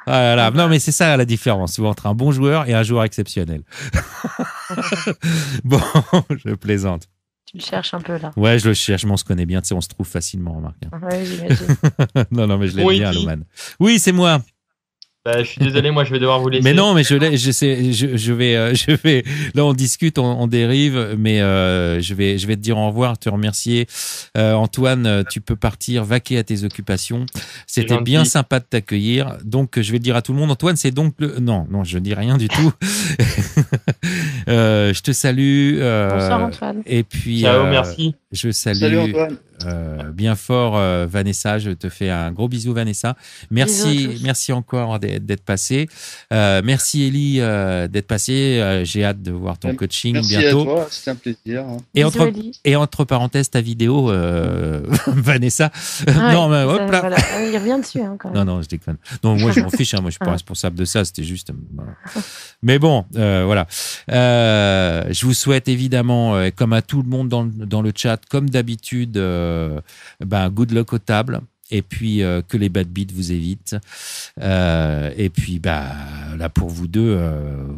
S1: Voilà. Non, mais c'est ça la différence entre un bon joueur et un joueur exceptionnel. Bon, je plaisante.
S2: Tu le cherches un peu là.
S1: Ouais, je le cherche, mais on se connaît bien. Tu sais, on se trouve facilement, remarque.
S2: Ouais, j'imagine.
S1: non, mais je l'aime bien, Alloman. Oui, c'est moi.
S3: Je suis désolé, moi je vais devoir vous laisser.
S1: Mais non, mais je vais. Là, on discute, on dérive, mais je vais te dire au revoir, te remercier. Antoine, tu peux partir, vaquer à tes occupations. C'était bien sympa de t'accueillir. Donc, je vais le dire à tout le monde. Antoine, c'est donc non, je dis rien du tout. Je te salue.
S2: Bonsoir Antoine.
S1: Et puis.
S3: Ciao, merci.
S1: Je salue.
S4: Salut Antoine.
S1: bien fort, Vanessa. Je te fais un gros bisou, Vanessa. Merci encore d'être passé. Merci, Ellie, d'être passé. J'ai hâte de voir ton coaching bientôt.
S4: Merci à toi, c'était un plaisir.
S1: Et entre parenthèses, ta vidéo, Vanessa.
S2: Non, mais hop là. Voilà. Il revient dessus. Hein, quand même.
S1: Non, je déconne. Non, moi, je m'en fiche. Moi, je suis pas responsable de ça. C'était juste. Mais bon, voilà. Je vous souhaite évidemment, comme à tout le monde dans le chat, comme d'habitude, good luck aux tables. Et puis que les bad beats vous évitent. Et puis là pour vous deux,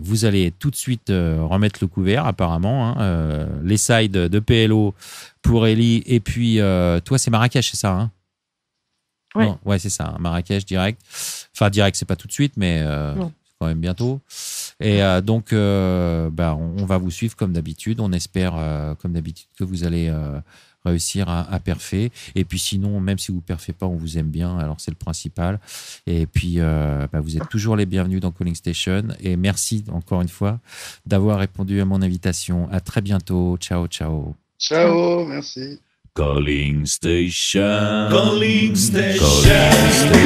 S1: vous allez tout de suite remettre le couvert apparemment. Hein, les sides de PLO pour Ellie. Et puis toi c'est Marrakech, c'est ça hein?
S2: Ouais.
S1: Non, ouais c'est ça, hein, Marrakech direct. Enfin direct c'est pas tout de suite, mais c'est quand même bientôt. Et donc on va vous suivre comme d'habitude. On espère comme d'habitude que vous allez réussir à perfer. Et puis sinon, même si vous ne perfez pas, on vous aime bien, alors c'est le principal. Et puis, vous êtes toujours les bienvenus dans Calling Station. Et merci encore une fois d'avoir répondu à mon invitation. À très bientôt. Ciao, ciao.
S4: Ciao, merci.
S6: Calling Station. Calling Station. Calling Station.